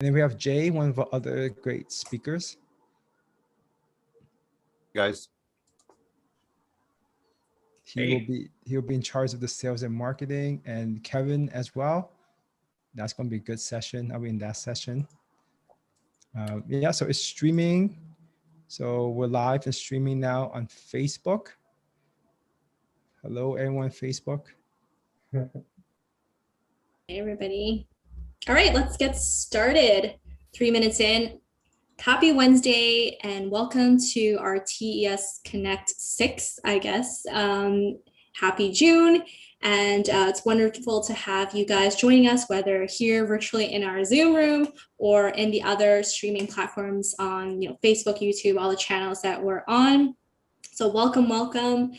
And then we have Jay, one of our other great speakers. Guys. He'll be in charge of the sales and marketing, and Kevin as well. That's going to be a good session. I'll be in that session. Yeah, so it's streaming. So we're live and streaming now on Facebook. Hello, everyone on Facebook. Hey, everybody. All right, let's get started. 3 minutes in. Happy Wednesday and welcome to our TES Connect 6, I guess. Happy June. And it's wonderful to have you guys joining us, whether here virtually in our Zoom room or in the other streaming platforms on Facebook, YouTube, all the channels that we're on. So welcome, welcome.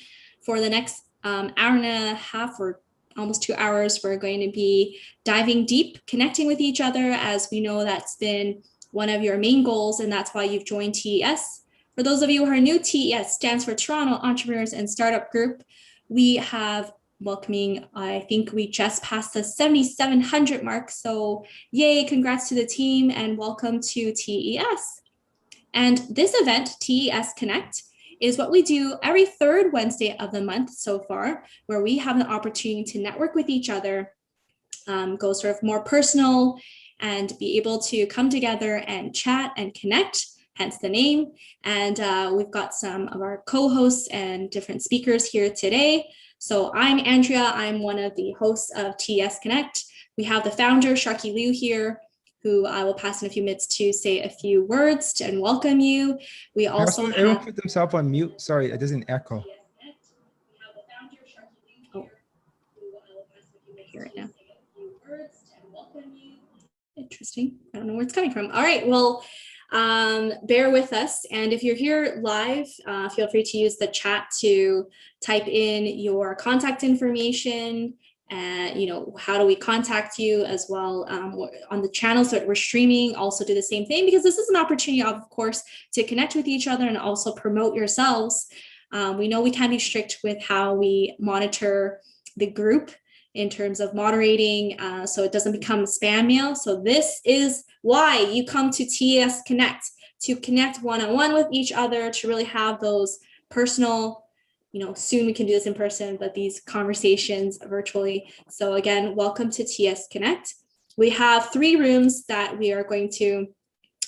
For the next hour and a half or almost 2 hours, we're going to be diving deep, connecting with each other, as we know that's been one of your main goals, and that's why you've joined TES. For those of you who are new, TES stands for Toronto Entrepreneurs and Startup Group. We have welcoming, I think we just passed the 7,700 mark. So yay, congrats to the team and welcome to TES. And this event, TES Connect, is what we do every third Wednesday of the month so far, where we have an opportunity to network with each other, go sort of more personal, and be able to come together and chat and connect, hence the name. And we've got some of our co-hosts and different speakers here today. So I'm Andrea, I'm one of the hosts of TES Connect. We have the founder, Sharky Liu, here, who I will pass in a few minutes to say a few words and welcome you. We also have... Everyone put themselves on mute. Sorry, it doesn't echo. Oh, here right now. Interesting. I don't know where it's coming from. All right, well, bear with us. And if you're here live, feel free to use the chat to type in your contact information and, how do we contact you as well on the channels that we're streaming. Also do the same thing, because this is an opportunity, of course, to connect with each other and also promote yourselves. We know we can be strict with how we monitor the group in terms of moderating, so it doesn't become spam mail. So this is why you come to TES Connect, to connect one-on-one with each other, to really have those personal, soon we can do this in person, but these conversations virtually. So again, welcome to TES Connect. We have 3 rooms that we are going to,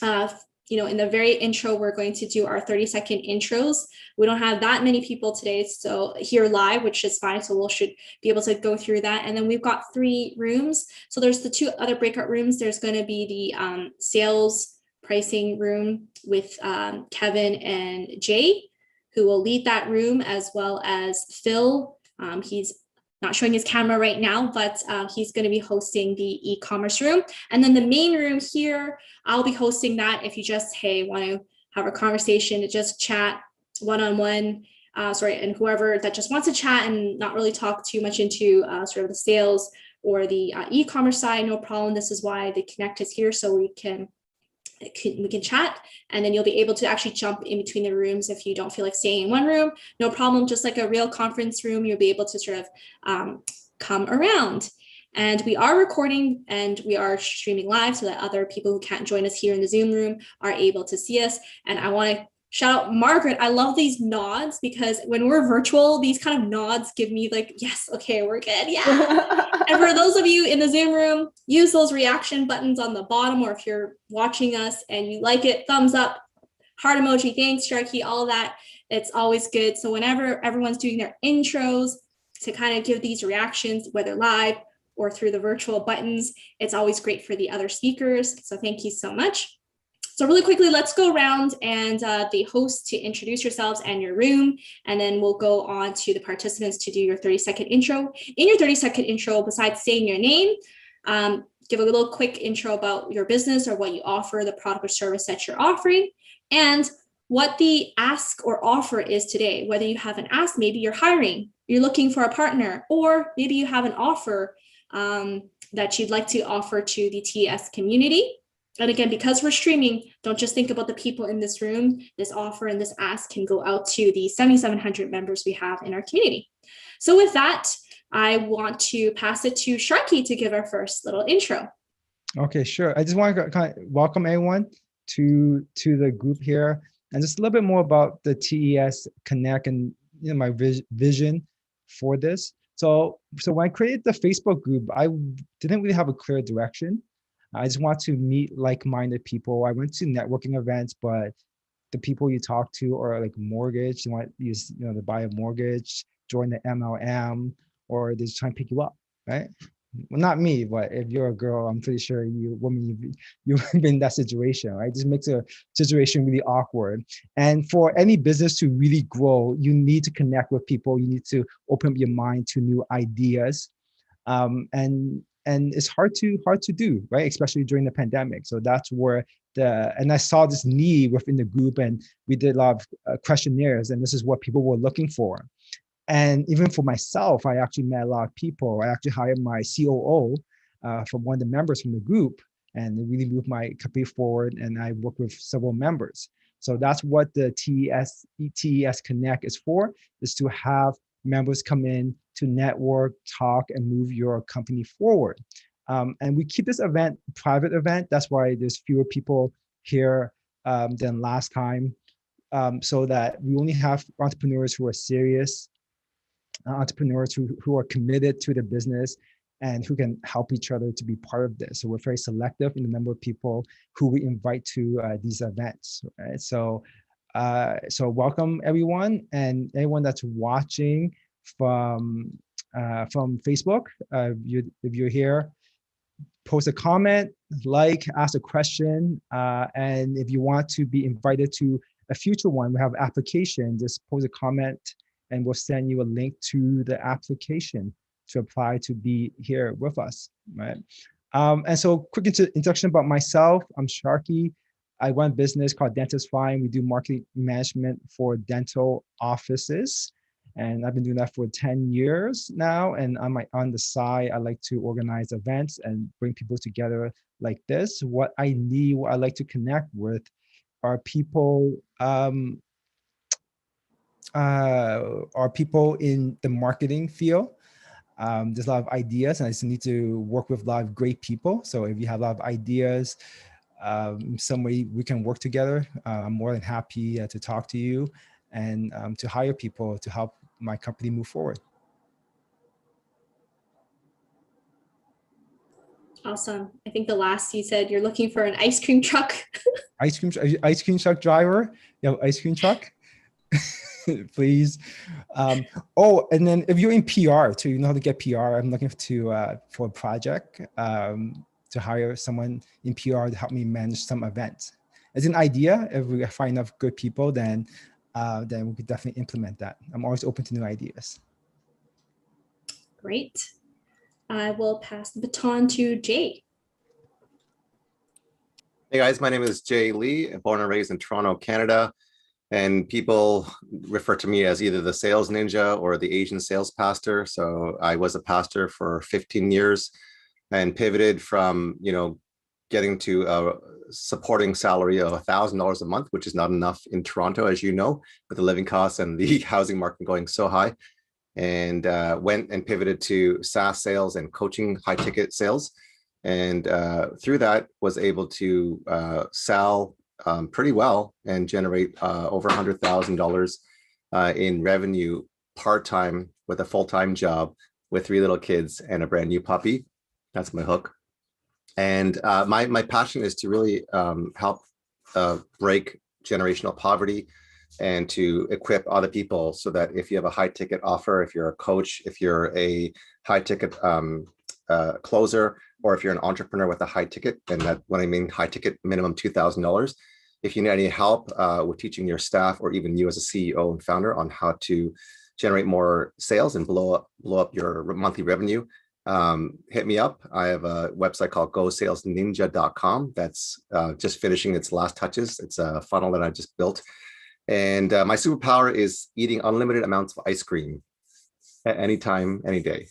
in the very intro, we're going to do our 30-second intros. We don't have that many people today, so here live, which is fine. So we should be able to go through that. And then we've got 3 rooms. So there's the 2 other breakout rooms. There's going to be the sales pricing room with Kevin and Jay, who will lead that room, as well as Phil. He's not showing his camera right now, but he's going to be hosting the e-commerce room. And then the main room here, I'll be hosting that. If you just, want to have a conversation, to just chat one-on-one, and whoever that just wants to chat and not really talk too much into sort of the sales or the e-commerce side, no problem. This is why the Connect is here, so we can chat, and then you'll be able to actually jump in between the rooms if you don't feel like staying in one room. No problem, just like a real conference room, you'll be able to sort of come around. And we are recording and we are streaming live so that other people who can't join us here in the Zoom room are able to see us. And I want to shout out Margaret. I love these nods, because when we're virtual, these kind of nods give me like, yes, okay, we're good, yeah. And for those of you in the Zoom room, use those reaction buttons on the bottom, or if you're watching us and you like it, thumbs up, heart emoji, thanks, Sharky, all that. It's always good. So whenever everyone's doing their intros, to kind of give these reactions, whether live or through the virtual buttons, it's always great for the other speakers. So thank you so much. So really quickly, let's go around and the host to introduce yourselves and your room, and then we'll go on to the participants to do your 30-second intro. In your 30-second intro, besides saying your name, give a little quick intro about your business or what you offer, the product or service that you're offering, and what the ask or offer is today. Whether you have an ask, maybe you're hiring, you're looking for a partner, or maybe you have an offer that you'd like to offer to the TES community. And again, because we're streaming, don't just think about the people in this room. This offer and this ask can go out to the 7,700 members we have in our community. So with that, I want to pass it to Sharky to give our first little intro. Okay, sure. I just want to kind of welcome everyone to the group here, and just a little bit more about the TES Connect and my vision for this. So when I created the Facebook group, I didn't really have a clear direction. I just want to meet like-minded people. I went to networking events, but the people you talk to are like mortgage. You want to buy a mortgage, join the MLM, or they just try and pick you up, right? Well, not me, but if you're a girl, I'm pretty sure you've been in that situation, right? This makes a situation really awkward. And for any business to really grow, you need to connect with people. You need to open up your mind to new ideas, and it's hard to do, right? Especially during the pandemic. So that's where and I saw this need within the group, and we did a lot of questionnaires, and this is what people were looking for. And even for myself, I actually met a lot of people. I actually hired my COO from one of the members from the group, and it really moved my company forward. And I work with several members. So that's what the TES Connect is for, is to have members come in to network, talk, and move your company forward. And we keep this event private event. That's why there's fewer people here than last time, so that we only have entrepreneurs who are serious, entrepreneurs who are committed to the business and who can help each other to be part of this. So we're very selective in the number of people who we invite to these events. Right? So welcome everyone, and anyone that's watching from Facebook. If you're here, post a comment, ask a question, and if you want to be invited to a future one, we have application, just post a comment and we'll send you a link to the application to apply to be here with us, right? And so quick introduction about myself. I'm Sharky. I run a business called Dentist Fine. We do marketing management for dental offices. And I've been doing that for 10 years now. And on the side, I like to organize events and bring people together like this. What I like to connect with are people in the marketing field. There's a lot of ideas, and I just need to work with a lot of great people. So if you have a lot of ideas, some way we can work together, I'm more than happy to talk to you and to hire people to help my company move forward. Awesome. I think the last you said you're looking for an ice cream truck. Ice cream truck driver. You have ice cream truck? Please. And then if you're in PR too, you know how to get PR. I'm looking for a project to hire someone in PR to help me manage some events. As an idea, if we find enough good people, then we could definitely implement that. I'm always open to new ideas. Great. I will pass the baton to Jay. Hey guys, my name is Jay Lee, born and raised in Toronto, Canada. And people refer to me as either the sales ninja or the Asian sales pastor. So I was a pastor for 15 years and pivoted from, getting to a supporting salary of $1,000 a month, which is not enough in Toronto, as you know, with the living costs and the housing market going so high. And went and pivoted to SaaS sales and coaching high ticket sales. And through that was able to sell pretty well and generate over $100,000 in revenue part-time with a full-time job with 3 little kids and a brand new puppy. That's my hook. And my passion is to really help break generational poverty and to equip other people so that if you have a high ticket offer, if you're a coach, if you're a high ticket closer, or if you're an entrepreneur with a high ticket, and that when I mean high ticket, minimum $2,000, if you need any help with teaching your staff or even you as a CEO and founder on how to generate more sales and blow up your monthly revenue, hit me up. I have a website called gosalesninja.com that's just finishing its last touches. It's a funnel that I just built. And my superpower is eating unlimited amounts of ice cream at any time, any day.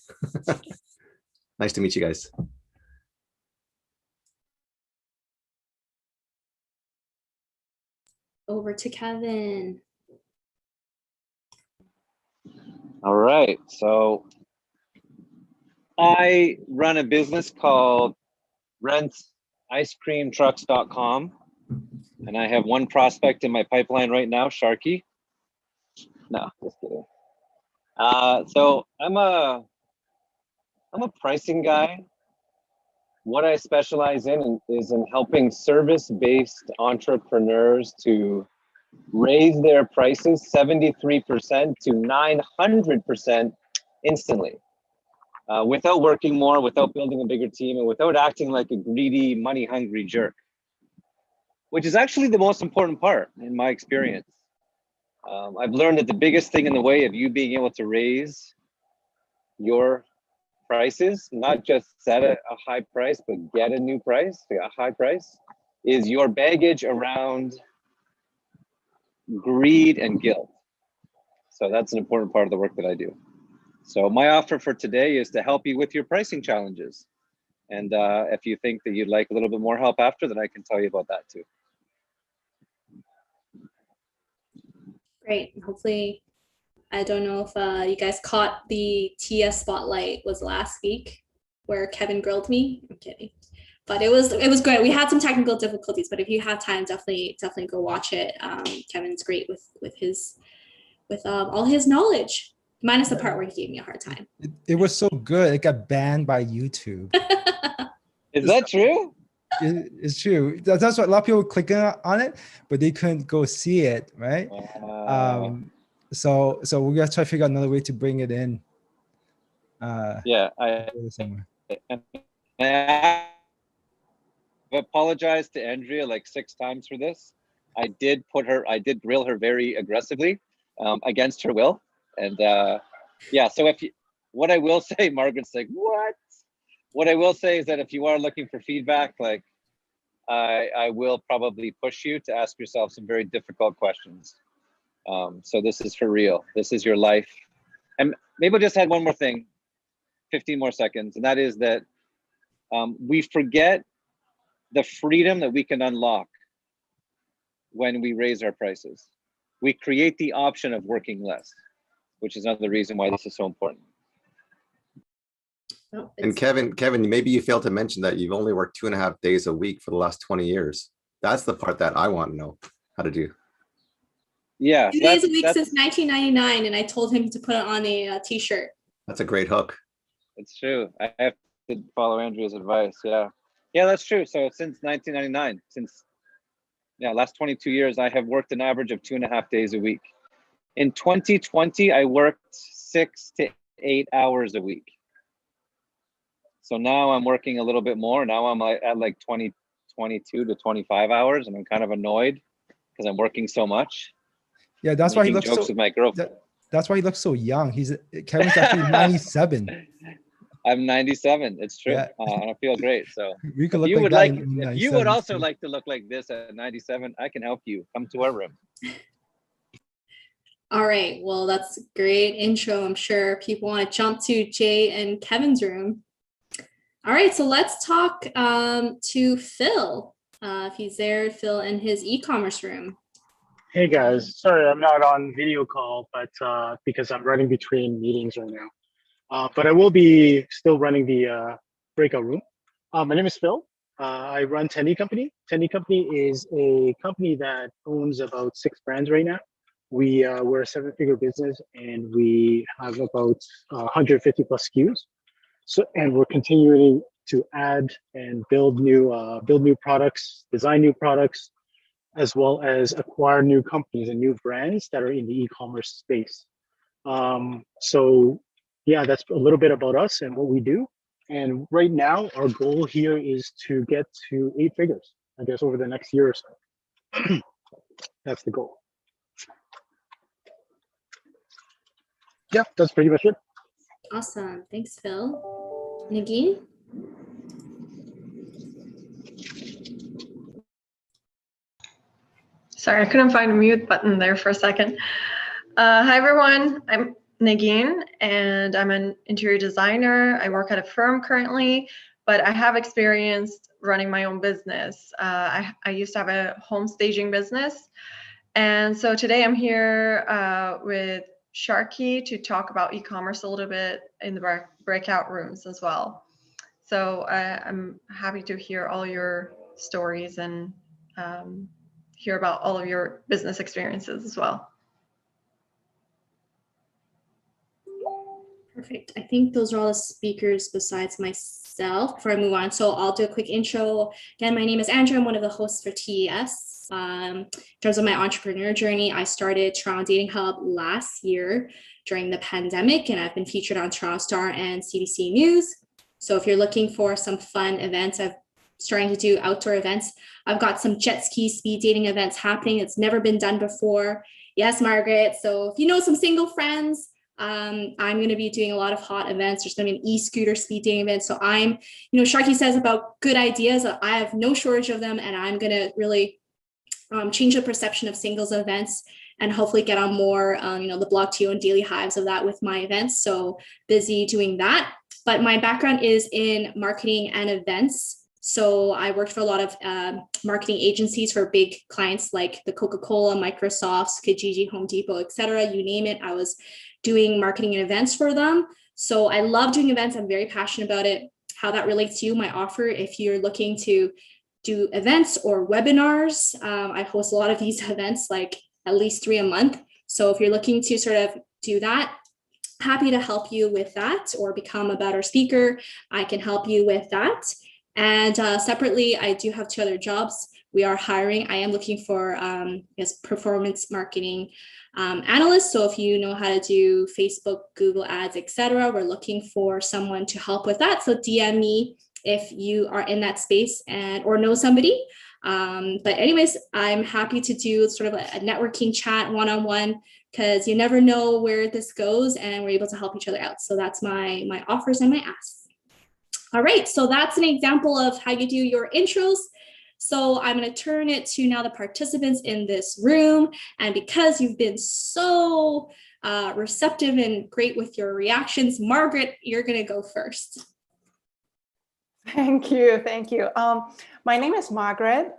Nice to meet you guys. Over to Kevin. All right. So I run a business called renticecreamtrucks.com. And I have one prospect in my pipeline right now, Sharky. No, just kidding. So I'm a pricing guy. What I specialize in is in helping service-based entrepreneurs to raise their prices 73% to 900% instantly, without working more, without building a bigger team, and without acting like a greedy, money-hungry jerk, which is actually the most important part in my experience. I've learned that the biggest thing in the way of you being able to raise your prices, not just set a high price, but get a new price, a high price, is your baggage around greed and guilt. So that's an important part of the work that I do. So my offer for today is to help you with your pricing challenges. And if you think that you'd like a little bit more help after, then I can tell you about that too. Great. Hopefully, I don't know if you guys caught the TS Spotlight was last week where Kevin grilled me. I'm kidding. But it was great. We had some technical difficulties, but if you have time, definitely go watch it. Kevin's great with all his knowledge, minus the part where he gave me a hard time. It was so good. It got banned by YouTube. Is that true? It's true. That's what a lot of people clicking on it, but they couldn't go see it, right? So we gotta try to figure out another way to bring it in. Yeah, I apologized to Andrea like 6 times for this. I did grill her very aggressively, against her will. And yeah, so what I will say, Margaret's like, what? What I will say is that if you are looking for feedback, like I will probably push you to ask yourself some very difficult questions. So this is for real. This is your life. And maybe I'll just add one more thing, 15 more seconds. And that is that we forget the freedom that we can unlock when we raise our prices. We create the option of working less, which is another reason why this is so important. And Kevin, maybe you failed to mention that you've only worked 2.5 days a week for the last 20 years. That's the part that I want to know how to do. Yeah. 2 days a week since 1999, and I told him to put it on a t-shirt. That's a great hook. It's true. I have to follow Andrea's advice. Yeah, that's true. So since 1999, last 22 years, I have worked an average of 2.5 days a week. In 2020, I worked 6 to 8 hours a week. So now I'm working a little bit more. Now I'm at like 22 to 25 hours, and I'm kind of annoyed because I'm working so much. Yeah, that's why he looks jokes with my girlfriend. That's why he looks so young. Kevin's actually 97. I'm 97. It's true. Yeah. And I feel great. So we could look if you would also like to look like this at 97, I can help you. Come to our room. All right. Well, that's a great intro. I'm sure people want to jump to Jay and Kevin's room. All right. So let's talk to Phil. If he's there, Phil in his e-commerce room. Hey guys, sorry I'm not on video call, but because I'm running between meetings right now. But I will be still running the breakout room. My name is Phil. I run Tenny Company. Tenny Company is a company that owns about 6 brands right now. We're a 7-figure business, and we have about 150 plus SKUs. So, and we're continuing to add and build new products, design new products, as well as acquire new companies and new brands that are in the e-commerce space. So yeah, that's a little bit about us and what we do. And right now, our goal here is to get to 8 figures, I guess, over the next year or so. That's the goal. Yeah, that's pretty much it. Awesome. Thanks, Phil. Nagin? Sorry, I couldn't find a mute button there for a second. Hi, everyone. I'm Nagin, and I'm an interior designer. I work at a firm currently, but I have experience running my own business. I used to have a home staging business. And so today I'm here with Sharky to talk about e-commerce a little bit in the breakout rooms as well. So I'm happy to hear all your stories and hear about all of your business experiences as well. Perfect. I think those are all the speakers besides myself before I move on. So I'll do a quick intro. Again, my name is Andrea. I'm one of the hosts for TES. In terms of my entrepreneur journey, I started Toronto Dating Hub last year during the pandemic, and I've been featured on Toronto Star and CBC News. So if you're looking for some fun events, I'm starting to do outdoor events. I've got some jet ski speed dating events happening. It's never been done before. Yes, Margaret. So if you know some single friends, I'm going to be doing a lot of hot events. There's going to be an e-scooter speed dating event. So I'm, Sharky says about good ideas. I have no shortage of them, and I'm going to really change the perception of singles events and hopefully get on more, the blog TO and daily hives of that with my events. So busy doing that. But my background is in marketing and events. So I worked for a lot of marketing agencies for big clients like the Coca-Cola, Microsoft, Kijiji, Home Depot, etc. You name it. I was doing marketing and events for them. So I love doing events. I'm very passionate about it. How that relates to you, my offer, if you're looking to do events or webinars, I host a lot of these events, like at least 3 a month. So if you're looking to sort of do that, happy to help you with that or become a better speaker. I can help you with that. And separately, I do have 2 other jobs. We are hiring. I am looking for performance marketing analysts. So if you know how to do Facebook, Google ads, etc., we're looking for someone to help with that. So DM me if you are in that space or know somebody. But anyways, I'm happy to do sort of a networking chat one-on-one, because you never know where this goes, and we're able to help each other out. So that's my offers and my asks. All right, so that's an example of how you do your intros. So I'm going to turn it to now the participants in this room. And because you've been so receptive and great with your reactions, Margaret, you're going to go first. Thank you. Thank you. My name is Margaret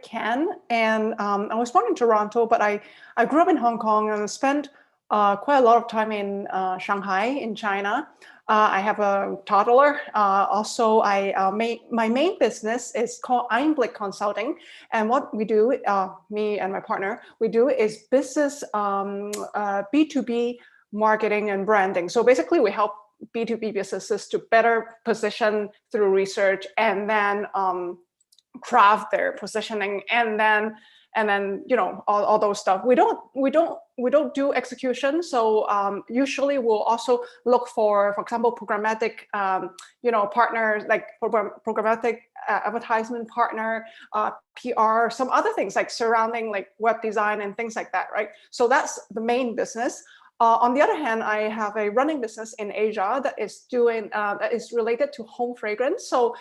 Ken, and I was born in Toronto, but I grew up in Hong Kong and spent quite a lot of time in Shanghai in China. I have a toddler. Also, my main business is called Einblick Consulting. And what we do, me and my partner, we do is business B2B marketing and branding. So basically we help B2B businesses to better position through research and then craft their positioning and then all those stuff. We don't do execution. So usually we'll also look for example, programmatic partners, like programmatic advertisement partner, PR, some other things like surrounding like web design and things like that, right? So that's the main business. On the other hand, I have a running business in Asia that is related to home fragrance. So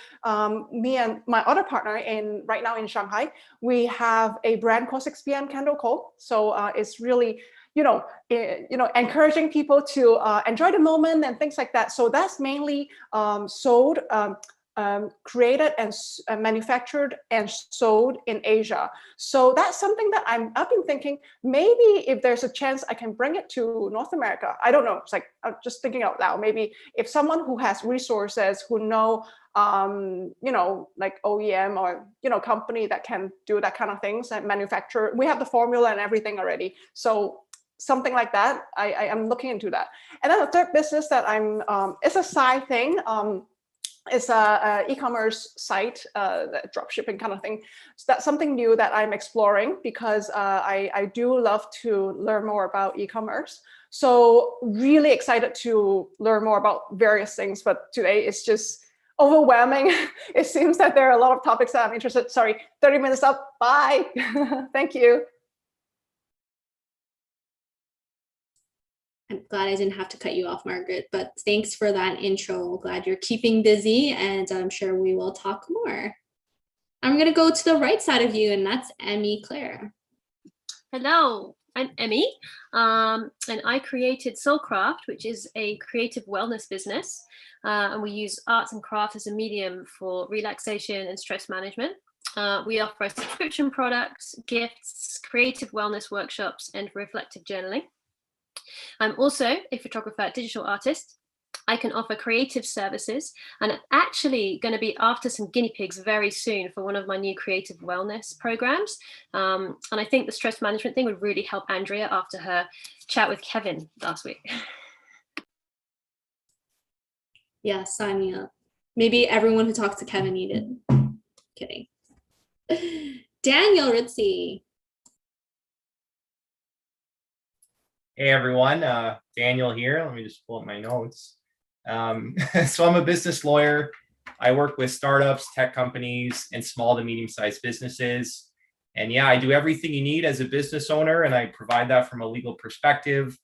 me and my other partner right now in Shanghai, we have a brand called 6PM Candle Co. So it's really encouraging people to enjoy the moment and things like that. So that's mainly sold. Created and manufactured and sold in Asia. So that's something that I've been thinking, maybe if there's a chance I can bring it to North America. I don't know. It's like, I'm just thinking out loud. Maybe if someone who has resources, who know, like OEM or, company that can do that kind of things and manufacture, we have the formula and everything already. So something like that, I am looking into that. And then the third business that it's a side thing. It's a e-commerce site, drop shipping kind of thing. So that's something new that I'm exploring because I do love to learn more about e-commerce. So really excited to learn more about various things, but today it's just overwhelming. It seems that there are a lot of topics that I'm interested. Sorry, 30 minutes up. Bye. Thank you. I'm glad I didn't have to cut you off, Margaret, but thanks for that intro. Glad you're keeping busy, and I'm sure we will talk more. I'm going to go to the right side of you, and that's Emmy Claire. Hello, I'm Emmy, and I created Soulcraft, which is a creative wellness business, and we use arts and crafts as a medium for relaxation and stress management. We offer subscription products, gifts, creative wellness workshops, and reflective journaling. I'm also a photographer, digital artist, I can offer creative services, and I'm actually going to be after some guinea pigs very soon for one of my new creative wellness programs. And I think the stress management thing would really help Andrea after her chat with Kevin last week. Yeah, sign me up. Maybe everyone who talked to Kevin needed. Kidding. Daniel Ritzy. Hey everyone, Daniel here. Let me just pull up my notes. So I'm a business lawyer. I work with startups, tech companies, and small to medium-sized businesses. And yeah, I do everything you need as a business owner, and I provide that from a legal perspective,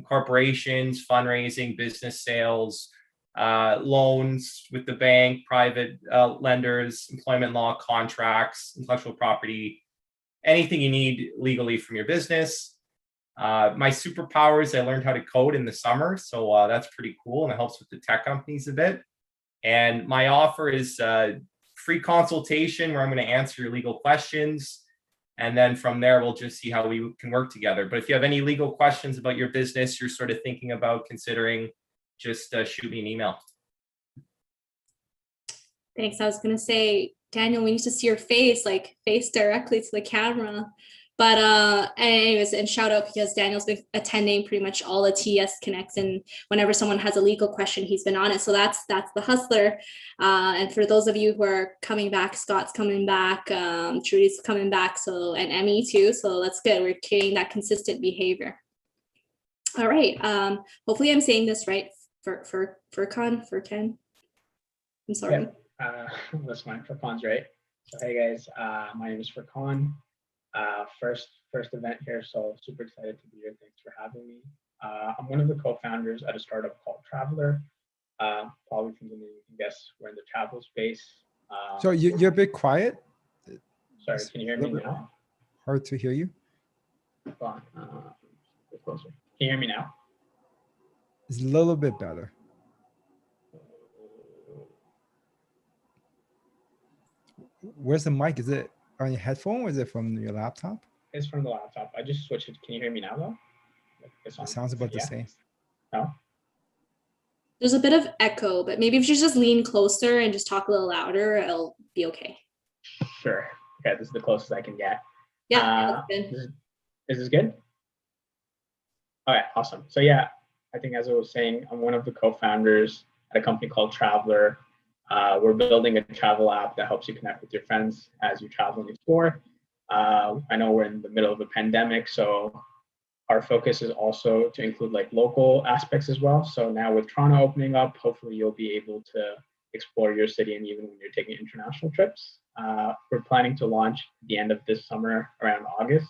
corporations, fundraising, business sales, loans with the bank, private lenders, employment law, contracts, intellectual property, anything you need legally from your business. My superpowers, I learned how to code in the summer, so that's pretty cool, and it helps with the tech companies a bit. And my offer is free consultation where I'm going to answer your legal questions, and then from there we'll just see how we can work together. But if you have any legal questions about your business, you're sort of thinking about considering, just shoot me an email. Thanks. I was going to say, Daniel, we need to see your face, like face directly to the camera. But anyways, and shout out because Daniel's been attending pretty much all the TES Connects, and whenever someone has a legal question, he's been on it. So that's the hustler. And for those of you who are coming back, Scott's coming back, Trudy's coming back, so, and Emmy too. So that's good. We're carrying that consistent behavior. All right. Hopefully I'm saying this right. For Ken. I'm sorry. Yeah, that's fine. Furkan's right. So hey guys, my name is Furkan. First event here, so super excited to be here. Thanks for having me. I'm one of the co-founders at a startup called Traveler. Probably from the name you can guess we're in the travel space. So you're a bit quiet. Sorry, can you hear me now? Hard to hear you. Hold on, get closer. Can you hear me now? It's a little bit better. Where's the mic? Is it on your headphone or is it from your laptop? It's from the laptop. I just switched it. Can you hear me now though? It sounds about the same. No? There's a bit of echo, but maybe if you just lean closer and just talk a little louder, it'll be okay. Sure. Okay, this is the closest I can get. Yeah, that's good. Is this good? All right, awesome. So yeah, I think as I was saying, I'm one of the co-founders at a company called Traveler. We're building a travel app that helps you connect with your friends as you travel and explore. I know we're in the middle of a pandemic, so our focus is also to include like local aspects as well. So now with Toronto opening up, hopefully you'll be able to explore your city, and even when you're taking international trips. We're planning to launch at the end of this summer, around August.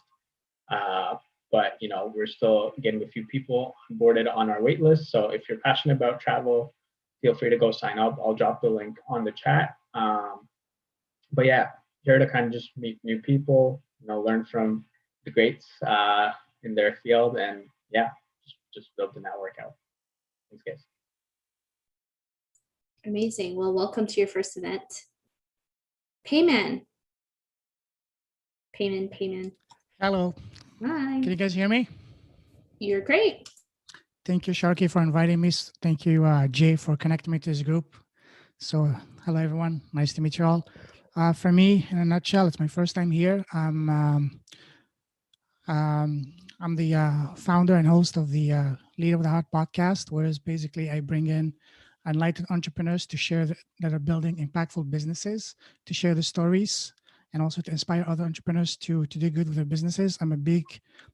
But you know, we're still getting a few people onboarded on our wait list. So if you're passionate about travel, feel free to go sign up. I'll drop the link on the chat. But yeah, here to kind of just meet new people, you know, learn from the greats in their field, and yeah, just build the network out. Thanks, guys. Amazing. Well, welcome to your first event. Payman. Hello. Hi. Can you guys hear me? You're great. Thank you, Sharky, for inviting me. Thank you, Jay, for connecting me to this group. So, hello, everyone. Nice to meet you all. For me, in a nutshell, it's my first time here. I'm the founder and host of the Leader with a Heart podcast, whereas basically I bring in enlightened entrepreneurs to share that are building impactful businesses, to share the stories, and also to inspire other entrepreneurs to do good with their businesses. I'm a big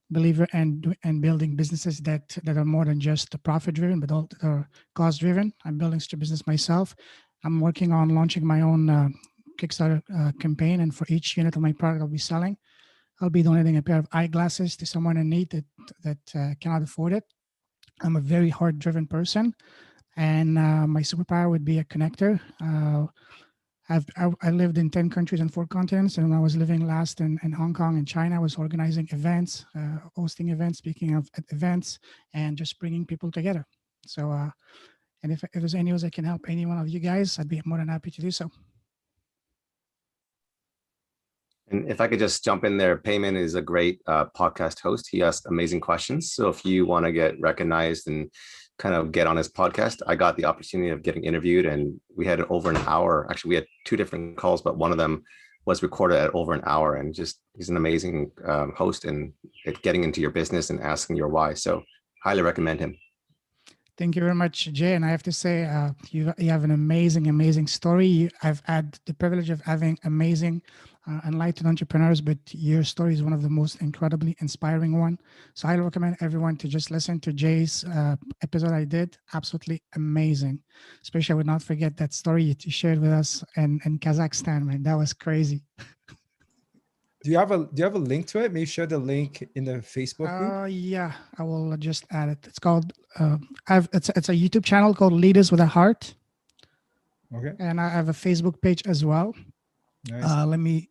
believer in building businesses that are more than just profit driven, but also are cause driven. I'm building such a business myself. I'm working on launching my own Kickstarter campaign, and for each unit of my product I'll be selling, I'll be donating a pair of eyeglasses to someone in need that cannot afford it. I'm a very heart driven person, and my superpower would be a connector. I lived in 10 countries and 4 continents, and when I was living last in Hong Kong and China, I was organizing events, hosting events, speaking of events, and just bringing people together. So, and if there's any ways I can help any one of you guys, I'd be more than happy to do so. And if I could just jump in there, Payman is a great podcast host. He asks amazing questions. So if you want to get recognized and kind of get on his podcast, I got the opportunity of getting interviewed, and we had over an hour. Actually, we had 2 different calls, but one of them was recorded at over an hour. And just he's an amazing host and getting into your business and asking your why. So highly recommend him. Thank you very much, Jay. And I have to say, you have an amazing story. I've had the privilege of having amazing, enlightened entrepreneurs, but your story is one of the most incredibly inspiring one. So I recommend everyone to just listen to Jay's episode I did. Absolutely amazing. Especially, I would not forget that story you shared with us in Kazakhstan, man. That was crazy. Do you have a link to it? Maybe share the link in the Facebook group. Yeah, I will just add it. It's called it's a YouTube channel called Leaders with a Heart. Okay. And I have a Facebook page as well. Nice. Let me.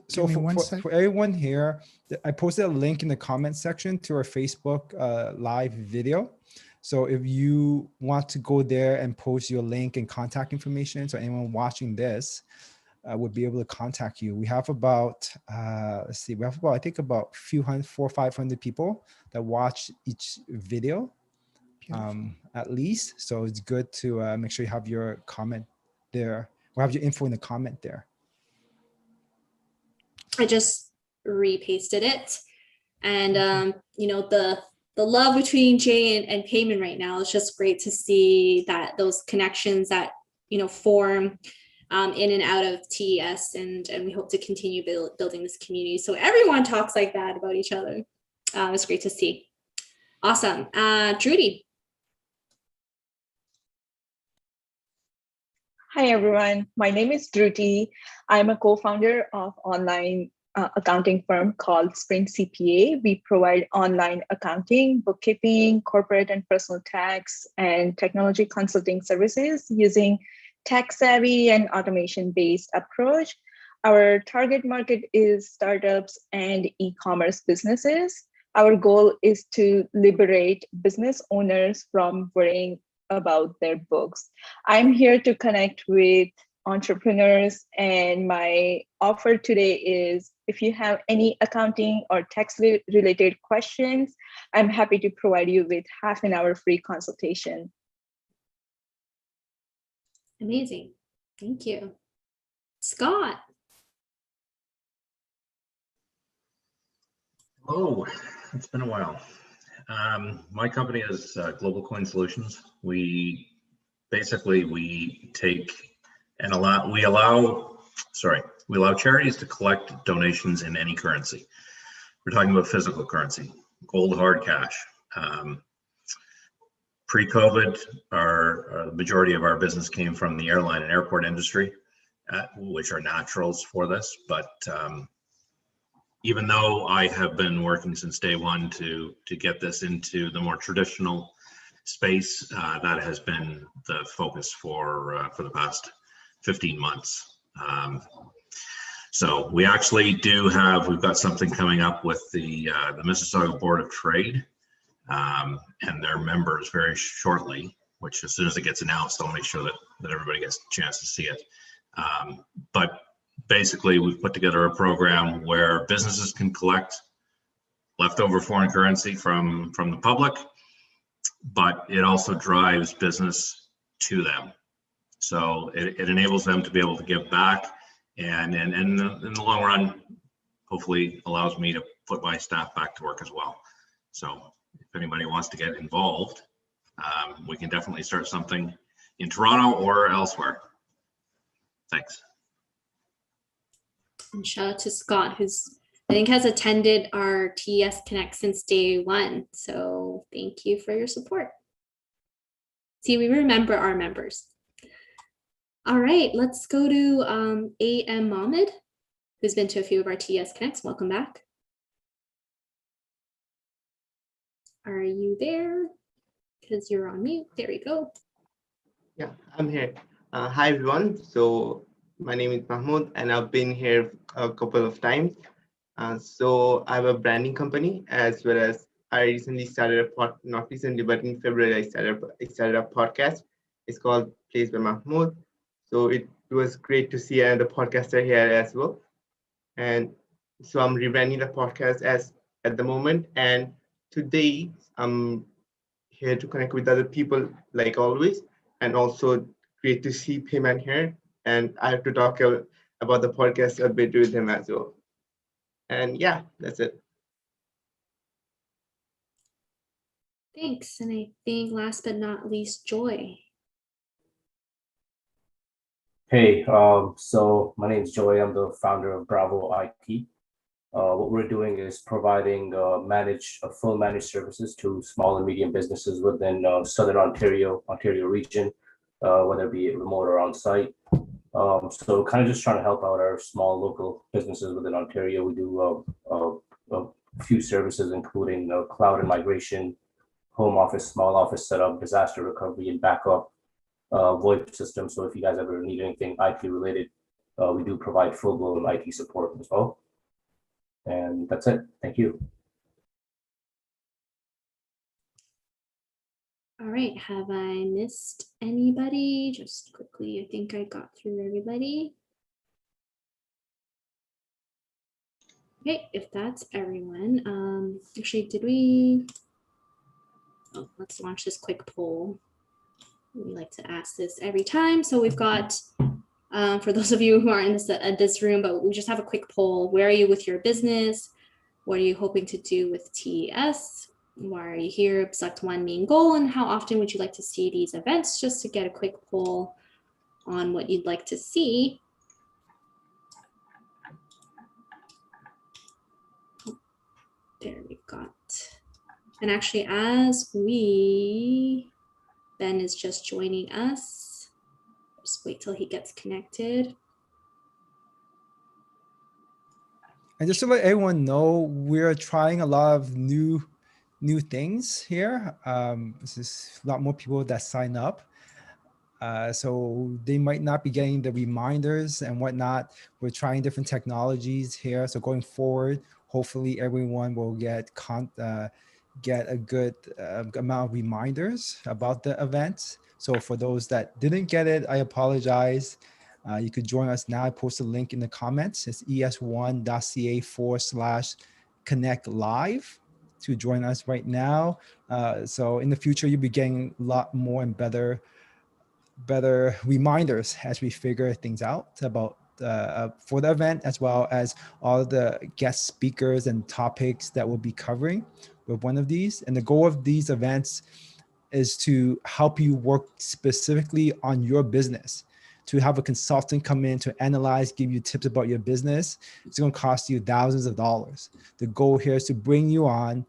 So for everyone here, I posted a link in the comment section to our Facebook live video. So if you want to go there and post your link and contact information, so anyone watching this would be able to contact you. We have about, let's see, we have about, I think about 400 or 500 people that watch each video, at least. So it's good to make sure you have your comment there, or have your info in the comment there. I just repasted it. And, you know, the love between Jay and Payman right now is just great to see that those connections that, you know, form in and out of TES, and we hope to continue building this community. So everyone talks like that about each other. It's great to see. Awesome. Trudy. Hi, everyone. My name is Druti. I'm a co-founder of online accounting firm called Sprint CPA. We provide online accounting, bookkeeping, corporate and personal tax, and technology consulting services using tech-savvy and automation-based approach. Our target market is startups and e-commerce businesses. Our goal is to liberate business owners from worrying about their books. I'm here to connect with entrepreneurs, and my offer today is if you have any accounting or tax-related questions, I'm happy to provide you with half an hour free consultation. Amazing. Thank you. Scott. Hello, it's been a while. My company is Global Coin Solutions. We take and we allow charities to collect donations in any currency. We're talking about physical currency, gold, hard cash. Pre-COVID, the majority of our business came from the airline and airport industry, which are naturals for this. But even though I have been working since day one to get this into the more traditional space, that has been the focus for the past 15 months. So we actually we've got something coming up with the Mississauga Board of Trade and their members very shortly, which as soon as it gets announced, I'll make sure that everybody gets a chance to see it. But basically, we've put together a program where businesses can collect leftover foreign currency from the public, but it also drives business to them. So it enables them to be able to give back, and in the long run, hopefully allows me to put my staff back to work as well. So if anybody wants to get involved, we can definitely start something in Toronto or elsewhere. Thanks. And shout out to Scott, who's I think has attended our TES Connect since day one. So thank you for your support. See, we remember our members. All right, let's go to A.M. Mohammed, who's been to a few of our TES Connects. Welcome back. Are you there? Because you're on mute. There we go. Yeah, I'm here. Hi, everyone. So my name is Mahmoud, and I've been here a couple of times. So I have a branding company, as well as I recently started not recently, but in February, I started a podcast. It's called Place by Mahmoud. So it was great to see another podcaster here as well. And so I'm rebranding the podcast at the moment. And today I'm here to connect with other people like always, and also great to see Payman here. And I have to talk about the podcast a bit with him as well. And yeah, that's it. Thanks. And I think last but not least, Joy. Hey, so my name is Joy. I'm the founder of Bravo IT. What we're doing is providing full managed services to small and medium businesses within Southern Ontario region, whether it be remote or on site. So kind of just trying to help out our small local businesses within Ontario. We do a few services, including cloud and migration, home office, small office setup, disaster recovery and backup, VoIP system. So if you guys ever need anything IT related, we do provide full-blown IT support as well. And that's it. Thank you. All right, have I missed anybody? Just quickly, I think I got through everybody. Okay, if that's everyone, actually, did we? Oh, let's launch this quick poll. We like to ask this every time. So we've got, for those of you who aren't in this room, but we just have a quick poll. Where are you with your business? What are you hoping to do with TES? Why are you here? Select one main goal, and how often would you like to see these events? Just to get a quick poll on what you'd like to see. There we got. And actually, as Ben is just joining us. Just wait till he gets connected. And just to let everyone know, we're trying a lot of new things here. This is a lot more people that sign up. So they might not be getting the reminders and whatnot. We're trying different technologies here. So going forward, hopefully everyone will get a good amount of reminders about the event. So for those that didn't get it, I apologize. You could join us now. I post a link in the comments. It's es1.ca/connect live to join us right now. So in the future, you'll be getting a lot more and better reminders as we figure things out about for the event, as well as all the guest speakers and topics that we'll be covering with one of these. And the goal of these events is to help you work specifically on your business, to have a consultant come in to analyze, give you tips about your business. It's going to cost you thousands of dollars. The goal here is to bring you on,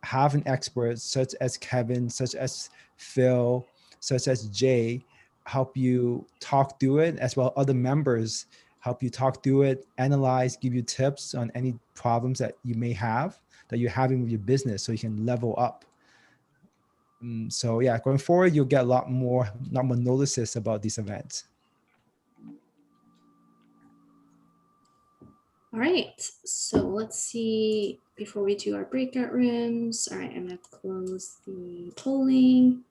have an expert such as Kevin, such as Phil, such as Jay, help you talk through it, as well other members help you talk through it, analyze, give you tips on any problems that you may have, that you're having with your business, so you can level up. So yeah, going forward, you'll get a lot more notices about these events. All right, so let's see, before we do our breakout rooms. All right, I'm gonna close the polling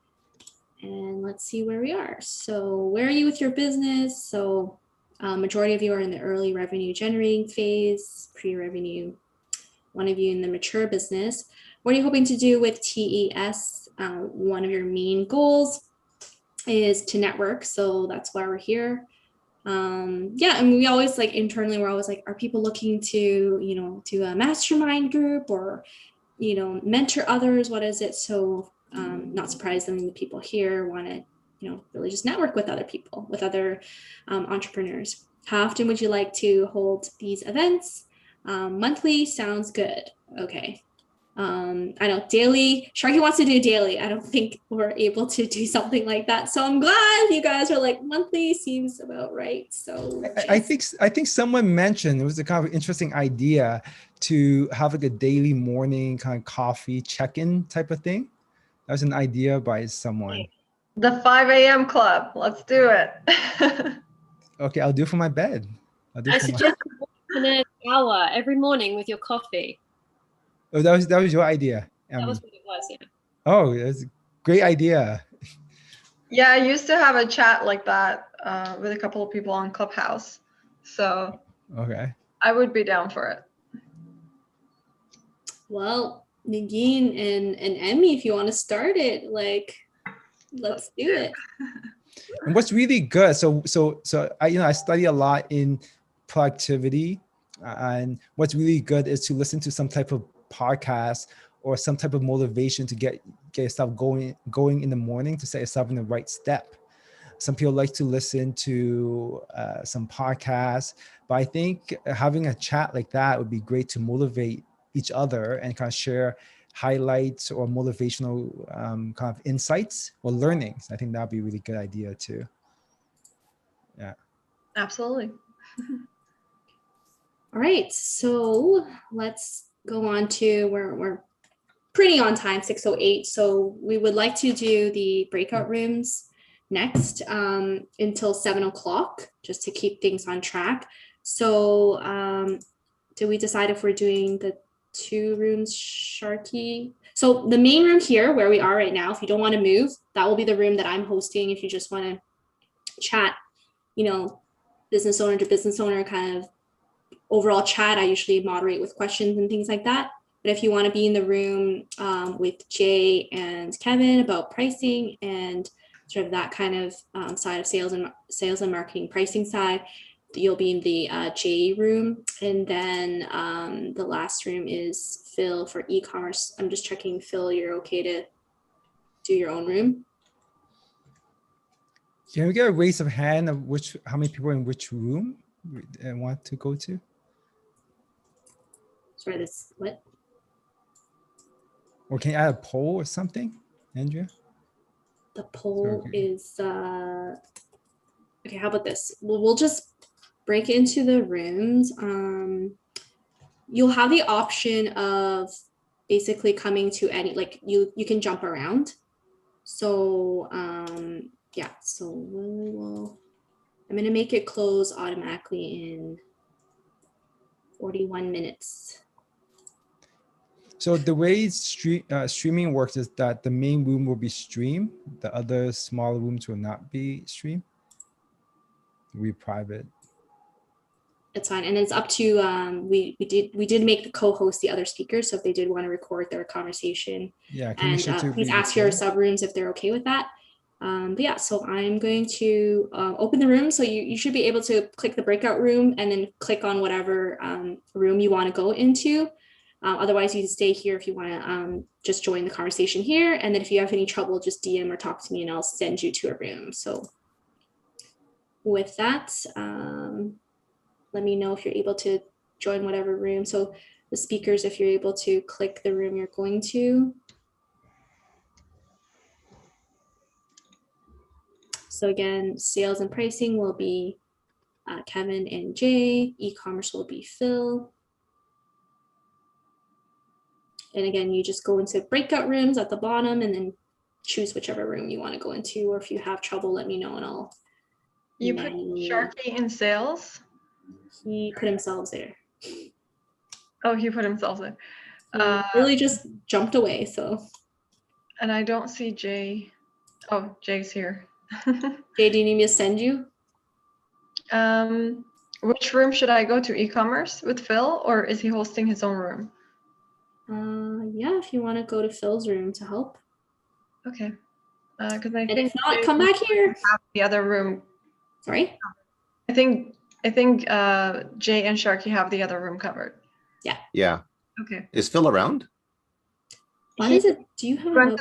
and let's see where we are. So where are you with your business? So majority of you are in the early revenue generating phase, pre-revenue, one of you in the mature business. What are you hoping to do with TES? One of your main goals is to network. So that's why we're here. Yeah, and we always like internally, we're always like, are people looking to, to a mastermind group or, mentor others? What is it? So not surprisingly, the people here want to, really just network with other people, with other entrepreneurs. How often would you like to hold these events? Monthly sounds good. Okay. I know daily, Sharky wants to do daily. I don't think we're able to do something like that. So I'm glad you guys are like monthly seems about right. So I think someone mentioned it was a kind of interesting idea to have like a daily morning kind of coffee check-in type of thing. That was an idea by someone. The 5 a.m. club. Let's do it. Okay, I'll do it for my bed. I suggest an hour every morning with your coffee. Oh, that was your idea. That was what it was, yeah. Oh, that's a great idea. Yeah, I used to have a chat like that with a couple of people on Clubhouse. So okay, I would be down for it. Well, Nagin and Emmy, if you want to start it, like, let's do it. And what's really good, so I study a lot in productivity, and what's really good is to listen to some type of podcast or some type of motivation to get yourself going in the morning, to set yourself in the right step. Some people like to listen to some podcasts, but I think having a chat like that would be great to motivate each other and kind of share highlights or motivational kind of insights or learnings. I think that'd be a really good idea too. Yeah. Absolutely. All right, so let's go on to, we're pretty on time, 6:08. So we would like to do the breakout rooms next until 7 o'clock, just to keep things on track. So did we decide if we're doing the 2 rooms, Sharky? So the main room here where we are right now, if you don't want to move, that will be the room that I'm hosting. If you just want to chat, business owner to business owner, kind of overall chat, I usually moderate with questions and things like that. But if you want to be in the room with Jay and Kevin about pricing and sort of that kind of side of sales and marketing pricing side, you'll be in the J room. And then the last room is Phil for e-commerce. I'm just checking, Phil, you're okay to do your own room? Can we get a raise of hand of how many people in which room want to go to? Sorry, this what? Or can you add a poll or something, Andrea? The poll is okay. How about this? We'll just break into the rooms. You'll have the option of basically coming to any, like you can jump around. So yeah. So I'm gonna make it close automatically in 41 minutes. So the way streaming works is that the main room will be streamed. The other smaller rooms will not be streamed. Will be private. It's fine, and it's up to we did make the co-host the other speakers, so if they did want to record their conversation, yeah, and please ask your sub rooms if they're okay with that. But yeah, so I'm going to open the room, so you should be able to click the breakout room and then click on whatever room you want to go into. Otherwise, you can stay here if you want to just join the conversation here, and then if you have any trouble, just DM or talk to me, and I'll send you to a room. So with that, let me know if you're able to join whatever room. So the speakers, if you're able to click the room you're going to. So again, sales and pricing will be Kevin and Jay. E-commerce will be Phil. And again, you just go into breakout rooms at the bottom and then choose whichever room you want to go into. Or if you have trouble, let me know and I'll. You put Sharky in sales? He put himself there. Oh, he put himself there. Really just jumped away, so. And I don't see Jay. Oh, Jay's here. Jay, do you need me to send you? Which room should I go to? E-commerce with Phil, or is he hosting his own room? Yeah, if you want to go to Phil's room to help. Okay. Because I and think if not, come back here. Have the other room. Sorry. I think Jay and Sharky have the other room covered. Yeah. Yeah. Okay. Is Phil around? What is it? Do you have run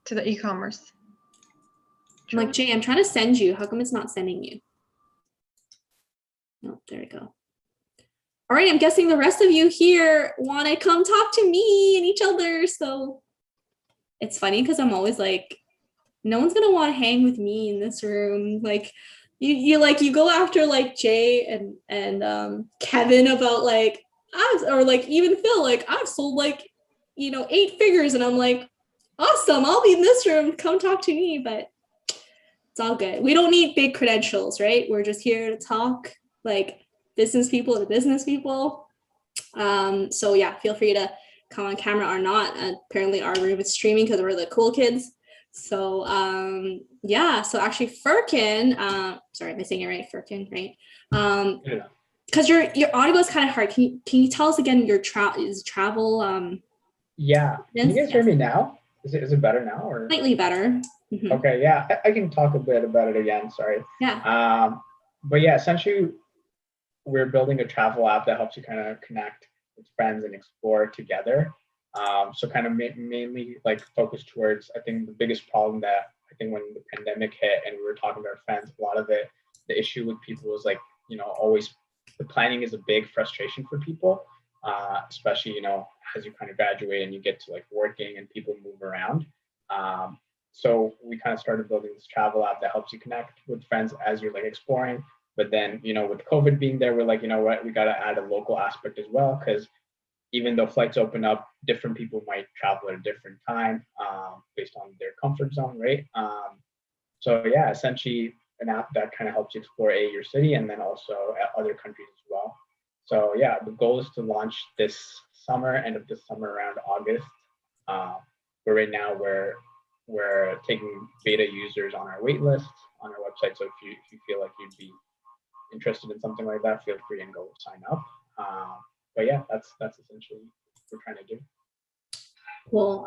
to the e-commerce? I'm like, Jay, I'm trying to send you. How come it's not sending you? No, there we go. All right, I'm guessing the rest of you here want to come talk to me and each other. So it's funny because I'm always like, no one's gonna want to hang with me in this room. Like you go after like Jay and Kevin about like or like even Phil, like I've sold like 8 figures, and I'm like, awesome, I'll be in this room, come talk to me. But it's all good. We don't need big credentials, right? We're just here to talk like business people to business people. So yeah, feel free to come on camera or not. Apparently our room is streaming because we're the cool kids. So yeah, so actually Firkin, sorry, am I saying it right? Firkin, right? because your audio is kind of hard. Can you tell us again your travel? Yeah. Can you guys hear me now? Is it better now or slightly better? Mm-hmm. Okay, yeah, I can talk a bit about it again. Sorry. Yeah. But yeah, essentially, we're building a travel app that helps you kind of connect with friends and explore together. So kind of mainly like focused towards, I think the biggest problem that I think when the pandemic hit and we were talking to our friends, a lot of it, the issue with people was like, always the planning is a big frustration for people, especially, as you kind of graduate and you get to like working and people move around. So we kind of started building this travel app that helps you connect with friends as you're like exploring. But then, with COVID being there, we're like, you know what, we got to add a local aspect as well, because even though flights open up, different people might travel at a different time based on their comfort zone, right? So yeah, essentially an app that kind of helps you explore your city and then also at other countries as well. So yeah, the goal is to launch this summer, end of this summer around August. But right now we're taking beta users on our wait list on our website. So if you feel like you'd be interested in something like that, feel free and go sign up. But yeah, that's essentially what we're trying to do. Well,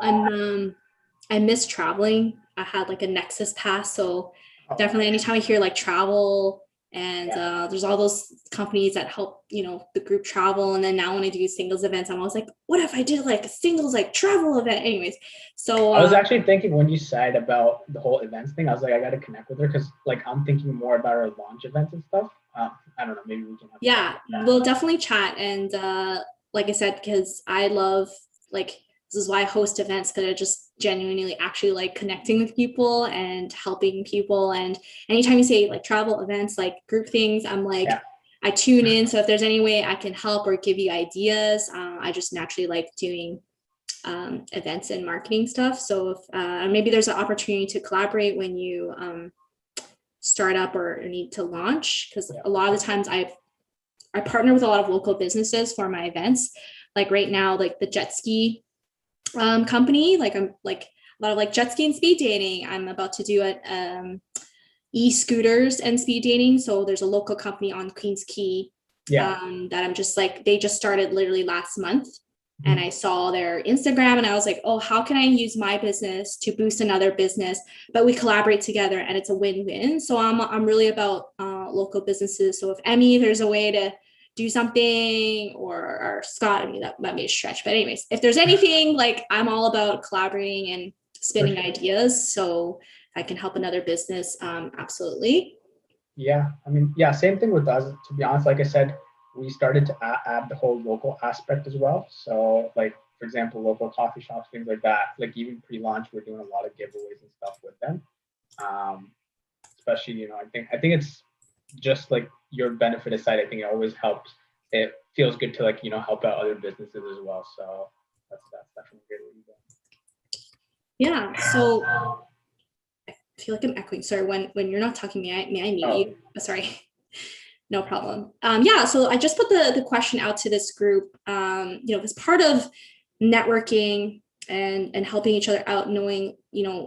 I miss traveling. I had like a Nexus pass, so definitely anytime I hear like travel and there's all those companies that help the group travel, and then now when I do singles events, I'm always like, what if I did like a singles like travel event? Anyways, so I was actually thinking when you said about the whole events thing, I was like, I got to connect with her because like I'm thinking more about our launch events and stuff. I don't know, maybe we can have we'll definitely chat. And like I said, because I love this is why I host events, because I just genuinely actually like connecting with people and helping people. And anytime you say like travel events, like group things, I'm like, I tune in. So if there's any way I can help or give you ideas, I just naturally like doing events and marketing stuff. So if maybe there's an opportunity to collaborate when you start up or need to launch, because a lot of the times I partner with a lot of local businesses for my events. Like right now, like the jet ski company, like I'm like a lot of like jet ski and speed dating. I'm about to do it e-scooters and speed dating. So there's a local company on Queens Quay that I'm just like, they just started literally last month. And I saw their Instagram and I was like, oh, how can I use my business to boost another business? But we collaborate together and it's a win-win. So I'm really about local businesses. So if Emmy, there's a way to do something, or Scott, I mean, that may stretch. But anyways, if there's anything, like I'm all about collaborating and spinning ideas. So if I can help another business, absolutely. Yeah, I mean, yeah, same thing with us. To be honest, like I said, we started to add the whole local aspect as well. So like, for example, local coffee shops, things like that. Like even pre-launch, we're doing a lot of giveaways and stuff with them. Especially, I think it's just like your benefit aside, I think it always helps. It feels good to like, help out other businesses as well. So that's definitely good. Yeah. So I feel like I'm echoing. Sorry, when you're not talking, may I mute you? Oh, sorry. No problem. Yeah, so I just put the question out to this group, as part of networking and helping each other out, knowing,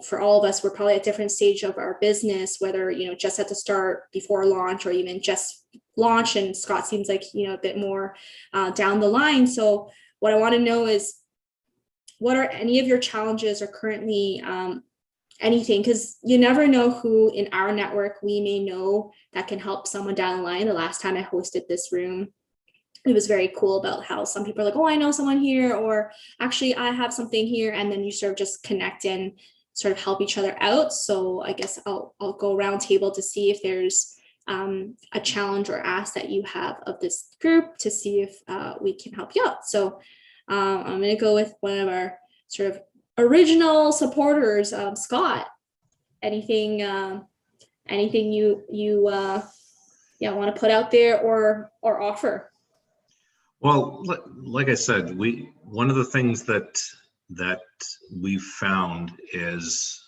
for all of us, we're probably at different stage of our business, whether, just at the start before launch or even just launch. And Scott seems like, a bit more down the line. So what I want to know is, what are any of your challenges or currently anything, because you never know who in our network we may know that can help someone down the line. The last time I hosted this room, it was very cool about how some people are like, oh, I know someone here, or actually I have something here. And then you sort of just connect and sort of help each other out. So I guess I'll go round table to see if there's a challenge or ask that you have of this group to see if we can help you out. So I'm going to go with one of our sort of original supporters, Scott. Anything you want to put out there or offer? Well, like I said, one of the things that we've found is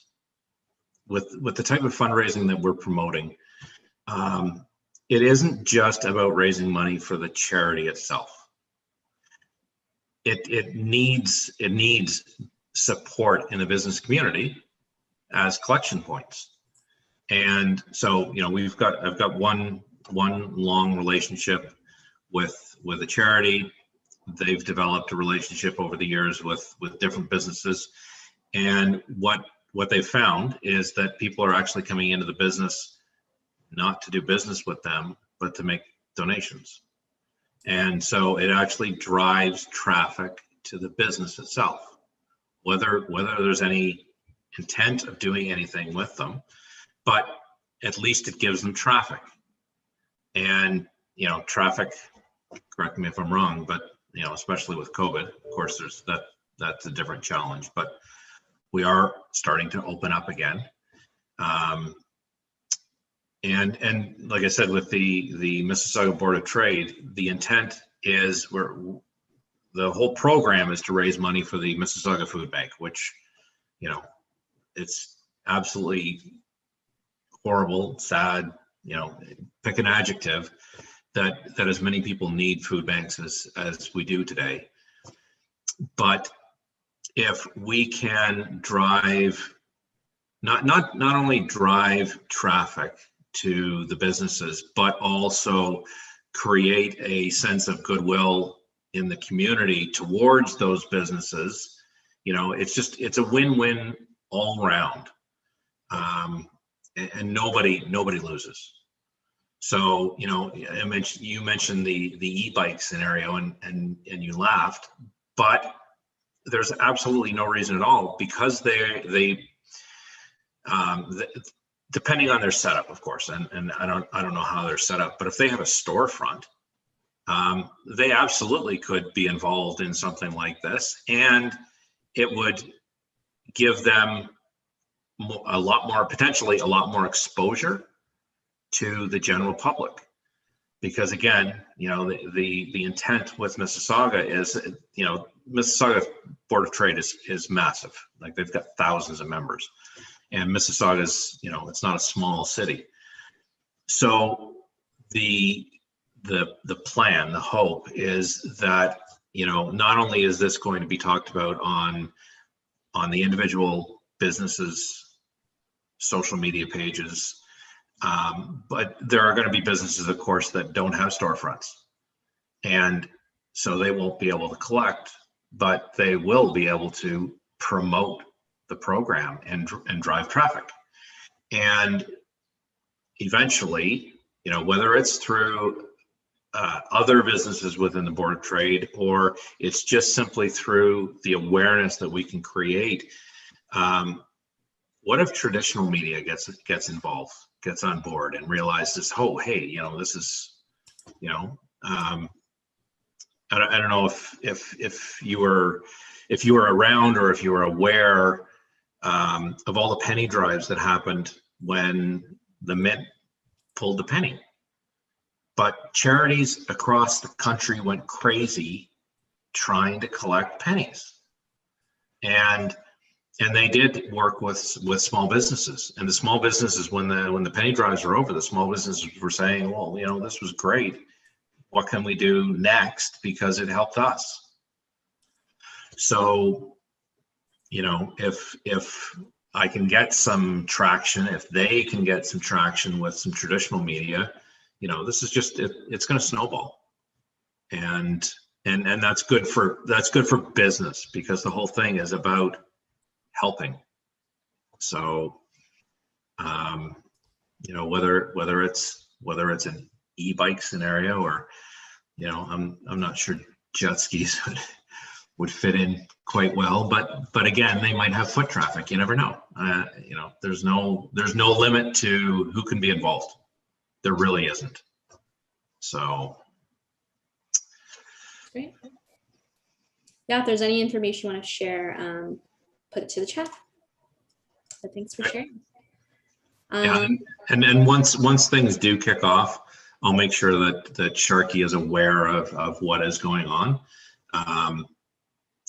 with the type of fundraising that we're promoting, it isn't just about raising money for the charity itself. It needs support in the business community as collection points. And so, I've got one long relationship with a charity. They've developed a relationship over the years with different businesses, and what they found is that people are actually coming into the business not to do business with them, but to make donations. And so it actually drives traffic to the business itself, whether there's any intent of doing anything with them, but at least it gives them traffic. And traffic, correct me if I'm wrong, but especially with COVID, of course, there's that's a different challenge, but we are starting to open up again. And like I said, with the Mississauga Board of Trade, the intent is the whole program is to raise money for the Mississauga Food Bank, which, it's absolutely horrible, sad, pick an adjective, that as many people need food banks as we do today. But if we can drive, not only drive traffic to the businesses, but also create a sense of goodwill in the community towards those businesses, it's a win-win all around, and nobody loses. So you mentioned the e-bike scenario, and you laughed, but there's absolutely no reason at all, because they depending on their setup, of course, and I don't know how they're set up, but if they have a storefront, they absolutely could be involved in something like this, and it would give them potentially a lot more exposure to the general public. Because again, the intent with Mississauga is, Mississauga Board of Trade is massive. Like, they've got thousands of members, and Mississauga is, it's not a small city. So the plan, the hope is that, not only is this going to be talked about on the individual businesses' social media pages, but there are going to be businesses, of course, that don't have storefronts, and so they won't be able to collect, but they will be able to promote the program and drive traffic. And eventually, whether it's through other businesses within the Board of Trade, or it's just simply through the awareness that we can create. What if traditional media gets involved, gets on board, and realizes, oh, hey, this is, I don't know if you were around, or if you were aware of all the penny drives that happened when the Mint pulled the penny. But charities across the country went crazy trying to collect pennies, and they did work with small businesses. And the small businesses, when the penny drives were over, the small businesses were saying, well, this was great. What can we do next? Because it helped us. So, if I can get some traction, if they can get some traction with some traditional media, this is just, it's going to snowball. And that's good for business, because the whole thing is about helping. So, whether it's an e-bike scenario, or, I'm not sure jet skis would fit in quite well, but again, they might have foot traffic. You never know. There's no limit to who can be involved. There really isn't. So. Great. Yeah, if there's any information you want to share, put it to the chat. But thanks for sharing. Yeah, and then once things do kick off, I'll make sure that Sharky is aware of what is going on.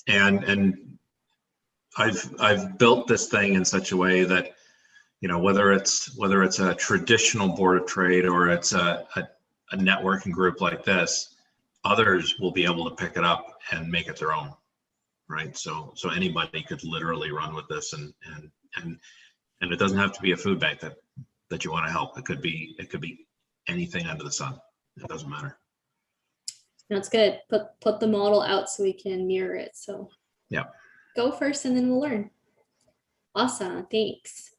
And I've built this thing in such a way that, whether it's a traditional Board of Trade, or it's a networking group like this, others will be able to pick it up and make it their own, right? So anybody could literally run with this, and it doesn't have to be a food bank that you want to help. It could be anything under the sun. It doesn't matter. That's good. Put the model out so we can mirror it. So Yeah. go first and then we'll learn. Awesome, thanks.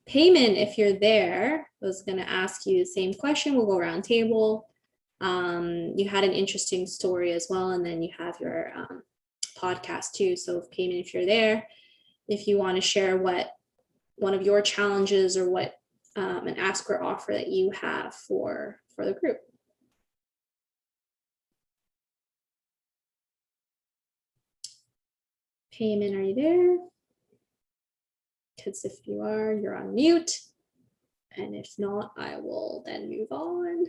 Payment, if you're there, I was gonna ask you the same question. We'll go round table. You had an interesting story as well, and then you have your podcast too. So Payment, if you're there, if you want to share what one of your challenges or what an ask or offer that you have for the group. Payment, are you there? Because if you are, you're on mute. And if not, I will then move on.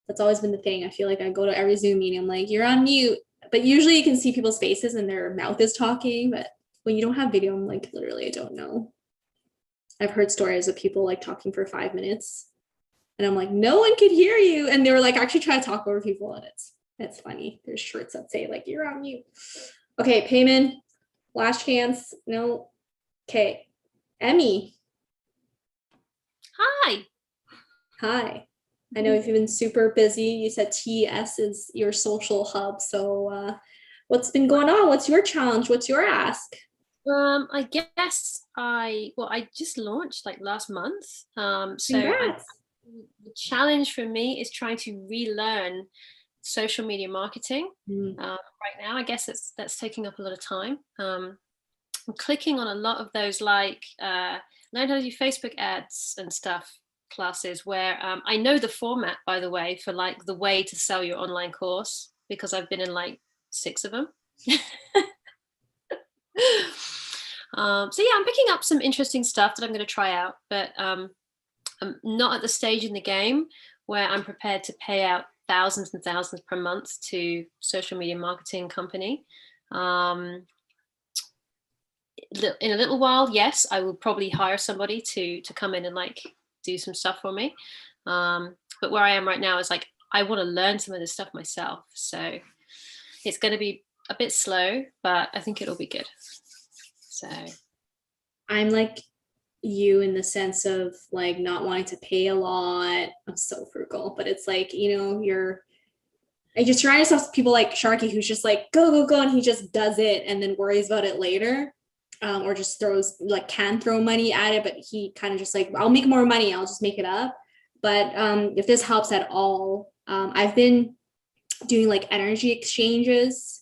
That's always been the thing. I feel like I go to every Zoom meeting, I'm like, you're on mute. But usually you can see people's faces and their mouth is talking. But when you don't have video, I'm like, literally, I don't know. I've heard stories of people like talking for 5 minutes. And I'm like, no one could hear you. And they were like, actually try to talk over people. And it's funny. There's shirts that say like, you're on mute. Okay, Payman, last chance. No. Okay, Emmy. Hi. Hi. I know you've been super busy. You said TS is your social hub. So what's been going on? What's your challenge? What's your ask? I guess I just launched like last month. So the challenge for me is trying to relearn social media marketing. Right now, I guess that's taking up a lot of time. I'm clicking on a lot of those like learn how to do Facebook ads and stuff classes where I know the format, by the way, for like the way to sell your online course, because I've been in like 6 of them. So yeah, I'm picking up some interesting stuff that I'm going to try out, but I'm not at the stage in the game where I'm prepared to pay out thousands and thousands per month to social media marketing company. In a little while, yes, I will probably hire somebody to come in and like do some stuff for me. But where I am right now is like, I want to learn some of this stuff myself. So it's going to be a bit slow, but I think it'll be good. So I'm like you in the sense of like not wanting to pay a lot. I'm so frugal, but it's like, you know, I just surround yourself with people like Sharky, who's just like, go, and he just does it and then worries about it later. Or just can throw money at it, but he kind of just like, I'll make more money, I'll just make it up. But if this helps at all, I've been doing like energy exchanges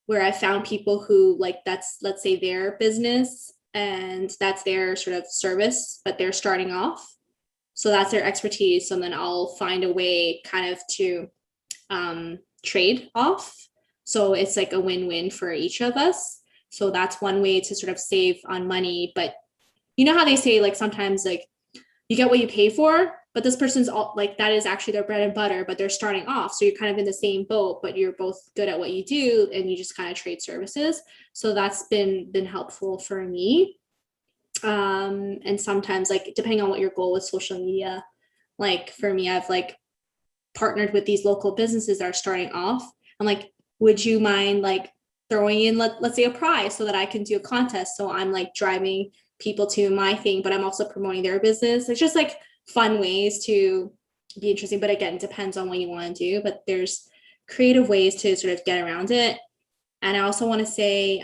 where I found people who like, that's, let's say their business and that's their sort of service, but they're starting off. So that's their expertise. So then I'll find a way kind of to trade off. So it's like a win-win for each of us. So that's one way to sort of save on money. But you know how they say like sometimes like you get what you pay for, but this person's all like that is actually their bread and butter, but they're starting off. So you're kind of in the same boat, but you're both good at what you do and you just kind of trade services. So that's been helpful for me. And sometimes like depending on what your goal with social media, like for me, I've like partnered with these local businesses that are starting off. I'm like, would you mind like throwing in, let's say a prize so that I can do a contest. So I'm like driving people to my thing, but I'm also promoting their business. It's just like fun ways to be interesting. But again, it depends on what you want to do, but there's creative ways to sort of get around it. And I also want to say,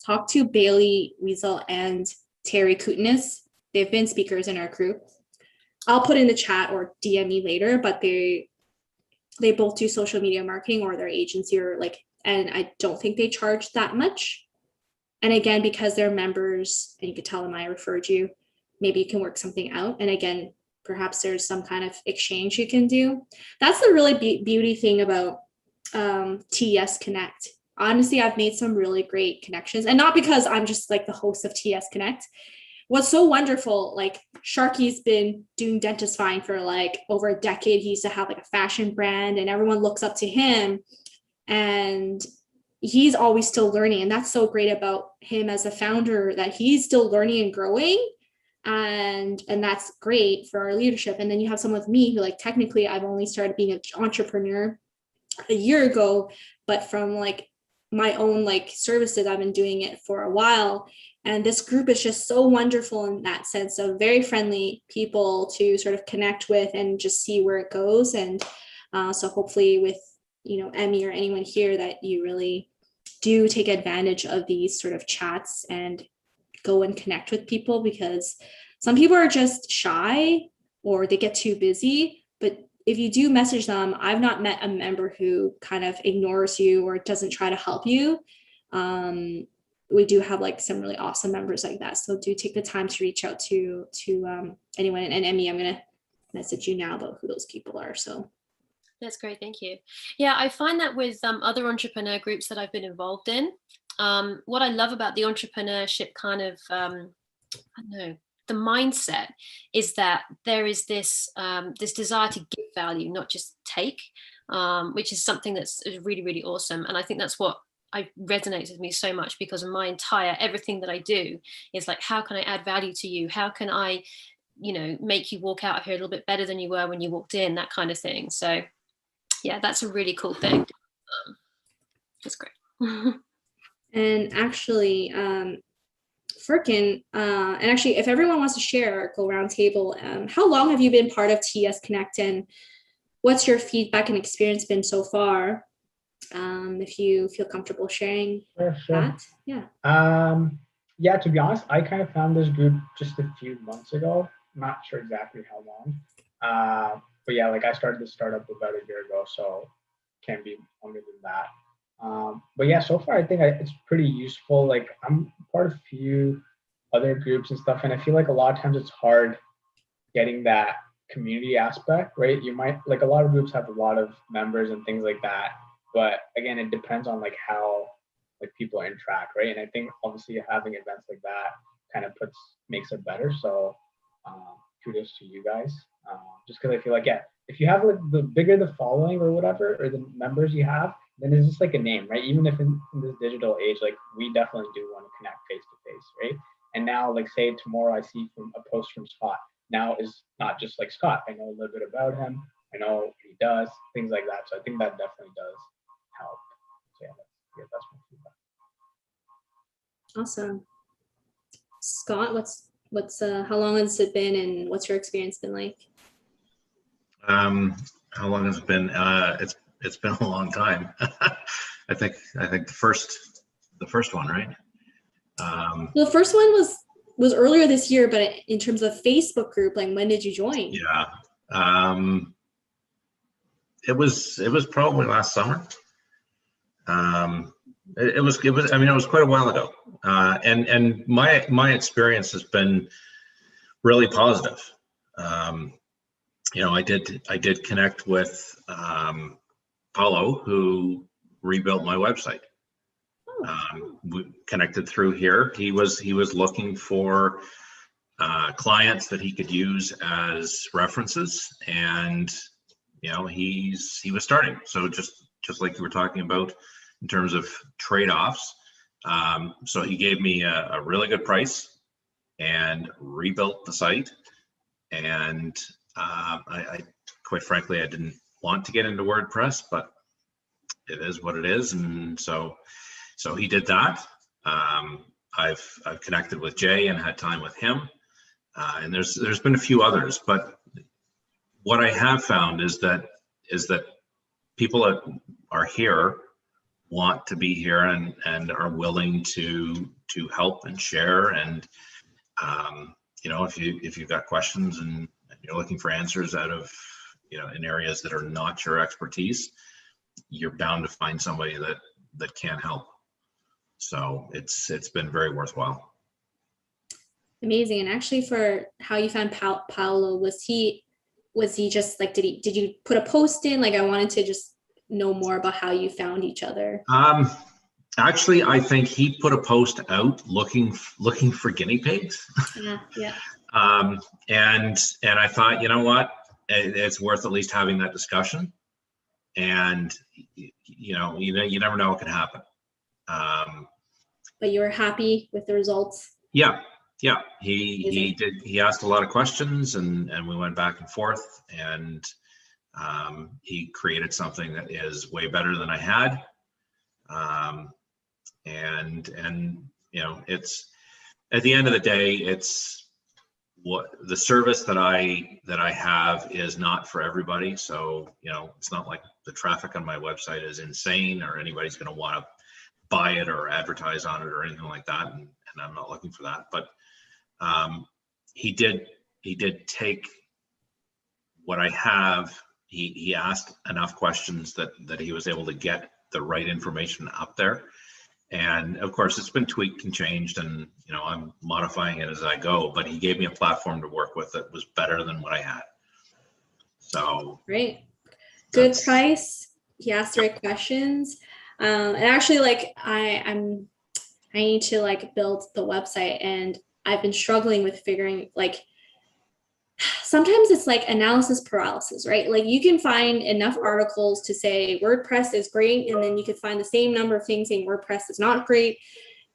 talk to Bailey Weasel and Terry Kootenis. They've been speakers in our group. I'll put in the chat or DM me later, but they both do social media marketing or their agency or like, and I don't think they charge that much. And again, because they're members and you could tell them I referred you, maybe you can work something out. And again, perhaps there's some kind of exchange you can do. That's the really beauty thing about TS Connect. Honestly, I've made some really great connections, and not because I'm just like the host of TS Connect. What's so wonderful, like Sharky's been doing Dentifying for like over a decade. He used to have like a fashion brand and everyone looks up to him and he's always still learning. And that's so great about him as a founder, that he's still learning and growing. And that's great for our leadership. And then you have someone with me who like, technically I've only started being an entrepreneur a year ago, but from like my own like services, I've been doing it for a while. And this group is just so wonderful in that sense of very friendly people to sort of connect with and just see where it goes. And So hopefully with, Emmy or anyone here, that you really do take advantage of these sort of chats and go and connect with people, because some people are just shy or they get too busy. But if you do message them, I've not met a member who kind of ignores you or doesn't try to help you. We do have like some really awesome members like that. So do take the time to reach out to anyone. And Emmy, I'm gonna message you now about who those people are. So that's great, thank you. Yeah, I find that with other entrepreneur groups that I've been involved in, what I love about the entrepreneurship kind of, I don't know, the mindset is that there is this this desire to give value, not just take, which is something that's really, really awesome. And I think that's what resonates with me so much, because my entire everything that I do is like, how can I add value to you? How can I, make you walk out of here a little bit better than you were when you walked in, that kind of thing. So yeah, that's a really cool thing. That's great. And actually, Firkin, and actually, if everyone wants to share, go round table. How long have you been part of TS Connect, and what's your feedback and experience been so far? If you feel comfortable sharing that. Yeah. Yeah, to be honest, I kind of found this group just a few months ago. I'm not sure exactly how long. But yeah, like I started this startup about a year ago, so can be longer than that. But yeah, so far I think it's pretty useful. Like I'm part of a few other groups and stuff, and I feel like a lot of times it's hard getting that community aspect, right? You might, like, a lot of groups have a lot of members and things like that, but again, it depends on like how like people interact, right? And I think obviously having events like that kind of makes it better. So kudos to you guys. Just because I feel like, yeah, if you have like the bigger the following or whatever, or the members you have, then it's just like a name, right? Even if in this digital age, like we definitely do want to connect face to face, right? And now, like, say tomorrow I see from a post from Scott, now is not just like Scott. I know a little bit about him. I know what he does, things like that. So I think that definitely does help. So yeah, that's my feedback. Awesome. Scott, what's how long has it been, and what's your experience been like? How long has it been? It's been a long time. I think the first one, right? The first one was earlier this year, but in terms of Facebook group, like, when did you join? Yeah, it was probably last summer. It was. I mean, it was quite a while ago. And my experience has been really positive. I did connect with Paulo, who rebuilt my website. We connected through here. He was looking for clients that he could use as references, and he was starting. So just like you were talking about in terms of trade-offs. So he gave me a really good price and rebuilt the site. And I quite frankly, I didn't want to get into WordPress, but it is what it is. And so he did that. I've connected with Jay and had time with him. And there's been a few others, but what I have found is that people that are here want to be here and are willing to help and share. And if you've got questions and you're looking for answers out of in areas that are not your expertise, you're bound to find somebody that can help. So it's been very worthwhile. Amazing. And actually, for how you found Paolo, was he just like, did you put a post in? Like, I wanted to just know more about how you found each other. Actually, I think he put a post out looking for guinea pigs. Yeah. And I thought, you know what, it's worth at least having that discussion. And you never know what can happen. But you were happy with the results? Yeah. He did. He asked a lot of questions, and we went back and forth, and he created something that is way better than I had. And it's, at the end of the day, it's what the service that I have is not for everybody. So, you know, it's not like the traffic on my website is insane or anybody's going to want to buy it or advertise on it or anything like that. And I'm not looking for that. But he did take what I have. He asked enough questions that he was able to get the right information up there. And of course, it's been tweaked and changed, and you know, I'm modifying it as I go. But he gave me a platform to work with that was better than what I had. So great, good price. He asked the right questions, and actually, like I need to like build the website, and I've been struggling with figuring like. Sometimes it's like analysis paralysis, right? Like you can find enough articles to say WordPress is great, and then you could find the same number of things saying WordPress is not great,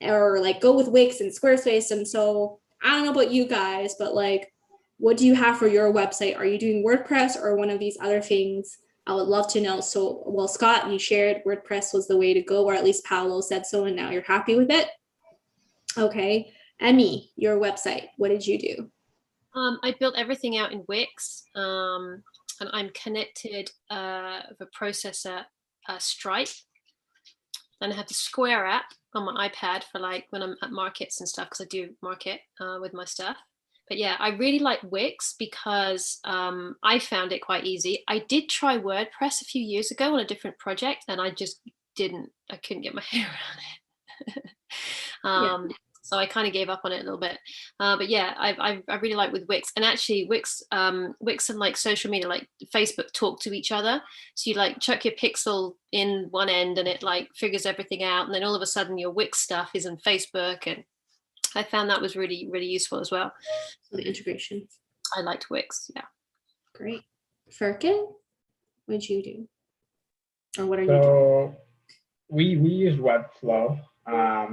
or like go with Wix and Squarespace. And so I don't know about you guys, but like, what do you have for your website? Are you doing WordPress or one of these other things? I would love to know. So, well, Scott, you shared WordPress was the way to go, or at least Paolo said so, and now you're happy with it. Okay. Emmy, your website, what did you do? I built everything out in Wix, and I'm connected with a processor, Stripe. And I have the Square app on my iPad for like when I'm at markets and stuff, because I do market with my stuff. But yeah, I really like Wix because I found it quite easy. I did try WordPress a few years ago on a different project, and I just I couldn't get my head around it. So I kind of gave up on it a little bit. But yeah, I really like with Wix. And actually Wix and like social media, like Facebook, talk to each other. So you like chuck your pixel in one end and it like figures everything out. And then all of a sudden your Wix stuff is in Facebook. And I found that was really, really useful as well. So the integration. I liked Wix, yeah. Great. Firkin, what did you do? Or what are you doing? So we use Webflow.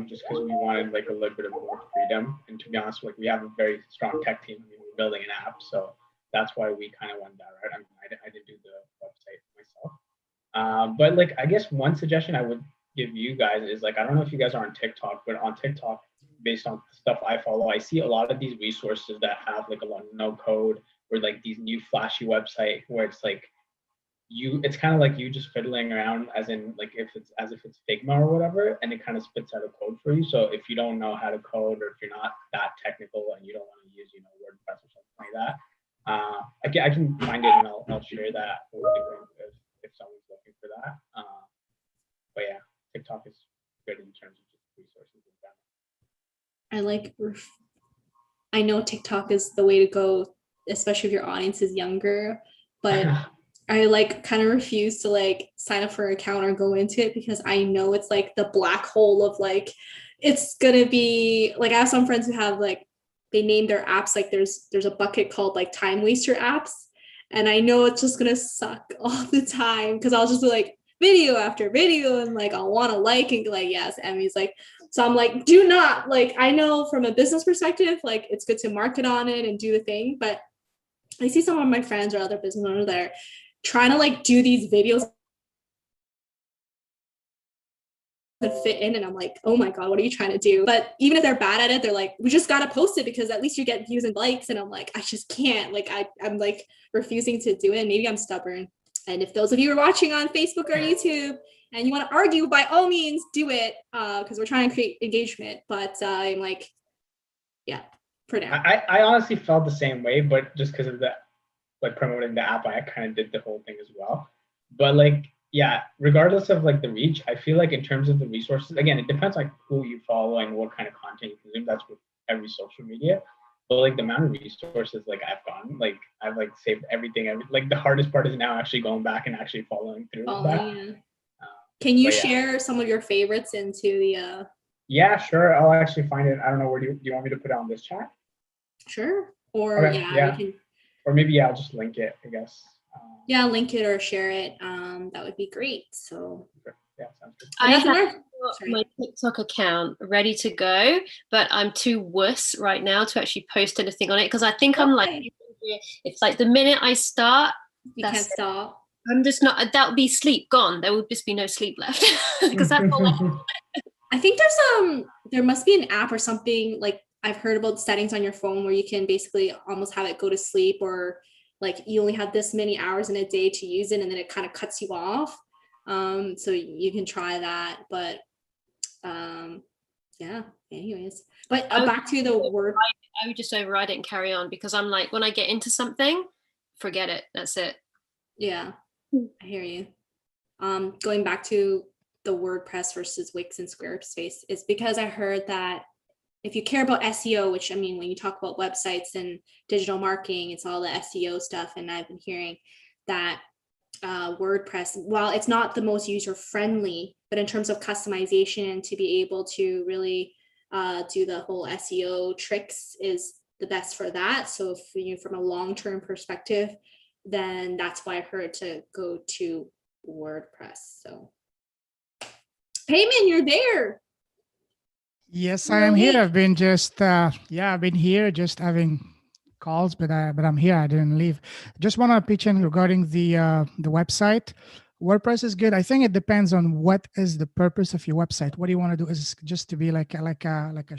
Just because we wanted like a little bit of more freedom, and to be honest, like we have a very strong tech team. I mean, we're building an app, so that's why we kind of went that route. I mean, I didn't do the website myself, but like I guess one suggestion I would give you guys is like I don't know if you guys are on TikTok, but on TikTok, based on the stuff I follow, I see a lot of these resources that have like a lot of no code or like these new flashy website where it's like it's kind of like you just fiddling around as in like if it's Figma or whatever, and it kind of spits out a code for you. So if you don't know how to code, or if you're not that technical and you don't want to use, you know, WordPress or something like that, I can find it and I'll share that if someone's looking for that. But yeah, TikTok is good in terms of just resources and that. I know TikTok is the way to go, especially if your audience is younger, but I like kind of refuse to like sign up for an account or go into it because I know it's like the black hole of like, it's gonna be like, I have some friends who have like, they name their apps, like there's a bucket called like time waster apps. And I know it's just gonna suck all the time because I'll just be like video after video and like, I'll want to like and be like, yes, Emmy's like, so I'm like, do not like, I know from a business perspective, like it's good to market on it and do the thing, but I see some of my friends or other business owners that are trying to like do these videos that fit in, and I'm like, oh my god, what are you trying to do? But even if they're bad at it, they're like, we just gotta post it because at least you get views and likes. And I'm like, I just can't, like I'm like refusing to do it. Maybe I'm stubborn. And if those of you are watching on Facebook or YouTube and you want to argue, by all means do it, because we're trying to create engagement. But I'm like, yeah, for now. I honestly felt the same way, but just because of that, like promoting the app, I kind of did the whole thing as well. But like, yeah, regardless of like the reach, I feel like in terms of the resources, again, it depends like who you follow and what kind of content you consume. That's with every social media. But like the amount of resources like I've gotten, like I've like saved everything. Like the hardest part is now actually going back and actually following through with that. Can you share some of your favorites into the Yeah, sure. I'll actually find it. I don't know, where do you want me to put it on this chat? Sure. Or okay, yeah. We can... Or maybe I'll just link it, I guess. Yeah, link it or share it. That would be great. So yeah, sounds good. I have my TikTok account ready to go, but I'm too wuss right now to actually post anything on it because I think I'm like, it's like the minute I start, you can't stop. I'm just not. That would be sleep gone. There would just be no sleep left because that's all. I think there must be an app or something like I've heard about settings on your phone where you can basically almost have it go to sleep, or like you only have this many hours in a day to use it, and then it kind of cuts you off. So you can try that, but yeah, anyways, but back to the word. I would just override it and carry on, because I'm like, when I get into something, forget it. That's it. Yeah, I hear you. Going back to the WordPress versus Wix and Squarespace, is because I heard that if you care about SEO, which I mean, when you talk about websites and digital marketing, it's all the SEO stuff. And I've been hearing that WordPress, while it's not the most user friendly, but in terms of customization and to be able to really do the whole SEO tricks, is the best for that. So if you, from a long-term perspective, then that's why I heard to go to WordPress. So Payman, you're there. Yes, I am here. I've been just I've been here just having calls, but I'm here. I didn't leave. Just want to pitch in regarding the website. WordPress is good. I think it depends on what is the purpose of your website. What do you want to do? Is it just to be like a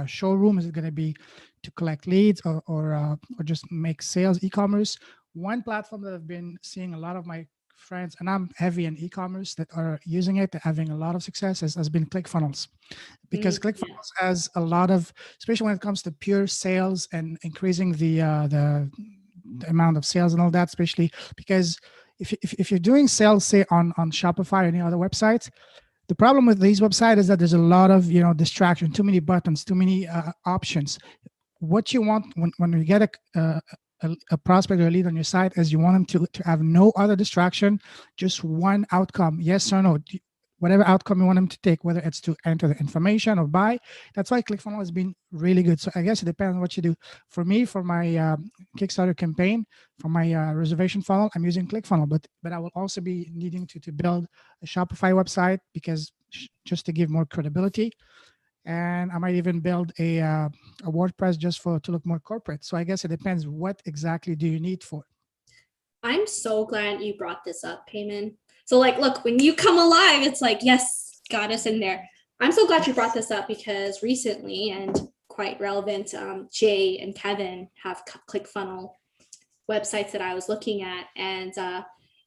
showroom? Is it going to be to collect leads or just make sales, e-commerce? One platform that I've been seeing a lot of my friends, and I'm heavy in e-commerce, that are using it, having a lot of success, has been ClickFunnels, because ClickFunnels has a lot of, especially when it comes to pure sales and increasing the amount of sales and all that, especially because if you're doing sales, say on Shopify or any other websites, the problem with these websites is that there's a lot of distraction, too many buttons, too many options. What you want when you get a prospect or a lead on your site is you want them to have no other distraction, just one outcome, yes or no, whatever outcome you want them to take, whether it's to enter the information or buy. That's why ClickFunnels has been really good. So I guess it depends on what you do. For me, for my Kickstarter campaign, for my reservation funnel, I'm using ClickFunnels, but I will also be needing to build a Shopify website, because just to give more credibility. And I might even build a WordPress just to look more corporate. So I guess it depends, what exactly do you need for. I'm so glad you brought this up, Payman. So like, look, when you come alive, it's like, yes, got us in there. I'm so glad you brought this up, because recently, and quite relevant, Jay and Kevin have ClickFunnels websites that I was looking at. And,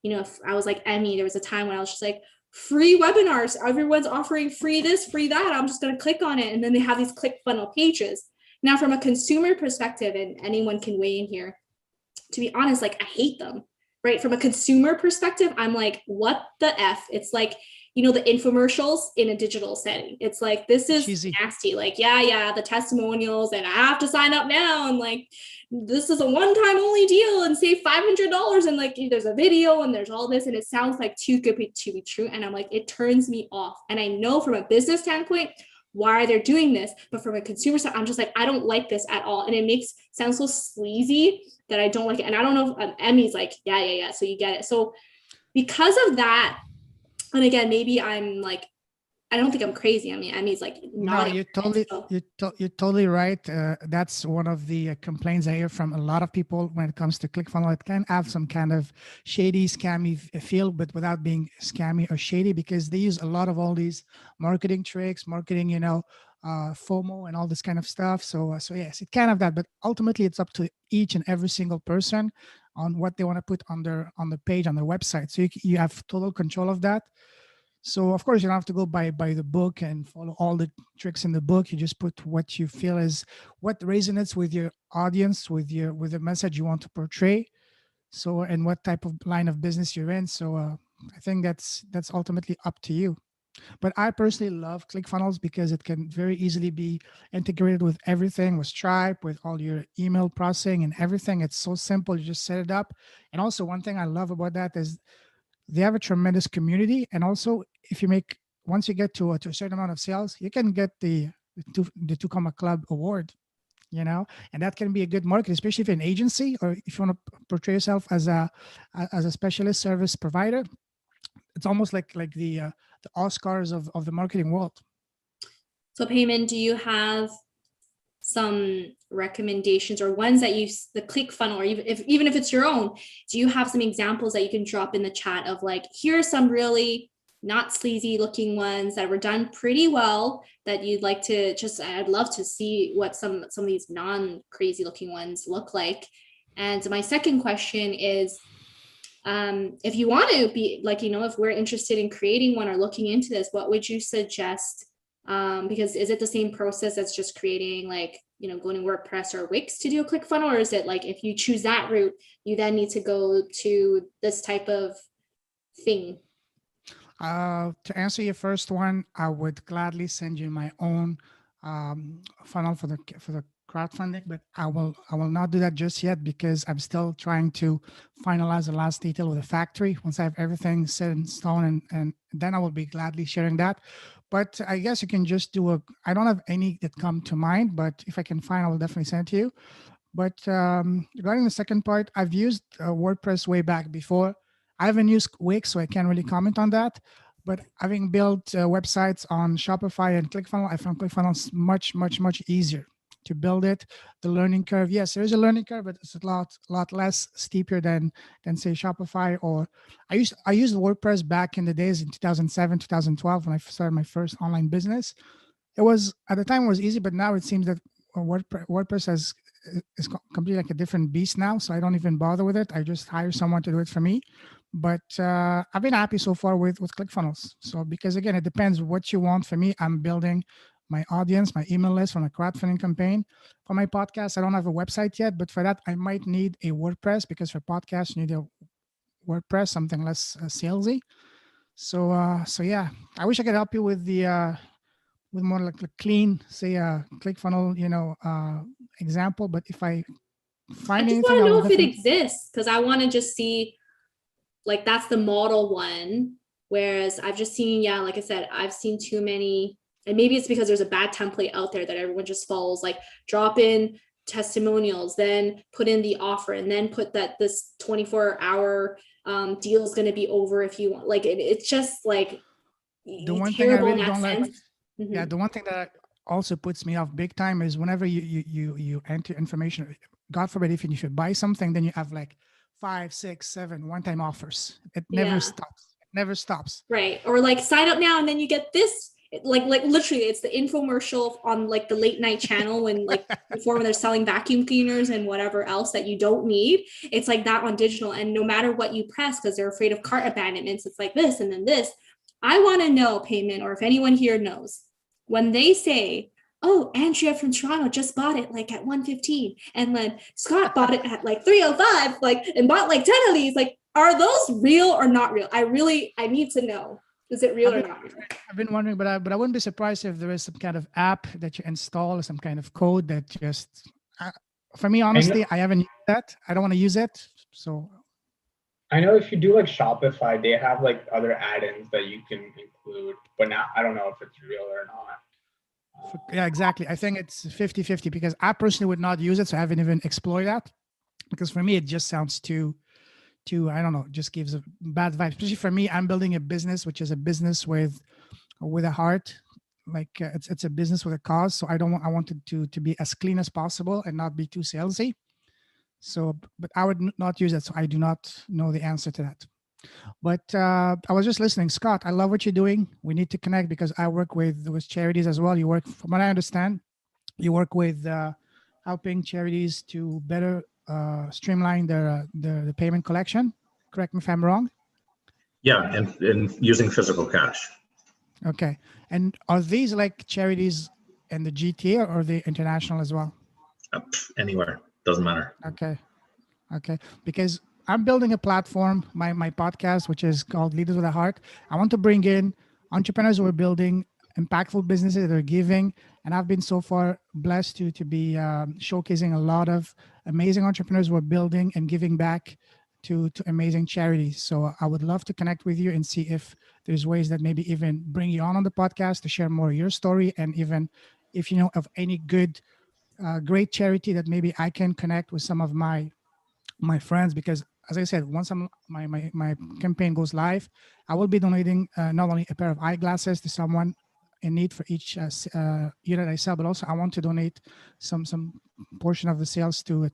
if I was like Emmy, there was a time when I was just like, free webinars, everyone's offering free this, free that, I'm just going to click on it. And then they have these ClickFunnels pages. Now, from a consumer perspective, and anyone can weigh in here, to be honest, like, I hate them, right? From a consumer perspective, I'm like, what the F? It's like, the infomercials in a digital setting. It's like, this is cheesy, nasty. Like, yeah, the testimonials, and I have to sign up now. And like, this is a one-time only deal and save $500. And like, there's a video and there's all this, and it sounds like too good to be true. And I'm like, it turns me off. And I know from a business standpoint why they're doing this, but from a consumer side, I'm just like, I don't like this at all. And it sounds so sleazy that I don't like it. And I don't know if Emmy's like, yeah. So you get it. So because of that, and again, maybe I'm like, I don't think I'm crazy. I mean, Emmy's like, no, you're totally right. That's one of the complaints I hear from a lot of people when it comes to ClickFunnels. It can have some kind of shady, scammy feel, but without being scammy or shady, because they use a lot of all these marketing tricks, marketing, FOMO and all this kind of stuff. So yes, it can have that, but ultimately it's up to each and every single person on what they want to put on the page, on their website. So you have total control of that. So of course you don't have to go by the book and follow all the tricks in the book. You just put what you feel is what resonates with your audience, with the message you want to portray. So, and what type of line of business you're in. So I think that's ultimately up to you. But I personally love ClickFunnels because it can very easily be integrated with everything, with Stripe, with all your email processing and everything. It's so simple. You just set it up. And also one thing I love about that is they have a tremendous community. And also once you get to a certain amount of sales, you can get the Two Comma Club award, and that can be a good market, especially if you're an agency or if you want to portray yourself as a specialist service provider. It's almost like the Oscars of the marketing world. So Payman, do you have some recommendations or ones that the ClickFunnels, or even if it's your own, do you have some examples that you can drop in the chat of like, here are some really not sleazy looking ones that were done pretty well that you'd like to just, I'd love to see what some of these non-crazy looking ones look like. And my second question is, if you want to be like, if we're interested in creating one or looking into this, what would you suggest? Because is it the same process as just creating like, going to WordPress or Wix to do a ClickFunnels, or is it like if you choose that route, you then need to go to this type of thing? To answer your first one, I would gladly send you my own funnel for the crowdfunding, but I will not do that just yet because I'm still trying to finalize the last detail with the factory. Once I have everything set in stone, and then I will be gladly sharing that. But I guess you can just do I don't have any that come to mind, but if I can find, I will definitely send it to you. But regarding the second part, I've used WordPress way back before. I haven't used Wix, so I can't really comment on that. But having built websites on Shopify and ClickFunnels, I found ClickFunnels much, much, much easier to build it. The learning curve, yes, there is a learning curve, but it's a lot less steeper than say Shopify. Or I used WordPress back in the days in 2007, 2012 when I started my first online business. It was, at the time, it was easy, but now it seems that WordPress is completely like a different beast now. So I don't even bother with it. I just hire someone to do it for me. But I've been happy so far with ClickFunnels. So because again, it depends what you want. For me, I'm building my audience, my email list from a crowdfunding campaign. For my podcast, I don't have a website yet, but for that, I might need a WordPress, because for podcasts, you need a WordPress, something less salesy. So yeah, I wish I could help you with the with more like a clean, say ClickFunnels, example. But if I find I just anything, want to I will know if it definitely exists, because I want to just see, like, that's the model one. Whereas I've just seen, yeah, like I said, I've seen too many, and maybe it's because there's a bad template out there that everyone just follows, like drop in testimonials, then put in the offer, and then put that this 24-hour deal is going to be over if you want. Like it's just like the one thing I terrible in really that don't like. sense. Mhm. Yeah, the one thing that also puts me off big time is whenever you enter information, God forbid, if you should buy something, then you have like 5, 6, 7 one-time offers. It never Yeah. stops. It never stops. Right. Or like sign up now and then you get this. Like literally it's the infomercial on like the late night channel when like before when they're selling vacuum cleaners and whatever else that you don't need. It's like that on digital, and no matter what you press, because they're afraid of cart abandonments, it's like this and then this. I want to know, Payment, or if anyone here knows, when they say, oh, Andrea from Toronto just bought it like at 115, and then Scott bought it at like 305, like, and bought like 10 of these, like, are those real or not real? I need to know. Is it real or not real? I've been wondering, but I wouldn't be surprised if there is some kind of app that you install or some kind of code that just, for me, honestly, I haven't used that. I don't want to use it. So I know if you do like Shopify, they have like other add-ins that you can include, but now I don't know if it's real or not. yeah, exactly. I think it's 50-50 because I personally would not use it. So I haven't even explored that, because for me, it just sounds too, I don't know, just gives a bad vibe. Especially for me, I'm building a business, which is a business with a heart. Like it's a business with a cause. So I want it to be as clean as possible and not be too salesy. So, but I would not use it. So I do not know the answer to that. But I was just listening. Scott, I love what you're doing. We need to connect because I work with charities as well. You work, from what I understand, you work with helping charities to better streamline their the payment collection. Correct me if I'm wrong. Yeah, and using physical cash. Okay. And are these like charities in the GTA, or are they international as well? Anywhere, doesn't matter. Okay. Because I'm building a platform, my podcast, which is called Leaders with a Heart. I want to bring in entrepreneurs who are building impactful businesses that are giving. And I've been so far blessed to be showcasing a lot of amazing entrepreneurs who are building and giving back to amazing charities. So I would love to connect with you and see if there's ways that maybe even bring you on the podcast to share more of your story. And even if you know of any good, great charity that maybe I can connect with some of my friends, because as I said, once my campaign goes live, I will be donating not only a pair of eyeglasses to someone in need for each unit I sell, but also I want to donate some portion of the sales to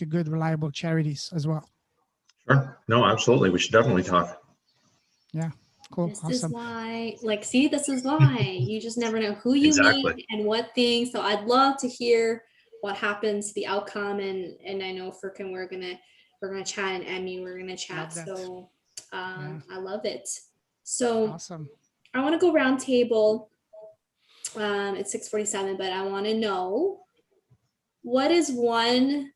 good, reliable charities as well. Sure. No, absolutely. We should definitely talk. Yeah, Cool. This Awesome. is why, like, see, this is why you just never know who you Exactly. meet and what things. So I'd love to hear what happens, the outcome, and I know Furkan, we're gonna chat, and Emmy, we're gonna chat. Love that. So Yeah. I love it. So Awesome. I want to go round table. It's 6:47, but I want to know, what is one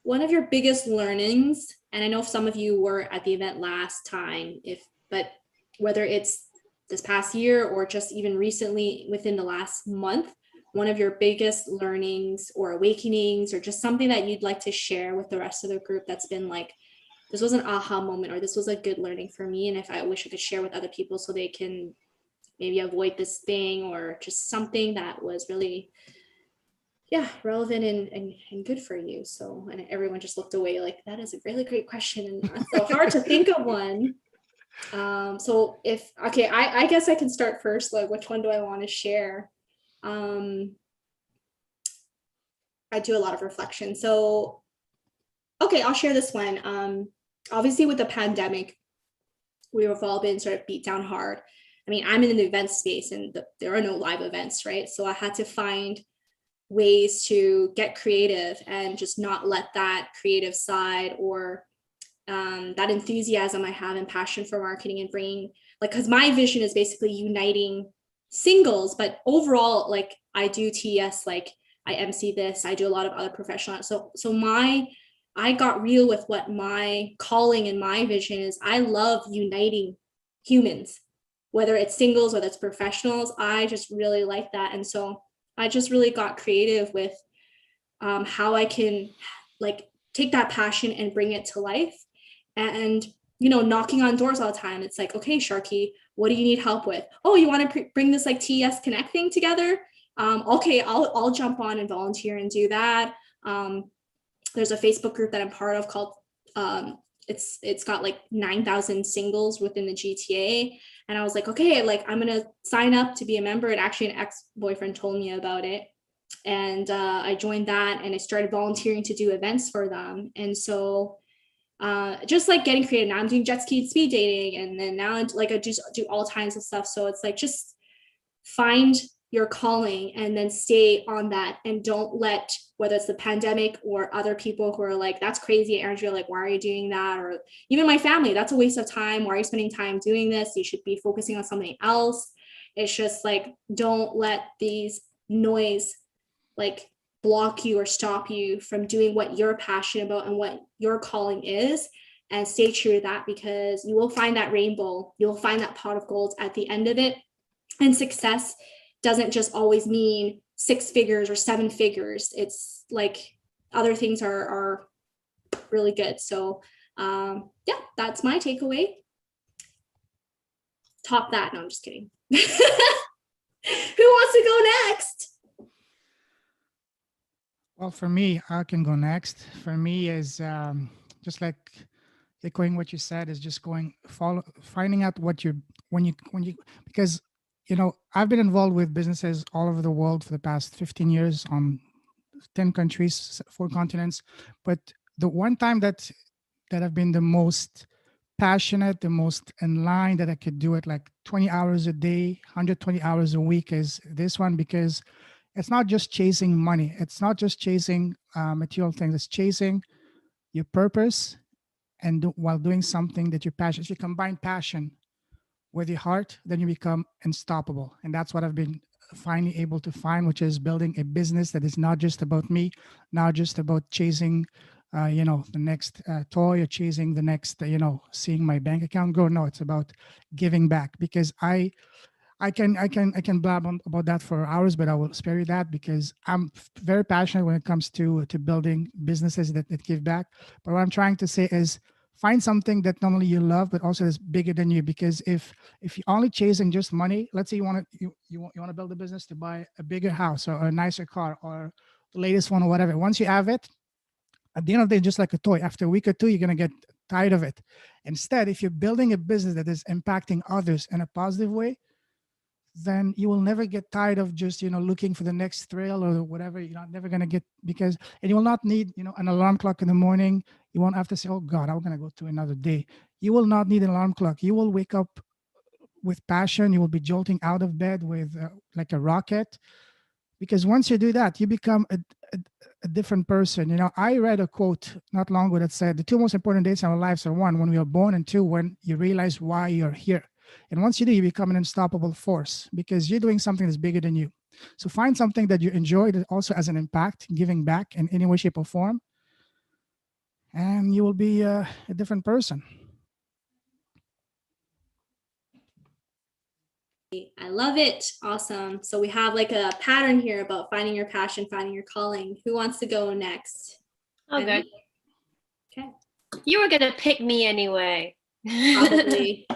of your biggest learnings? And I know some of you were at the event last time, but whether it's this past year or just even recently within the last month, one of your biggest learnings or awakenings, or just something that you'd like to share with the rest of the group that's been like, this was an aha moment, or this was a good learning for me, and if I wish I could share with other people so they can maybe avoid this thing, or just something that was really relevant and good for you. So, and everyone just looked away like, that is a really great question, and it's so hard to think of one. So I guess I can start first. Like, which one do I want to share? I do a lot of reflection. So, okay, I'll share this one. Obviously with the pandemic, we've all been sort of beat down hard. I mean, I'm in the event space and there are no live events, right? So I had to find ways to get creative and just not let that creative side or that enthusiasm I have and passion for marketing and bringing, like, because my vision is basically uniting singles, but overall, like, I do TS, like I MC this, I do a lot of other professional. So I got real with what my calling and my vision is. I love uniting humans, whether it's singles, whether it's professionals. I just really like that. And so I just really got creative with how I can, like, take that passion and bring it to life. And, knocking on doors all the time. It's like, okay, Sharky, what do you need help with? Oh, you want to bring this like TS Connect thing together? Okay, I'll jump on and volunteer and do that. There's a Facebook group that I'm part of called, it's got like 9,000 singles within the GTA. And I was like, okay, like, I'm going to sign up to be a member. And actually an ex-boyfriend told me about it. And I joined that and I started volunteering to do events for them. And so just like getting creative. Now I'm doing jet ski and speed dating. And then now like I just do all kinds of stuff. So it's like, just find your calling and then stay on that, and don't let, whether it's the pandemic or other people who are like, that's crazy, Andrea, like, why are you doing that? Or even my family, that's a waste of time. Why are you spending time doing this? You should be focusing on something else. It's just like, don't let these noise like block you or stop you from doing what you're passionate about and what your calling is, and stay true to that, because you will find that rainbow, you'll find that pot of gold at the end of it. And success doesn't just always mean 6 figures or 7 figures. It's like other things are really good. So that's my takeaway. Top that. No, I'm just kidding. Who wants to go next? Well, for me, I can go next. For me is just like echoing what you said, is just finding out what because I've been involved with businesses all over the world for the past 15 years on 10 countries, 4 continents. But the one time that I've been the most passionate, the most in line, that I could do it like 20 hours a day, 120 hours a week, is this one, because it's not just chasing money. It's not just chasing material things. It's chasing your purpose, and while doing something that you're passionate. If you combine passion with your heart, then you become unstoppable. And that's what I've been finally able to find, which is building a business that is not just about me, not just about chasing, the next toy, or chasing the next, seeing my bank account grow. No, it's about giving back, because I can blab on about that for hours, but I will spare you that, because I'm very passionate when it comes to building businesses that give back. But what I'm trying to say is, find something that not only you love, but also is bigger than you. Because if you're only chasing just money, let's say you want to build a business to buy a bigger house or a nicer car or the latest one or whatever. Once you have it, at the end of the day, just like a toy, after a week or two, you're going to get tired of it. Instead, if you're building a business that is impacting others in a positive way, then you will never get tired of just, looking for the next thrill or whatever. You're not never going to get, and you will not need, an alarm clock in the morning. You won't have to say, oh God, I'm going to go to another day. You will not need an alarm clock. You will wake up with passion. You will be jolting out of bed with like a rocket, because once you do that, you become a different person. I read a quote not long ago that said the two most important days in our lives are, one, when we are born, and two, when you realize why you're here. And once you do, you become an unstoppable force because you're doing something that's bigger than you. So find something that you enjoy that also has an impact, giving back in any way, shape, or form, and you will be a different person. I love it. Awesome. So we have like a pattern here about finding your passion, finding your calling. Who wants to go next? Okay. Okay. You were gonna pick me anyway. Probably.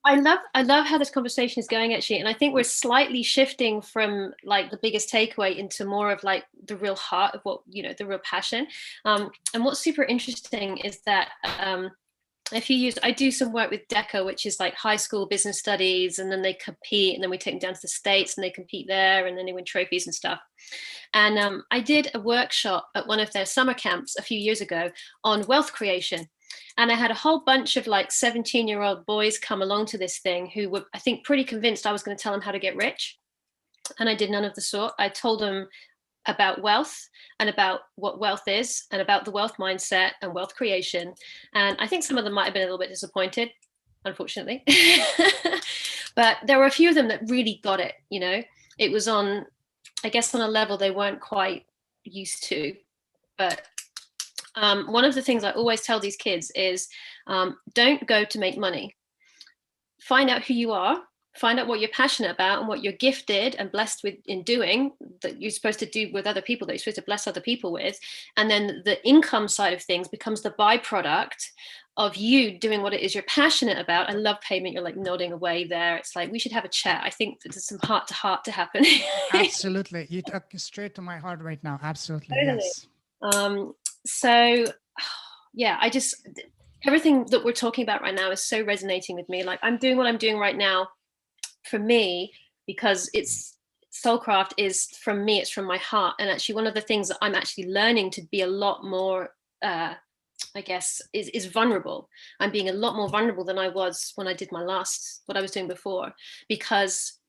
I love how this conversation is going, actually, and I think we're slightly shifting from like the biggest takeaway into more of like the real heart of what, the real passion. And what's super interesting is that I do some work with DECA, which is like high school business studies, and then they compete, and then we take them down to the States and they compete there, and then they win trophies and stuff. And I did a workshop at one of their summer camps a few years ago on wealth creation. And I had a whole bunch of like 17-year-old boys come along to this thing who were, I think, pretty convinced I was going to tell them how to get rich. And I did none of the sort. I told them about wealth and about what wealth is and about the wealth mindset and wealth creation. And I think some of them might have been a little bit disappointed, unfortunately. But there were a few of them that really got it. It was on, I guess, on a level they weren't quite used to. But one of the things I always tell these kids is don't go to make money. Find out who you are. Find out what you're passionate about and what you're gifted and blessed with in doing that you're supposed to do with other people, that you're supposed to bless other people with. And then the income side of things becomes the byproduct of you doing what it is you're passionate about. I love payment. You're like nodding away there. It's like, we should have a chat. I think there's some heart to heart to happen. Absolutely. You took straight to my heart right now. Absolutely. Totally. Yes. So yeah, everything that we're talking about right now is so resonating with me. Like, I'm doing what I'm doing right now for me because Soulcraft is from me, it's from my heart. And actually one of the things that I'm actually learning to be a lot more, I guess, is vulnerable. I'm being a lot more vulnerable than I was when I did what I was doing before, because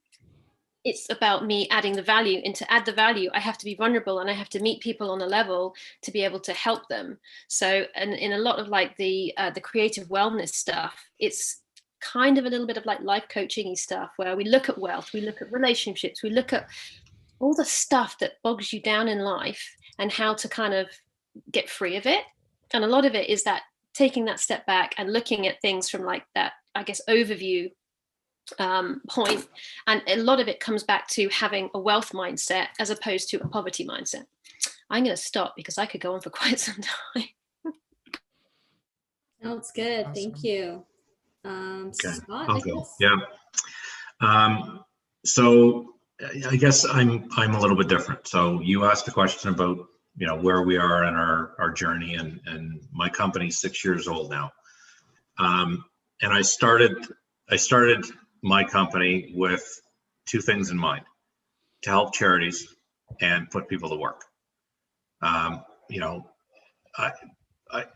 it's about me adding the value. And to add the value, I have to be vulnerable and I have to meet people on a level to be able to help them. So, and in a lot of like the creative wellness stuff, it's kind of a little bit of like life coaching-y stuff where we look at wealth, we look at relationships, we look at all the stuff that bogs you down in life and how to kind of get free of it. And a lot of it is that taking that step back and looking at things from like that, I guess, overview point. And a lot of it comes back to having a wealth mindset as opposed to a poverty mindset. I'm going to stop because I could go on for quite some time. No, it's good. Awesome. Thank you. Okay. Scott, I'll I go. guess. Yeah. So I guess I'm a little bit different. So you asked the question about, where we are in our journey, and my company's 6 years old now. And I started my company with two things in mind: to help charities and put people to work.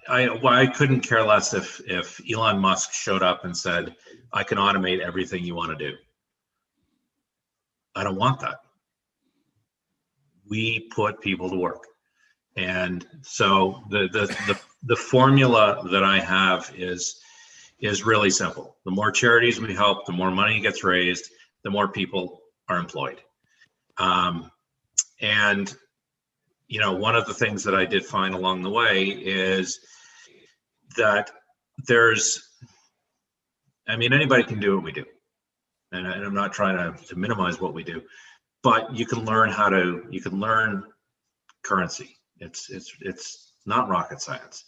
I couldn't care less if Elon Musk showed up and said, I can automate everything you want to do. I don't want that. We put people to work. And so the formula that I have is really simple. The more charities we help, the more money gets raised, the more people are employed. And one of the things that I did find along the way is that anybody can do what we do. And I'm not trying to minimize what we do, but you can learn currency. It's not rocket science.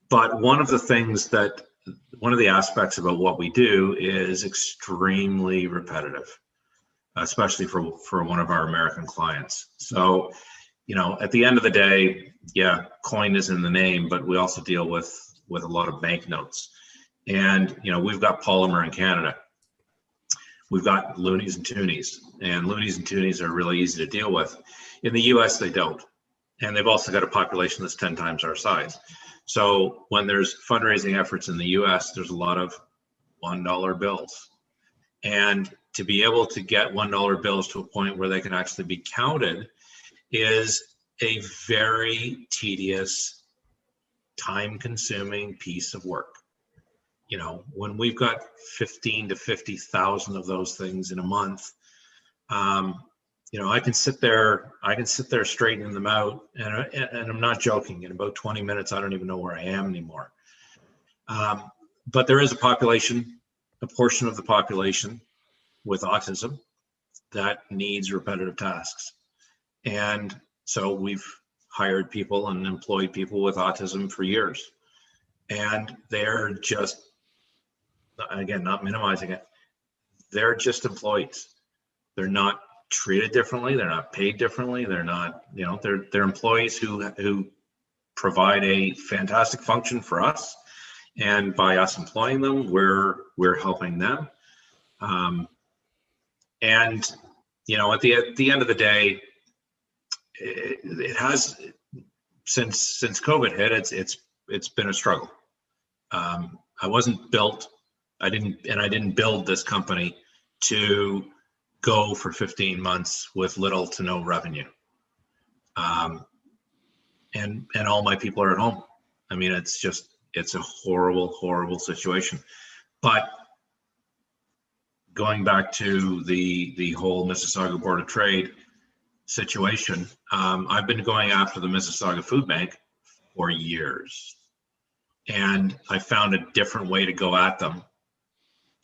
But one of the aspects about what we do is extremely repetitive, especially for one of our American clients. So, at the end of the day, yeah, coin is in the name, but we also deal with a lot of banknotes. And, we've got polymer in Canada. we've got loonies and toonies, and loonies and toonies are really easy to deal with. In the US, they don't. And they've also got a population that's 10 times our size. So when there's fundraising efforts in the US, there's a lot of $1 bills. And to be able to get $1 bills to a point where they can actually be counted is a very tedious, time-consuming piece of work. You know, when we've got 15 to 50,000 of those things in a month, you know, I can sit there straightening them out, and I'm not joking. In about 20 minutes, I don't even know where I am anymore. But there is a population, a portion of the population with autism that needs repetitive tasks. And so we've hired people and employed people with autism for years. And they're just, again, not minimizing it, they're just employees. They're not treated differently. They're not paid differently. They're not, you know, they're employees who provide a fantastic function for us. And by us employing them, we're helping them. And, you know, at the end of the day, it has, since COVID hit, it's been a struggle. I wasn't built, I didn't build this company to go for 15 months with little to no revenue. And all my people are at home. I mean, it's a horrible, horrible situation. But going back to the whole Mississauga Board of Trade situation, I've been going after the Mississauga Food Bank for years. And I found a different way to go at them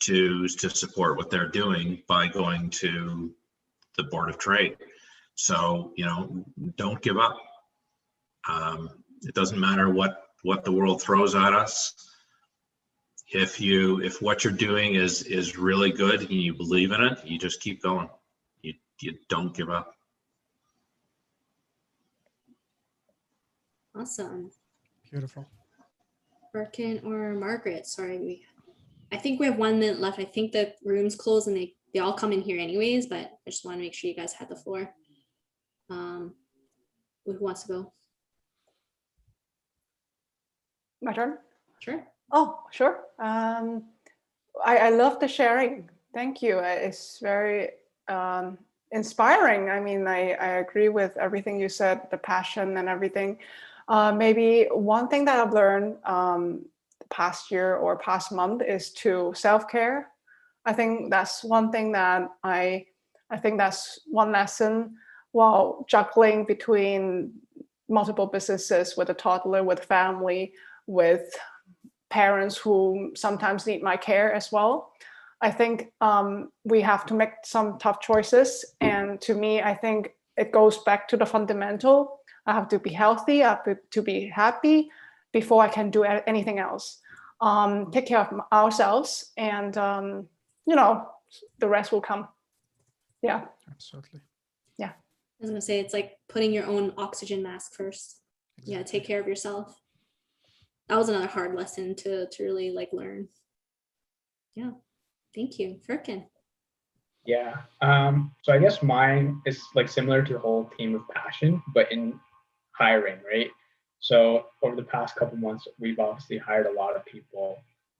to support what they're doing by going to the Board of Trade. So, you know, don't give up. It doesn't matter what the world throws at us. If what you're doing is really good and you believe in it, you just keep going. You don't give up. Awesome. Beautiful. Birkin or Margaret, sorry, I think we have 1 minute left. I think the room's closed and they all come in here anyways, but I just want to make sure you guys had the floor. Who wants to go? My turn? Sure. Oh, sure. I love the sharing. Thank you. It's very inspiring. I mean, I agree with everything you said, the passion and everything. Maybe one thing that I've learned the past year or past month is to self-care. I think that's one thing that I think that's one lesson while juggling between multiple businesses with a toddler, with family, with parents who sometimes need my care as well. I think we have to make some tough choices. And to me, I think it goes back to the fundamental. I have to be healthy, I have to be happy before I can do anything else. Take care of ourselves, and you know, the rest will come. Yeah. Absolutely. Yeah. I was gonna say, it's like putting your own oxygen mask first. Exactly. Yeah, take care of yourself. That was another hard lesson to really like learn. Yeah. Thank you. Firkin. Yeah. So I guess mine is like similar to the whole theme of passion, but in hiring, right? So over the past couple months, we've obviously hired a lot of people.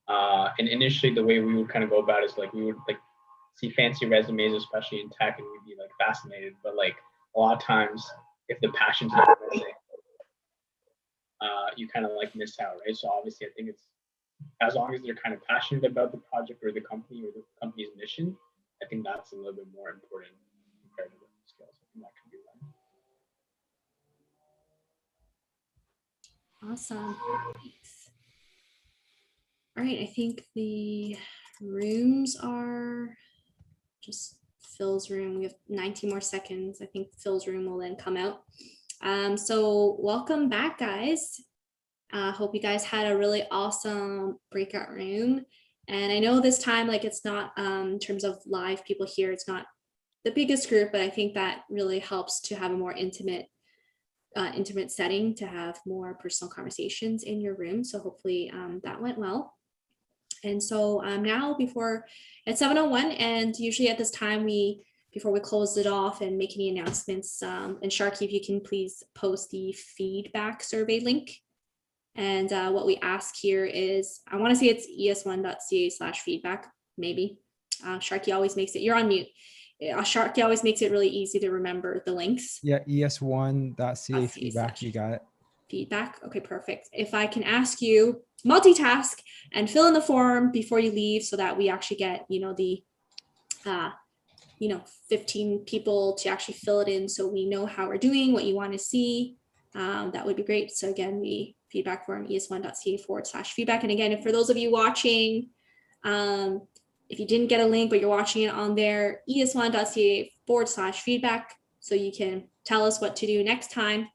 And initially the way we would kind of go about it is like, we would like see fancy resumes, especially in tech, and we'd be like fascinated. But like a lot of times, if the passion's not missing, you kind of like miss out, right? So obviously I think it's, as long as they're kind of passionate about the project or the company's mission, I think that's a little bit more important compared to the skills that can be learned. Awesome. Thanks. All right, I think the rooms are just Phil's room. We have 90 more seconds. I think Phil's room will then come out. So welcome back, guys. Hope you guys had a really awesome breakout room. And I know this time, like, it's not in terms of live people here, it's not the biggest group, but I think that really helps to have a more intimate setting, to have more personal conversations in your room. So hopefully that went well. And so now it's 7:01, and usually at this time before we close it off and make any announcements, and Sharky, if you can please post the feedback survey link. And what we ask here is, I want to say it's es1.ca/feedback, maybe. Sharky always makes it, you're on mute. Sharky always makes it really easy to remember the links. Yeah, es1.ca feedback, you got it. Feedback, okay, perfect. If I can ask you, multitask and fill in the form before you leave so that we actually get, the 15 people to actually fill it in so we know how we're doing, what you want to see. That would be great. So again, the feedback form, es1.ca/feedback. And again, for those of you watching, if you didn't get a link, but you're watching it on there, es1.ca/feedback, so you can tell us what to do next time.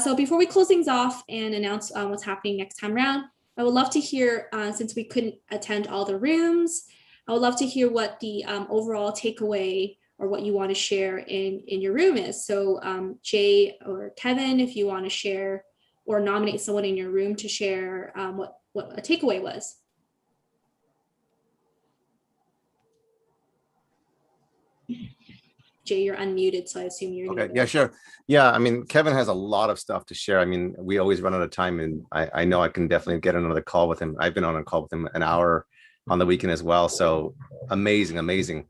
So before we close things off and announce what's happening next time around, I would love to hear, since we couldn't attend all the rooms, I would love to hear what the overall takeaway or what you want to share in your room is. So Jay or Kevin, if you want to share or nominate someone in your room to share what a takeaway was. Jay, you're unmuted, so I assume you're okay. Yeah, sure. Yeah, I mean, Kevin has a lot of stuff to share. I mean, we always run out of time, and I know I can definitely get another call with him. I've been on a call with him an hour on the weekend as well. So amazing, amazing.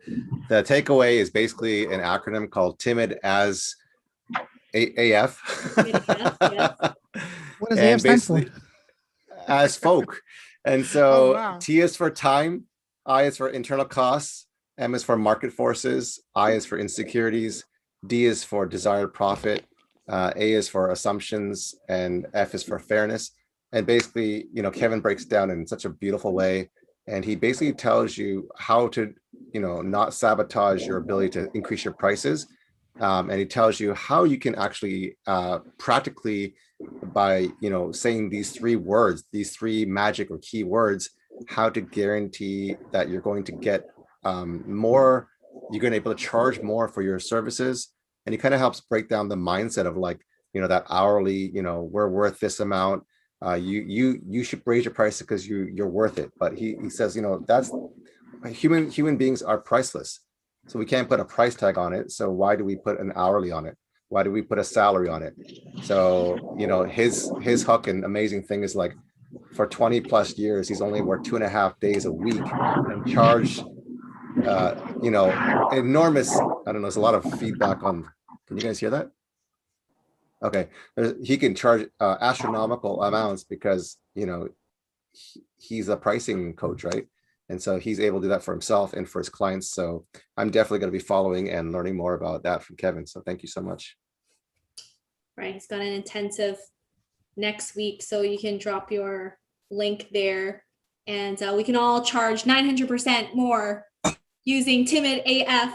The takeaway is basically an acronym called TIMID as AF. What does AF stand for? As folk. And so Oh, wow. T is for time, I is for internal costs, M is for market forces, I is for insecurities, D is for desired profit, A is for assumptions, and F is for fairness. And basically, Kevin breaks down in such a beautiful way. And he basically tells you how to, not sabotage your ability to increase your prices. And he tells you how you can actually practically, by, saying these three words, these three magic or key words, how to guarantee that you're going to get more, you're going to be able to charge more for your services. And he kind of helps break down the mindset of like, that hourly, we're worth this amount. You should raise your price because you're worth it. But he says, that's human beings are priceless. So we can't put a price tag on it. So why do we put an hourly on it? Why do we put a salary on it? So, his hook and amazing thing is like, for 20 plus years, he's only worked 2.5 days a week and charged, enormous, I don't know, there's a lot of feedback on, can you guys hear that? Okay, he can charge astronomical amounts because, he's a pricing coach, right? And so he's able to do that for himself and for his clients. So I'm definitely going to be following and learning more about that from Kevin. So thank you so much. Right, he's got an intensive next week, so you can drop your link there, and we can all charge 900% more using Timid AF,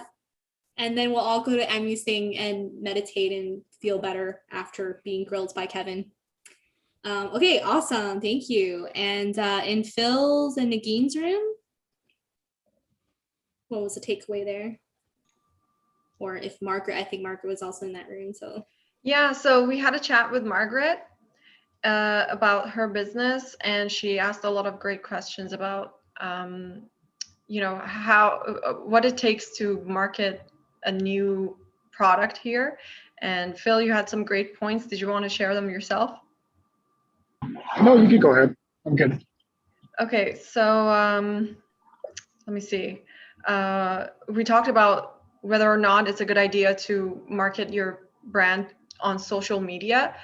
and then we'll all go to Emu's thing and meditate and feel better after being grilled by Kevin. Okay, awesome, thank you. And in Phil's and Nagin's room, what was the takeaway there? Or if Margaret, I think Margaret was also in that room, so. Yeah, so we had a chat with Margaret about her business, and she asked a lot of great questions about, what it takes to market a new product here. And Phil, you had some great points. Did you want to share them yourself? No, you can go ahead. I'm good. Okay, so let me see. We talked about whether or not it's a good idea to market your brand on social media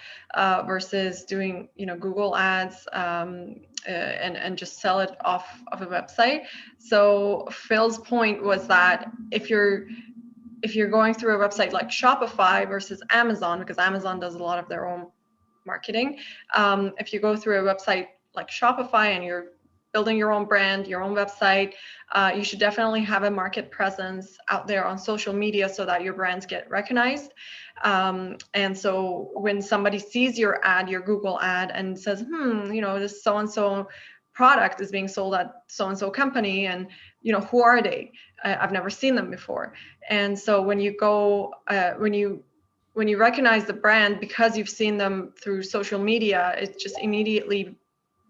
versus doing, Google ads and just sell it off of a website. So Phil's point was that if you're going through a website like Shopify versus Amazon, because Amazon does a lot of their own marketing, if you go through a website like Shopify and you're building your own brand, your own website, you should definitely have a market presence out there on social media so that your brands get recognized. And so when somebody sees your ad, your Google ad, and says, this so-and-so product is being sold at so-and-so company, and, who are they? I've never seen them before. And so when you go, when you recognize the brand because you've seen them through social media, it just immediately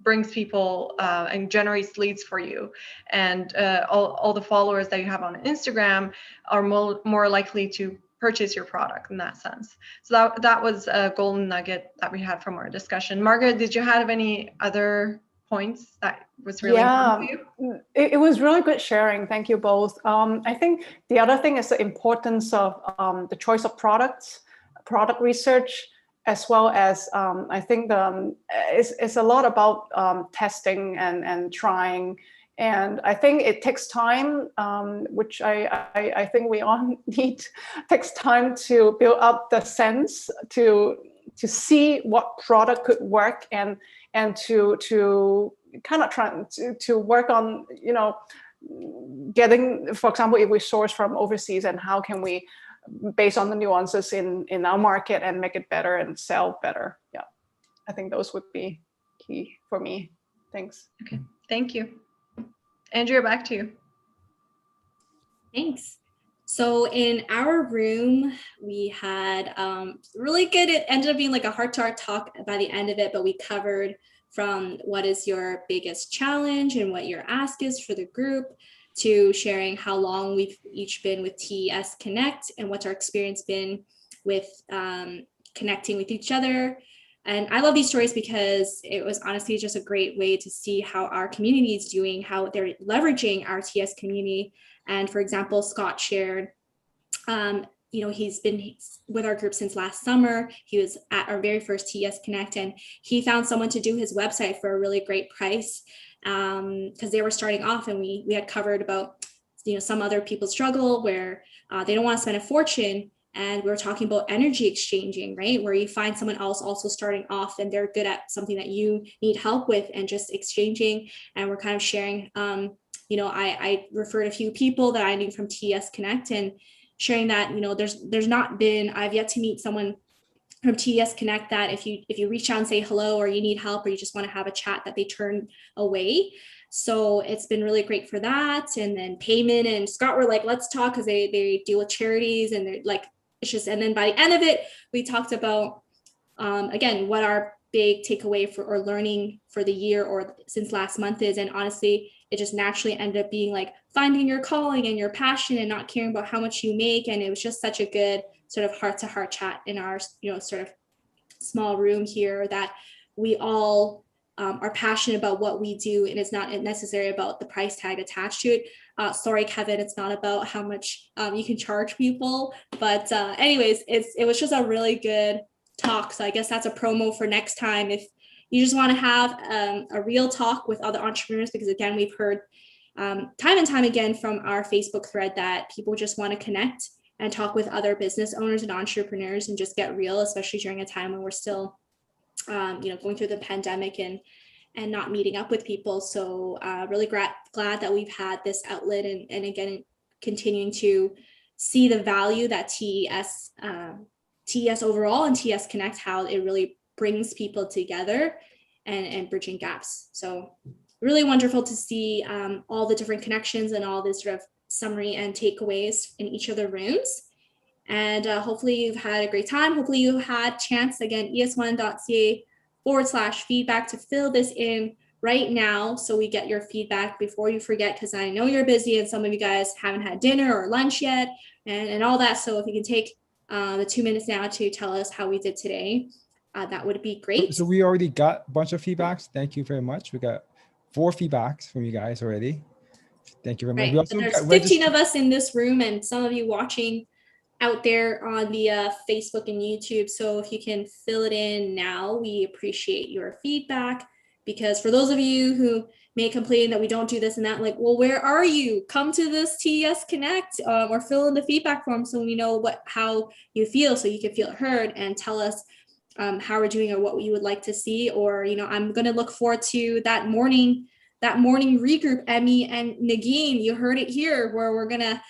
brings people and generates leads for you. And all the followers that you have on Instagram are more likely to purchase your product in that sense. So that was a golden nugget that we had from our discussion. Margaret, did you have any other points that was really important to you? It was really good sharing. Thank you both. I think the other thing is the importance of the choice of products, product research, as well as I think it's a lot about testing and trying. And I think it takes time, which I think we all need, takes time to build up the sense to see what product could work and to kind of try to work on, you know, getting, for example, if we source from overseas, and how can we, based on the nuances in our market, and make it better and sell better. Yeah, I think those would be key for me. Thanks. Okay, thank you. Andrea, back to you. Thanks. So in our room, we had really good, it ended up being like a heart-to-heart talk by the end of it, but we covered from what is your biggest challenge and what your ask is for the group, to sharing how long we've each been with TES Connect and what's our experience been with connecting with each other. And I love these stories because it was honestly just a great way to see how our community is doing, how they're leveraging our TS community. And for example, Scott shared, you know, he's been with our group since last summer. He was at our very first TES Connect, and he found someone to do his website for a really great price, because they were starting off, and we had covered about, you know, some other people struggle where they don't want to spend a fortune. And we were talking about energy exchanging, right? Where you find someone else also starting off and they're good at something that you need help with, and just exchanging. And we're kind of sharing, you know, I referred a few people that I knew from TES Connect, and sharing that, you know, there's not been, I've yet to meet someone from TES Connect that if you reach out and say hello, or you need help, or you just want to have a chat, that they turn away. So it's been really great for that. And then payment and Scott were like, let's talk, because they deal with charities, and they're like, it's just, and then by the end of it, we talked about, again, what our big takeaway for, or learning for the year or since last month is. And honestly, it just naturally ended up being like finding your calling and your passion, and not caring about how much you make. And it was just such a good sort of heart-to-heart chat in our, you know, sort of small room here, that we all are passionate about what we do, and it's not necessarily about the price tag attached to it. Sorry, Kevin, it's not about how much you can charge people, but anyways, it was just a really good talk. So I guess that's a promo for next time. If you just want to have a real talk with other entrepreneurs, because again, we've heard time and time again from our Facebook thread that people just want to connect and talk with other business owners and entrepreneurs and just get real, especially during a time when we're still you know, going through the pandemic and not meeting up with people. So really glad that we've had this outlet, and again, continuing to see the value that TES overall and TES Connect, how it really brings people together and bridging gaps. So really wonderful to see all the different connections and all this sort of summary and takeaways in each of the rooms. And hopefully you've had a great time. Hopefully you had chance, again, es1.ca/feedback to fill this in right now, so we get your feedback before you forget, because I know you're busy and some of you guys haven't had dinner or lunch yet and all that. So if you can take the 2 minutes now to tell us how we did today, that would be great. So we already got a bunch of feedbacks. Thank you very much. We got 4 feedbacks from you guys already. Thank you very much. Right. We also There's got 15 of us in this room, and some of you watching out there on the Facebook and YouTube. So if you can fill it in now, we appreciate your feedback, because for those of you who may complain that we don't do this and that, like, well, where are you? Come to this TES Connect or fill in the feedback form, so we know how you feel, so you can feel heard and tell us how we're doing or what you would like to see. Or, you know, I'm going to look forward to that morning regroup, Emmy and Nagin. You heard it here, where we're gonna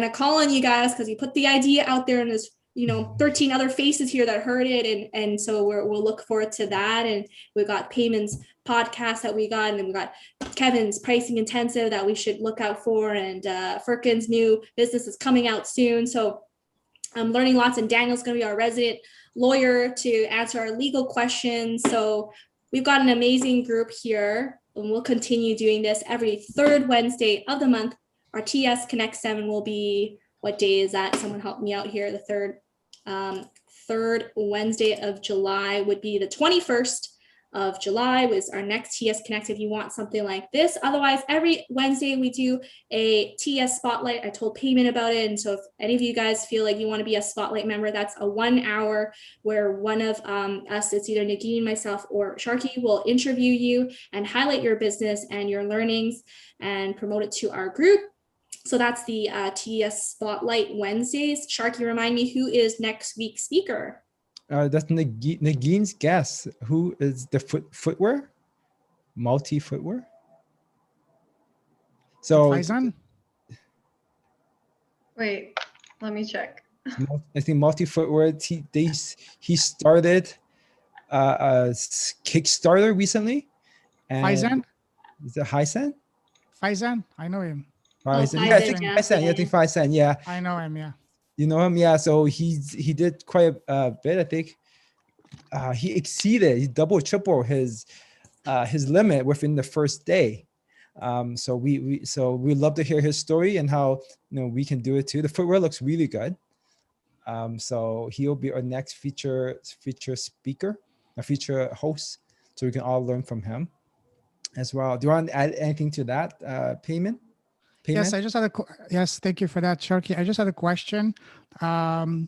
call on you guys, because you put the idea out there, and there's, you know, 13 other faces here that heard it, and so we'll look forward to that. And we've got Payman's podcast that we got, and then we got Kevin's pricing intensive that we should look out for, and Firkin's new business is coming out soon. So I'm learning lots, and Daniel's going to be our resident lawyer to answer our legal questions. So we've got an amazing group here, and we'll continue doing this every third Wednesday of the month. Our TS Connect 7 will be, what day is that? Someone help me out here. The third Wednesday of July would be the 21st of July was our next TS Connect if you want something like this. Otherwise, every Wednesday we do a TS Spotlight. I told Payment about it. And so if any of you guys feel like you want to be a Spotlight member, that's a 1 hour where one of us, it's either Nagin, myself, or Sharky, will interview you and highlight your business and your learnings and promote it to our group. So that's the TS Spotlight Wednesdays. Sharky, remind me, who is next week's speaker? That's Nagin's guess. Who is the footwear? Multi footwear. So Faizan? Wait, let me check. I think multi footwear. He started a Kickstarter recently. Faizan? Is it Faizan? Faizan, I know him. Faizan. Yeah, I think Faizan. Yeah, I think Faizan. Yeah. I know him. Yeah. You know him, yeah. So he did quite a bit. I think he double, triple his limit within the first day. So we love to hear his story and how we can do it too. The footwear looks really good. So he'll be our next feature speaker, a feature host. So we can all learn from him as well. Do you want to add anything to that, Payment? Yes, I just had yes, thank you for that, Sharky. I just had a question. I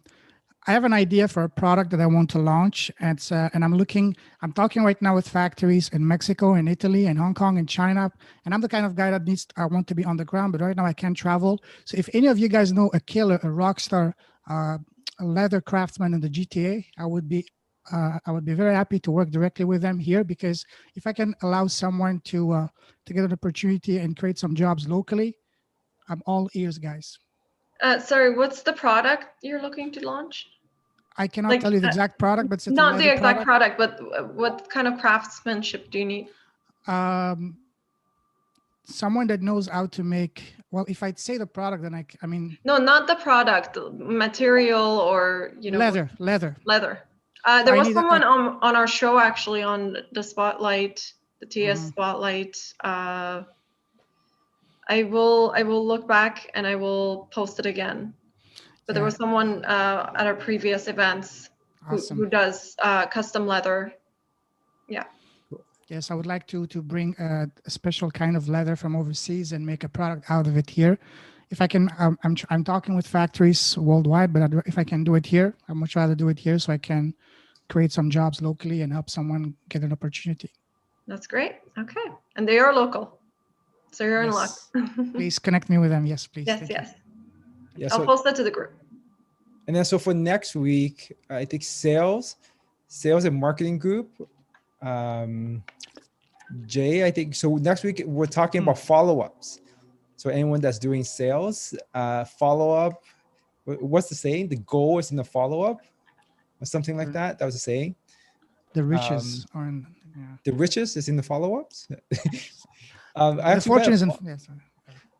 have an idea for a product that I want to launch, and I'm talking right now with factories in Mexico and Italy and Hong Kong and China, and I'm the kind of guy that I want to be on the ground, but right now I can't travel. So if any of you guys know a killer, a rock star, a leather craftsman in the GTA, I would be very happy to work directly with them here, because if I can allow someone to get an opportunity and create some jobs locally, I'm all ears, guys. Sorry, what's the product you're looking to launch? I cannot tell you the exact product, but it's not the exact product, but what kind of craftsmanship do you need? Someone that knows how to make. Well, if I'd say the product, then I mean. No, not the product, material, or leather. There was someone on our show actually on the Spotlight, the TS Spotlight. I will look back and I will post it again. But there was someone at our previous events who does custom leather. Yeah. Yes, I would like to bring a special kind of leather from overseas and make a product out of it here. If I can, I'm talking with factories worldwide, but if I can do it here, I much rather do it here so I can create some jobs locally and help someone get an opportunity. That's great. Okay, and they are local, so you're in luck. Please connect me with them. Yes, please. Yes. Yeah, I'll post that to the group. And then so for next week, I think sales and marketing group. Jay, I think so. Next week we're talking about follow-ups. So anyone that's doing sales, follow-up. What's the saying? The goal is in the follow-up, or something like that. That was the saying. The riches are in. Yeah. The riches is in the follow-ups. The fortune is in. Yes.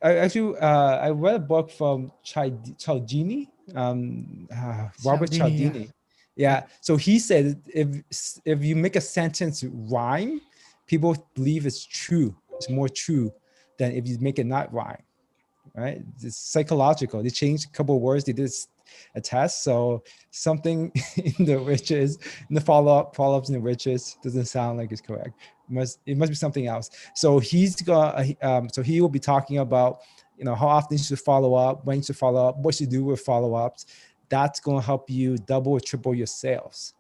I read a book from Cialdini, Robert Cialdini. Yeah. So he said if you make a sentence rhyme, people believe it's true. It's more true than if you make it not rhyme. Right? It's psychological. They changed a couple of words. They did a test. So something in the riches, in the follow-ups in the riches doesn't sound like it's correct. It must be something else. So he will be talking about, how often you should follow up, when you should follow up, what you do with follow-ups. That's going to help you double or triple your sales,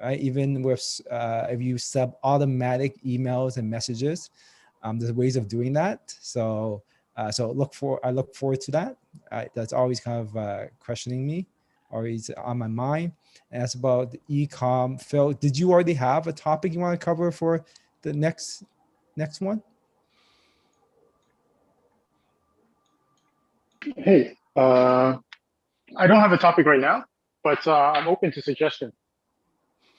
right? Even with if you sub automatic emails and messages, there's ways of doing that. So I look forward to that. That's always kind of questioning me, always on my mind. And that's about the e-com. Phil, did you already have a topic you want to cover for the next one? Hey, I don't have a topic right now, but I'm open to suggestion.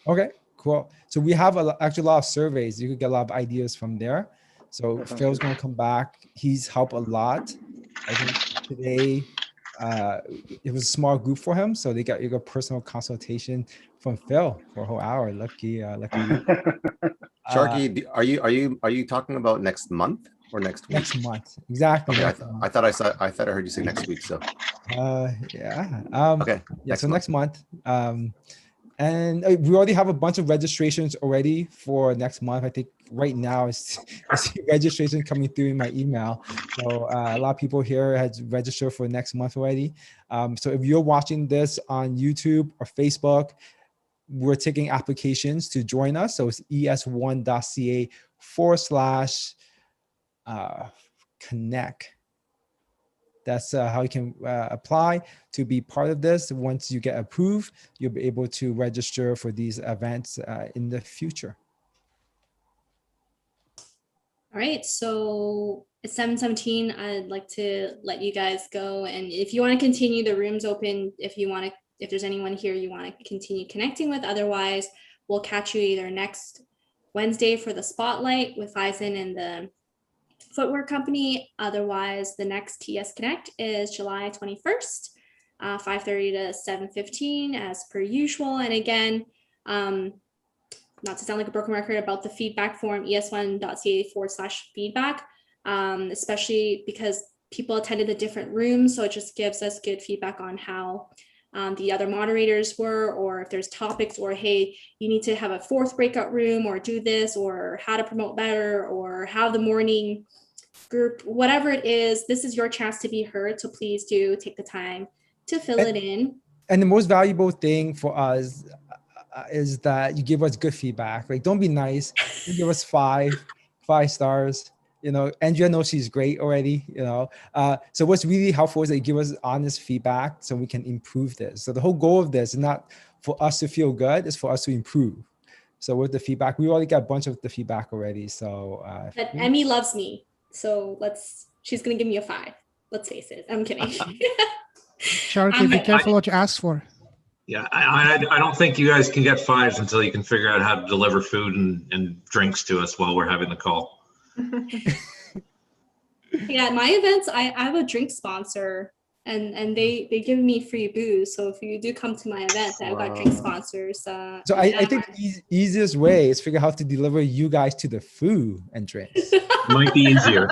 Okay, cool. So we have actually a lot of surveys. You could get a lot of ideas from there. So Phil's going to come back. He's helped a lot. I think today it was a small group for him, so you got personal consultation from Phil for a whole hour. Lucky you. Sharky, are you talking about next month or next week? Next month, exactly. Okay, I thought I heard you say next week. So yeah. okay. Yeah. So next month. And we already have a bunch of registrations already for next month. I think right now I see registration coming through in my email. So a lot of people here has registered for next month already. So if you're watching this on YouTube or Facebook, we're taking applications to join us. So it's es1.ca/connect. That's how you can apply to be part of this. Once you get approved, you'll be able to register for these events in the future. All right, so it's 7:17. I'd like to let you guys go. And if you want to continue, the room's open. If there's anyone here you want to continue connecting with, otherwise we'll catch you either next Wednesday for the spotlight with Eisen and the footwear company. Otherwise, the next TS Connect is July 21st, 5:30 to 7:15 as per usual. And again, not to sound like a broken record about the feedback form, es1.ca/feedback, especially because people attended the different rooms. So it just gives us good feedback on how the other moderators were, or if there's topics, or hey, you need to have a 4th breakout room, or do this, or how to promote better, or how the morning group, whatever it is, this is your chance to be heard. So please do take the time to fill it in. And the most valuable thing for us is that you give us good feedback. Like, don't be nice. You give us five stars. You know, Andrea knows she's great already. You know, so what's really helpful is that you give us honest feedback so we can improve this. So the whole goal of this is not for us to feel good; it's for us to improve. So with the feedback, we already got a bunch of the feedback already. So but Emmy loves me, so she's gonna give me a 5. Let's face it. I'm kidding. Sharky, be careful what you ask for. Yeah, I don't think you guys can get 5s until you can figure out how to deliver food and drinks to us while we're having the call. Yeah, at my events, I have a drink sponsor, and they give me free booze. So if you do come to my event, I've got drink sponsors. So I think the easiest way is figure out how to deliver you guys to the food and drinks. Might be easier.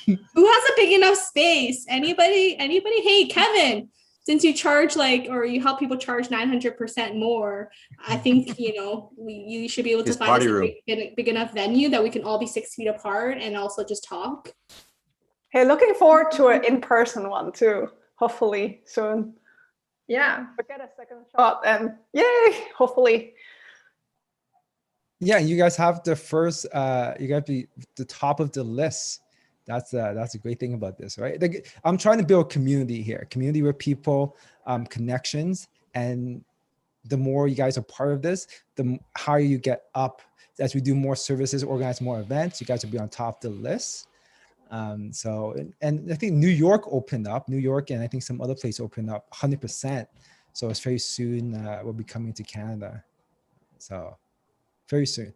Who has a big enough space? Anybody? Hey, Kevin, since you charge or you help people charge 900% more, I think, you should be able to find a big enough venue that we can all be 6 feet apart and also just talk. Hey, looking forward to an in-person one too, hopefully soon. Yeah. We'll get a second shot and yay, hopefully. Yeah, you guys have the first, you got to be the top of the list. That's a great thing about this, right? I'm trying to build community here, community with people, connections, and the more you guys are part of this, the higher you get up. As we do more services, organize more events, you guys will be on top of the list. So, and I think New York opened up, and I think some other place opened up 100%. So it's very soon we'll be coming to Canada. So very soon.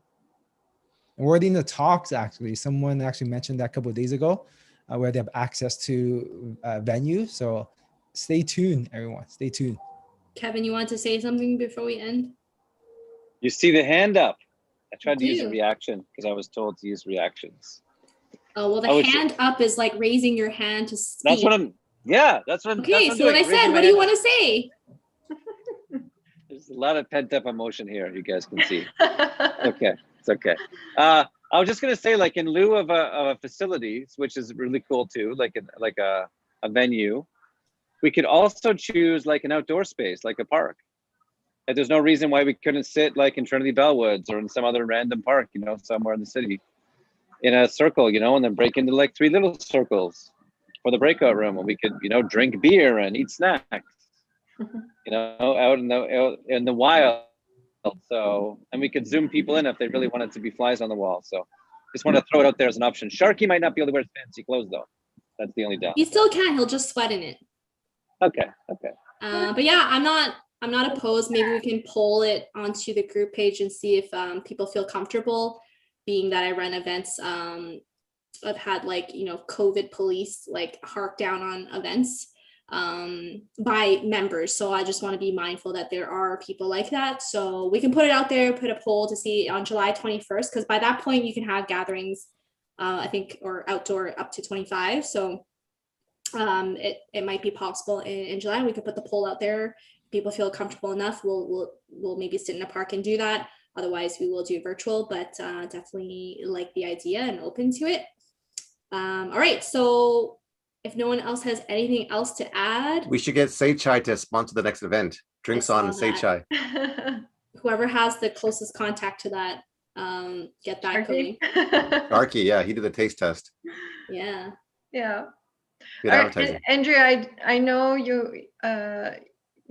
And we're already in the talks, actually. Someone actually mentioned that a couple of days ago, where they have access to venue. So stay tuned, everyone. Stay tuned. Kevin, you want to say something before we end? You see the hand up. I tried to use a reaction because I was told to use reactions. Oh, well, the hand up is like raising your hand to speak. That's what I'm, yeah, that's what I'm Okay, that's so what I said, what do you want to say? There's a lot of pent up emotion here, you guys can see. Okay, it's okay. I was just gonna say, in lieu of a facility, which is really cool too, like a venue, we could also choose an outdoor space, like a park. There's no reason why we couldn't sit in Trinity Bellwoods or in some other random park, somewhere in the city, in a circle, and then break into 3 little circles for the breakout room, and we could, drink beer and eat snacks, out in the wild. So, and we could zoom people in if they really wanted to be flies on the wall. So, just want to throw it out there as an option. Sharky might not be able to wear fancy clothes though. That's the only doubt. He still can. He'll just sweat in it. Okay. But yeah, I'm not opposed. Maybe we can poll it onto the group page and see if people feel comfortable. Being that I run events, I've had COVID police hark down on events. by members. So I just want to be mindful that there are people like that. So we can put it out there, put a poll to see on July 21st, because by that point you can have gatherings, I think, or outdoor up to 25. So it might be possible in July. We could put the poll out there. People feel comfortable enough, we'll maybe sit in a park and do that. Otherwise we will do virtual, but definitely like the idea and open to it. All right, so if no one else has anything else to add, We should get Say Chai to sponsor the next event. Drinks on and Say Chai. whoever has the closest contact to that, get that going. Arky, yeah, he did the taste test. Yeah. Yeah. Good All right, advertising. Andrea, I know you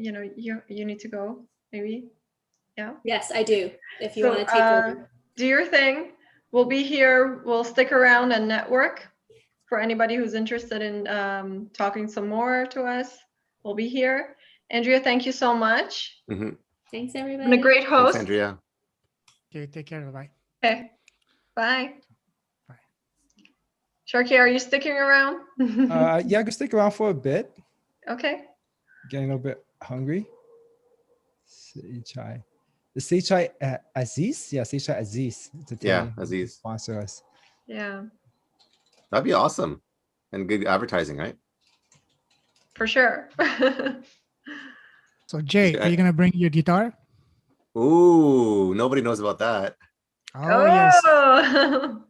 you need to go, maybe. Yeah. Yes, I do. If you want to take over. Do your thing. We'll be here. We'll stick around and network. For anybody who's interested in talking some more to us, we'll be here. Andrea, thank you so much. Thanks, everybody. Been a great host. Thanks, Andrea. Okay, take care. Bye. Okay. Bye. Sharky, are you sticking around? Yeah, I can stick around for a bit. Okay. Getting a little bit hungry. Say Chai. The Say Chai Aziz? Yeah, Say Chai Aziz. Yeah, Aziz. Sponsor us. Yeah, That'd be awesome. And good advertising, right? for sure. So Jay, are you gonna bring your guitar? Ooh, nobody knows about that. Oh, yes. I'm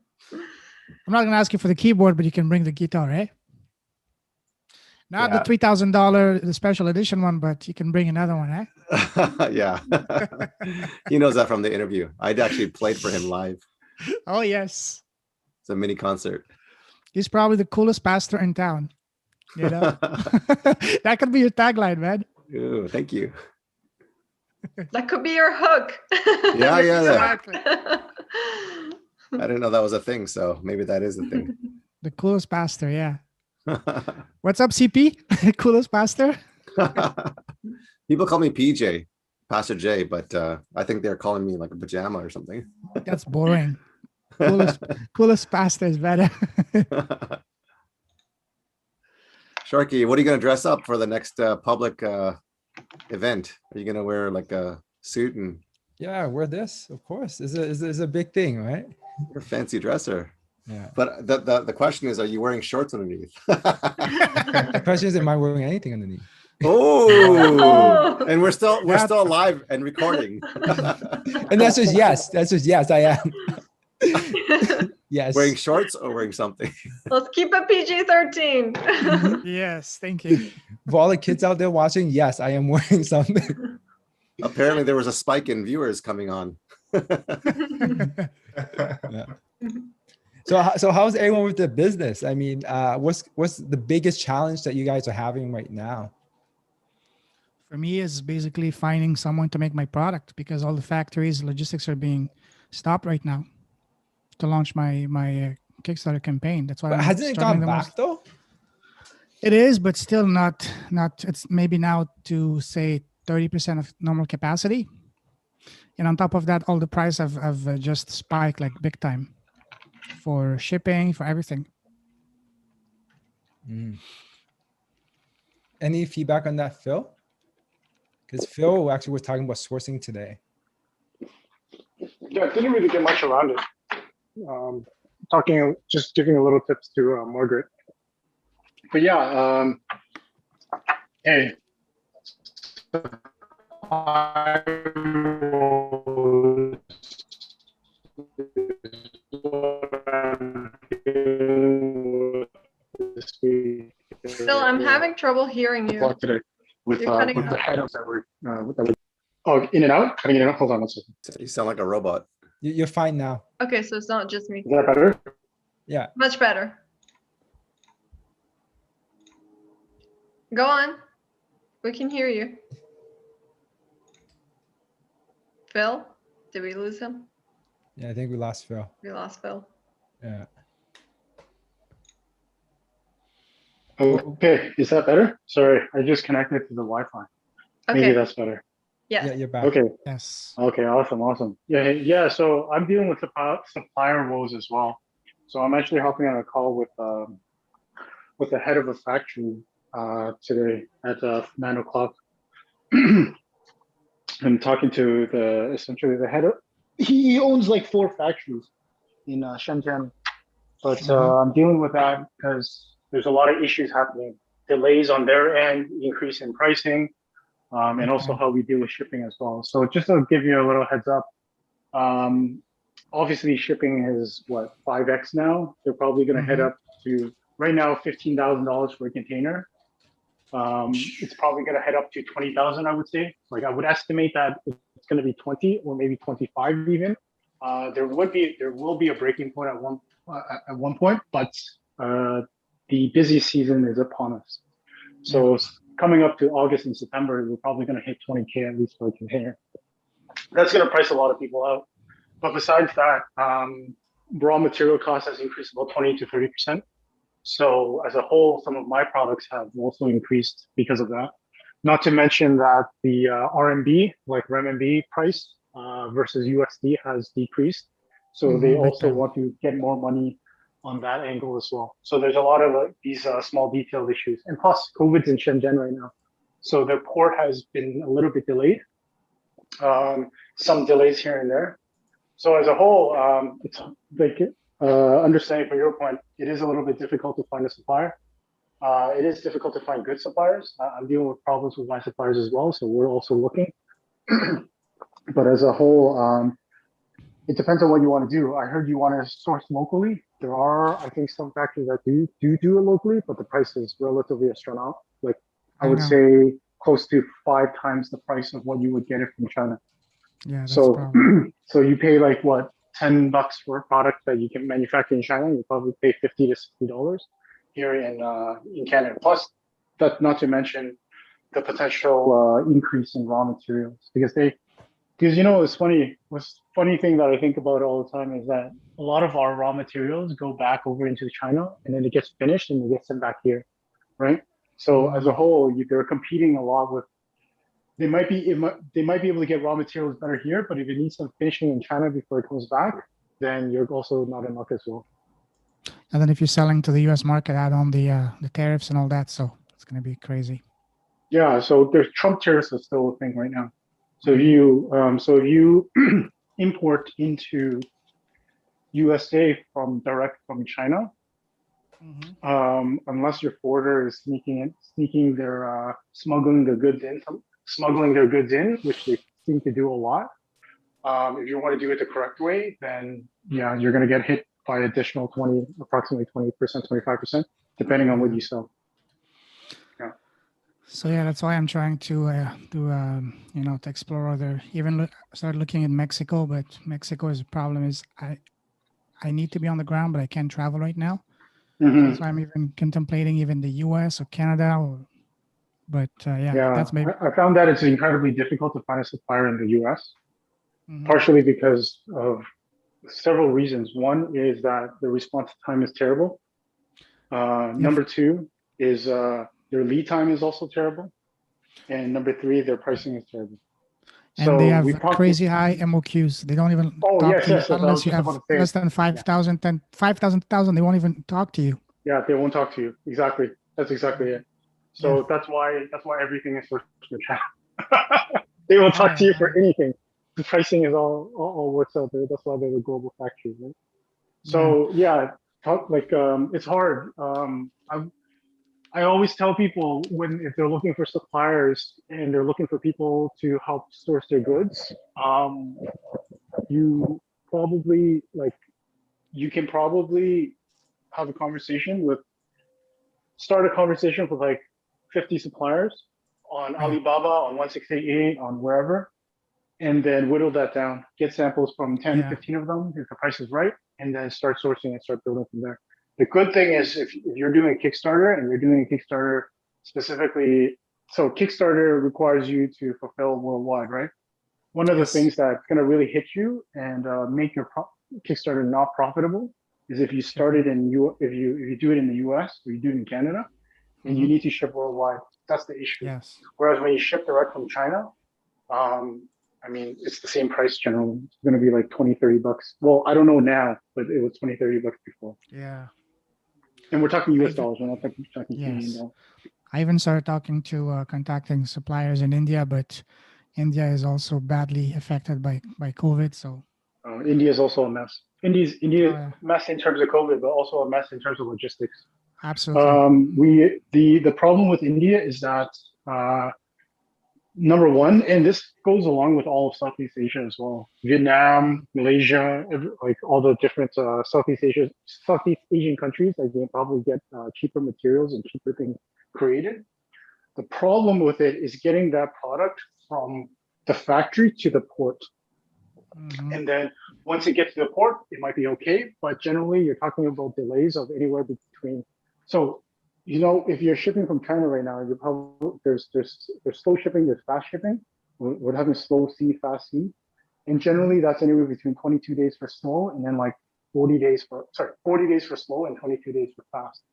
not gonna ask you for the keyboard, but you can bring the guitar, eh? Not the $3,000, the special edition one, but you can bring another one, eh? Yeah. He knows that from the interview. I'd actually played for him live. Oh, yes. It's a mini concert. He's probably the coolest pastor in town. You know? That could be your tagline, man. Ooh, thank you. That could be your hook. Yeah, yeah. Exactly. I didn't know that was a thing, so maybe that is a thing. The coolest pastor, yeah. What's up, CP? Coolest pastor? People call me PJ, Pastor J, but I think they're calling me like a pajama or something. That's boring. Coolest pastor is better. Sharky, what are you going to dress up for the next public event? Are you going to wear like a suit and? Yeah, wear this, of course. It's a big thing, right? You're a fancy dresser. Yeah. But the question is, are you wearing shorts underneath? The question is, am I wearing anything underneath? Oh, and we're still live and recording. And that's just yes. That's just yes, I am. Yes. Wearing shorts or wearing something? Let's keep it PG-13. Yes, thank you. For all the kids out there watching, yes, I am wearing something. Apparently there was a spike in viewers coming on. Yeah. So how's everyone with the business? I mean, what's the biggest challenge that you guys are having right now? For me, is basically finding someone to make my product, because all the factories, logistics are being stopped right now to launch my Kickstarter campaign. That's why. But hasn't it gone back though? It is, but still not. It's maybe now to say 30% of normal capacity. And on top of that, all the price have just spiked like big time for shipping, for everything. Any feedback on that, Phil? Because Phil actually was talking about sourcing today. Yeah, I didn't really get much around it. Just giving a little tips to Margaret. But yeah, hey. Phil, I'm having trouble hearing you. Today with You're cutting the out. head of that we're oh, in and out, cutting in and out. Hold on one second. You sound like a robot. You're fine now. Okay, so it's not just me. Is that better? Yeah. Much better. Go on. We can hear you. Phil, did we lose him? Yeah, I think we lost Phil. We lost Phil. Yeah. Okay, is that better? Sorry, I just connected to the Wi-Fi. Okay. Maybe that's better. Yes. Yeah, you're back. Okay. Yes. Okay, awesome. Yeah. So I'm dealing with supplier woes as well. So I'm actually hopping on a call with the head of a factory today at 9 o'clock. I'm talking to essentially the head of, he owns like 4 factories in Shenzhen, but I'm dealing with that because there's a lot of issues happening, delays on their end, increase in pricing, and also how we deal with shipping as well. So just to give you a little heads up, obviously shipping is what, 5x now. They're probably going to head up to right now $15,000 for a container. It's probably going to head up to 20,000, I would say. Like I would estimate that it's going to be 20 or maybe 25 even. There will be a breaking point at one point, but the busy season is upon us. So coming up to August and September, we're probably going to hit 20K at least for a container. That's going to price a lot of people out. But besides that, raw material cost has increased about 20 to 30%. So as a whole, some of my products have also increased because of that. Not to mention that the RMB, like renminbi price versus USD has decreased. So they also want to get more money on that angle as well. So there's a lot of these small detailed issues. And plus COVID's in Shenzhen right now. So the port has been a little bit delayed. Some delays here and there. So as a whole, it's like understanding from your point, it is a little bit difficult to find a supplier. It is difficult to find good suppliers. I'm dealing with problems with my suppliers as well, so we're also looking. But as a whole, it depends on what you want to do. I heard you want to source locally. There are, I think, some factories that do it locally, but the price is relatively astronomical. Like I would say close to 5 times the price of what you would get it from China. Yeah, that's so so you pay like what, $10 for a product that you can manufacture in China, you probably pay $50 to $60 here in Canada. Plus, that not to mention the potential increase in raw materials because you know it's funny. What's funny thing that I think about all the time is that a lot of our raw materials go back over into China and then it gets finished and it gets sent back here, right? So as a whole, they're competing a lot with. They might be able to get raw materials better here, but if it needs some finishing in China before it comes back, then you're also not in luck as well. And then if you're selling to the U.S. market, add on the tariffs and all that, so it's going to be crazy. Yeah, so there's Trump tariffs are still a thing right now. So if you import into USA direct from China, unless your forwarder is smuggling their goods in, which they seem to do a lot. If you want to do it the correct way, then yeah, you're going to get hit by additional approximately 20%, 25%, depending on what you sell. Yeah. So yeah, that's why I'm trying to to explore other. Start looking at Mexico, but Mexico's problem is I need to be on the ground, but I can't travel right now. That's why I'm even contemplating even the U.S. or Canada But that's maybe. I found that it's incredibly difficult to find a supplier in the U.S. Partially because of several reasons. One is that the response time is terrible. Number 2 is their lead time is also terrible, and number 3, their pricing is terrible. And so they have crazy high MOQs. They don't even talk to you unless you have less than 5,000, 5,000. They won't even talk to you. Yeah, they won't talk to you. Exactly. That's exactly it. So that's why everything is sourced from China. They will talk to you for anything. The pricing is all works out there. That's why they're the global factory, right? So it's hard. I always tell people if they're looking for suppliers and they're looking for people to help source their goods, you can probably have a conversation start a conversation with like 50 suppliers on Alibaba, on 1688, on wherever, and then whittle that down, get samples from 10, 15 of them if the price is right, and then start sourcing and start building from there. The good thing is if you're doing a Kickstarter and you're doing a Kickstarter specifically, so Kickstarter requires you to fulfill worldwide, right? One of the things that's going to really hit you and make your Kickstarter not profitable is if you started if you do it in the US or you do it in Canada, and you need to ship worldwide. That's the issue. Yes. Whereas when you ship direct from China, it's the same price generally. It's going to be like $20-30. Well, I don't know now, but it was $20-30 before. Yeah. And we're talking US dollars. We're not talking Canadian dollars. I even started talking to contacting suppliers in India, but India is also badly affected by COVID. So India is also a mess. India's Oh, yeah. a mess in terms of COVID, but also a mess in terms of logistics. Absolutely. The problem with India is that number one, and this goes along with all of Southeast Asia as well. Vietnam, Malaysia, like all the different Southeast Asian countries, like they probably get cheaper materials and cheaper things created. The problem with it is getting that product from the factory to the port. And then once it gets to the port, it might be okay, but generally you're talking about delays of anywhere between. So, you know, if you're shipping from China right now, you probably there's slow shipping, there's fast shipping. We're having slow C, fast C, and generally that's anywhere between 22 days for slow and then like 40 days for slow and 22 days for fast.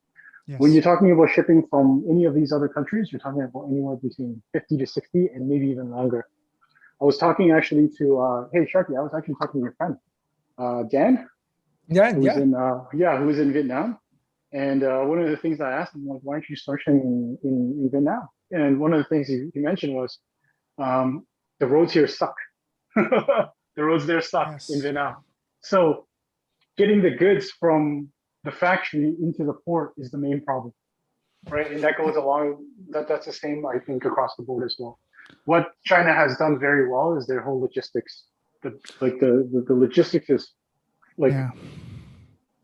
Yes. When you're talking about shipping from any of these other countries, you're talking about anywhere between 50 to 60 and maybe even longer. I was talking actually to, hey, Sharky, I was actually talking to your friend, Dan. Who was in Vietnam. And one of the things I asked him was, why aren't you sourcing in Vietnam? And one of the things he mentioned was, the roads here suck. The roads there suck in Vietnam. So getting the goods from the factory into the port is the main problem, right? And that goes along, that's the same, I think, across the board as well. What China has done very well is their whole logistics. The logistics is like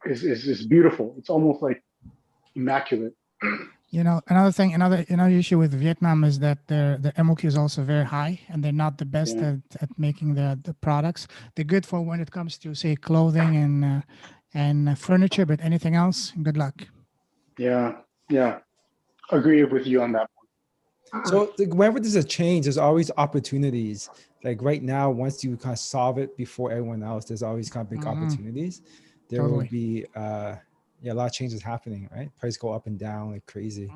is beautiful. It's almost like immaculate. You know, another issue with Vietnam is that the MOQ is also very high, and they're not the best at making the products. They're good for when it comes to, say, clothing and furniture, but anything else, good luck. Yeah, agree with you on that. So whenever there's a change, there's always opportunities. Like right now, once you kind of solve it before everyone else, there's always kind of big opportunities. There will be a lot of changes happening, right? Prices go up and down like crazy.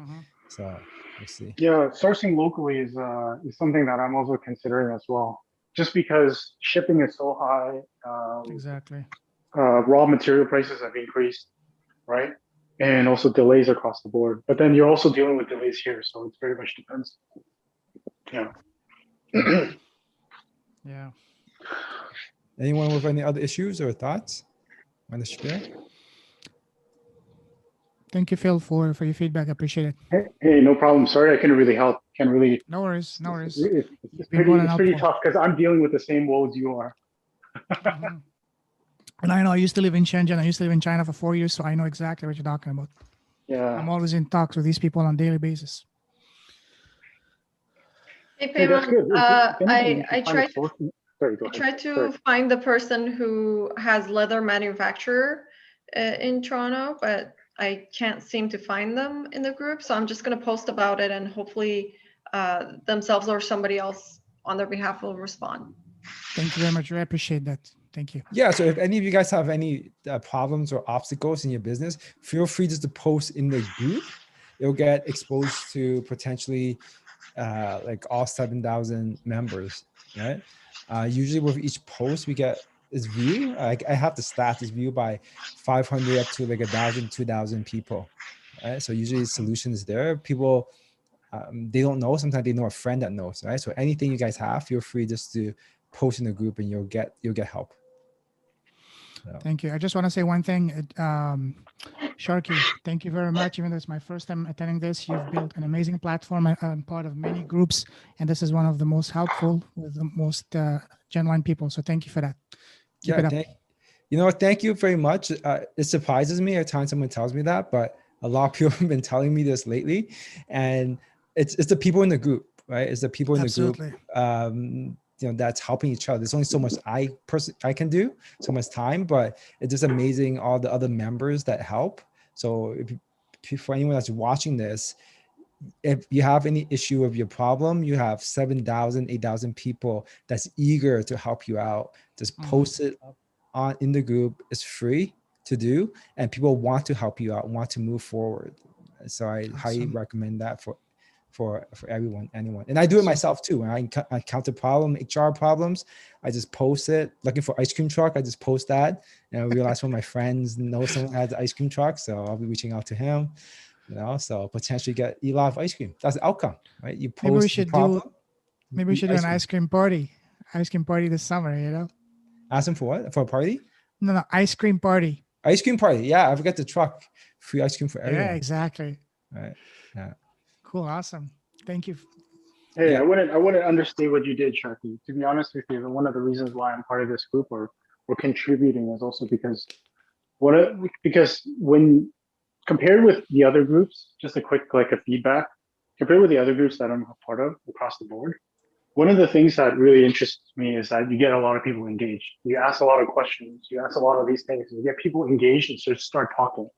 So we'll see. Yeah, sourcing locally is something that I'm also considering as well. Just because shipping is so high. Exactly. Raw material prices have increased, right? And also delays across the board. But then you're also dealing with delays here, so it very much depends. Yeah. Yeah. Anyone with any other issues or thoughts on the spiel? Thank you, Phil, for your feedback. I appreciate it. Hey, no problem. Sorry, I couldn't really help. No worries. It's pretty tough because I'm dealing with the same woes you are. And I know I used to live in Shenzhen. I used to live in China for 4 years, so I know exactly what you're talking about. Yeah. I'm always in talks with these people on a daily basis. Hey, Hey, that's good. I tried to find the person who has leather manufacturer in Toronto, but I can't seem to find them in the group. So I'm just going to post about it, and hopefully themselves or somebody else on their behalf will respond. Thank you very much. I appreciate that. Thank you. Yeah. So if any of you guys have any problems or obstacles in your business, feel free just to post in the group. You'll get exposed to potentially like all 7,000 members, right? Usually with each post we get is view. I have the stats is viewed by 500 up to like 1,000, 2,000 people, right? So usually the solution is there. People, they don't know. Sometimes they know a friend that knows, right? So anything you guys have, feel free just to post in the group and you'll get help. So. Thank you. I just want to say one thing. Sharky, thank you very much. Even though it's my first time attending this, you've built an amazing platform. I'm part of many groups, and this is one of the most helpful with the most genuine people. So thank you for that. Keep it up. You know what? Thank you very much. It surprises me every time someone tells me that, but a lot of people have been telling me this lately, and it's the people in the group, right? It's the people in the group. You know, that's helping each other. There's only so much I can do, so much time, but it's just amazing all the other members that help. So for anyone that's watching this, if you have any issue of your problem, you have 7,000, 8,000 people that's eager to help you out. Just post it in the group. It's free to do, and people want to help you out, want to move forward. So I highly recommend that for anyone. And I do it myself too. When I encounter HR problems, I just post it. Looking for ice cream truck, I just post that. And I realize one of my friends knows someone has an ice cream truck, so I'll be reaching out to him. You know, so potentially eat a lot of ice cream. That's the outcome, right? You Maybe we pose the should problem. do. Maybe we eat should do an ice cream party. Ice cream party this summer. You know. Ask them for what? For a party? No, ice cream party. Ice cream party. Yeah, I forgot the truck. Free ice cream for everyone. Yeah, exactly. Right. Yeah. Cool. Awesome. Thank you. Hey, Yeah. I wouldn't understate what you did, Sharky. To be honest with you, one of the reasons why I'm part of this group or contributing is also because because when compared with the other groups, just a quick like a feedback, compared with the other groups that I'm a part of across the board, one of the things that really interests me is that you get a lot of people engaged. You ask a lot of questions, you ask a lot of these things, and you get people engaged and start talking,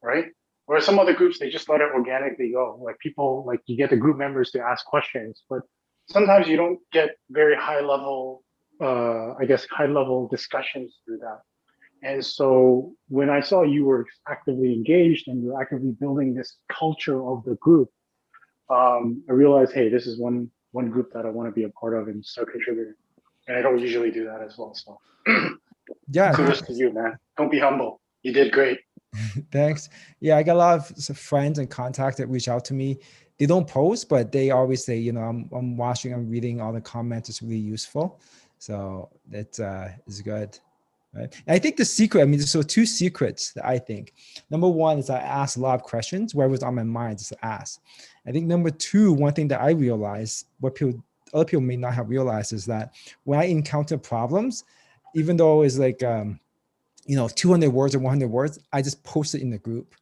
right? Whereas some other groups, they just let it organically go. Like people, like you get the group members to ask questions, but sometimes you don't get very high level, I guess, high level discussions through that. And so when I saw you were actively engaged and you're actively building this culture of the group, I realized, hey, this is one group that I want to be a part of and start contributing. And I don't usually do that as well. So yeah. kudos to you, man. Don't be humble. You did great. Thanks. Yeah, I got a lot of friends and contacts that reach out to me. They don't post, but they always say, you know, I'm watching, I'm reading all the comments. It's really useful. So it's good. Right. And I think the secret, I mean, so two secrets that I think. Number one is I ask a lot of questions, whatever's on my mind, just to ask. I think number two, one thing that I realized, what other people may not have realized, is that when I encounter problems, even though it's like, 200 words or 100 words, I just post it in the group,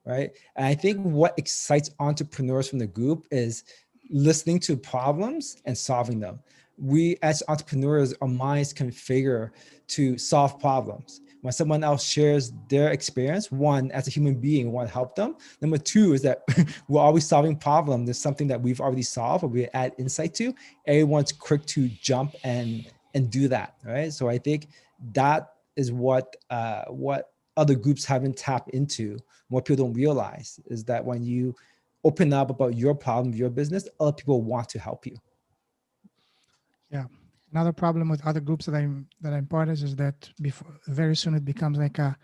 right? And I think what excites entrepreneurs from the group is listening to problems and solving them. We as entrepreneurs, our minds configure to solve problems. When someone else shares their experience, one, as a human being, we want to help them. Number two is that we're always solving problems. There's something that we've already solved or we add insight to. Everyone's quick to jump and do that, right? So I think that is what other groups haven't tapped into. What people don't realize is that when you open up about your problem, your business, other people want to help you. Yeah. Another problem with other groups that I'm part of is that very soon it becomes like a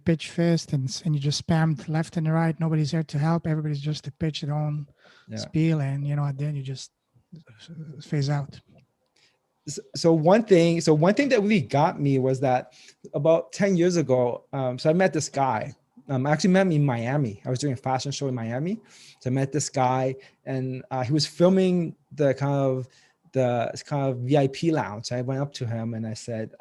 pitch fest and you just spammed left and right. Nobody's there to help. Everybody's just to pitch their own spiel, and at the end you just phase out. So one thing that really got me was that about 10 years ago, so I met this guy. I actually met him in Miami. I was doing a fashion show in Miami. So I met this guy, and he was filming the kind of VIP lounge. I went up to him and I said,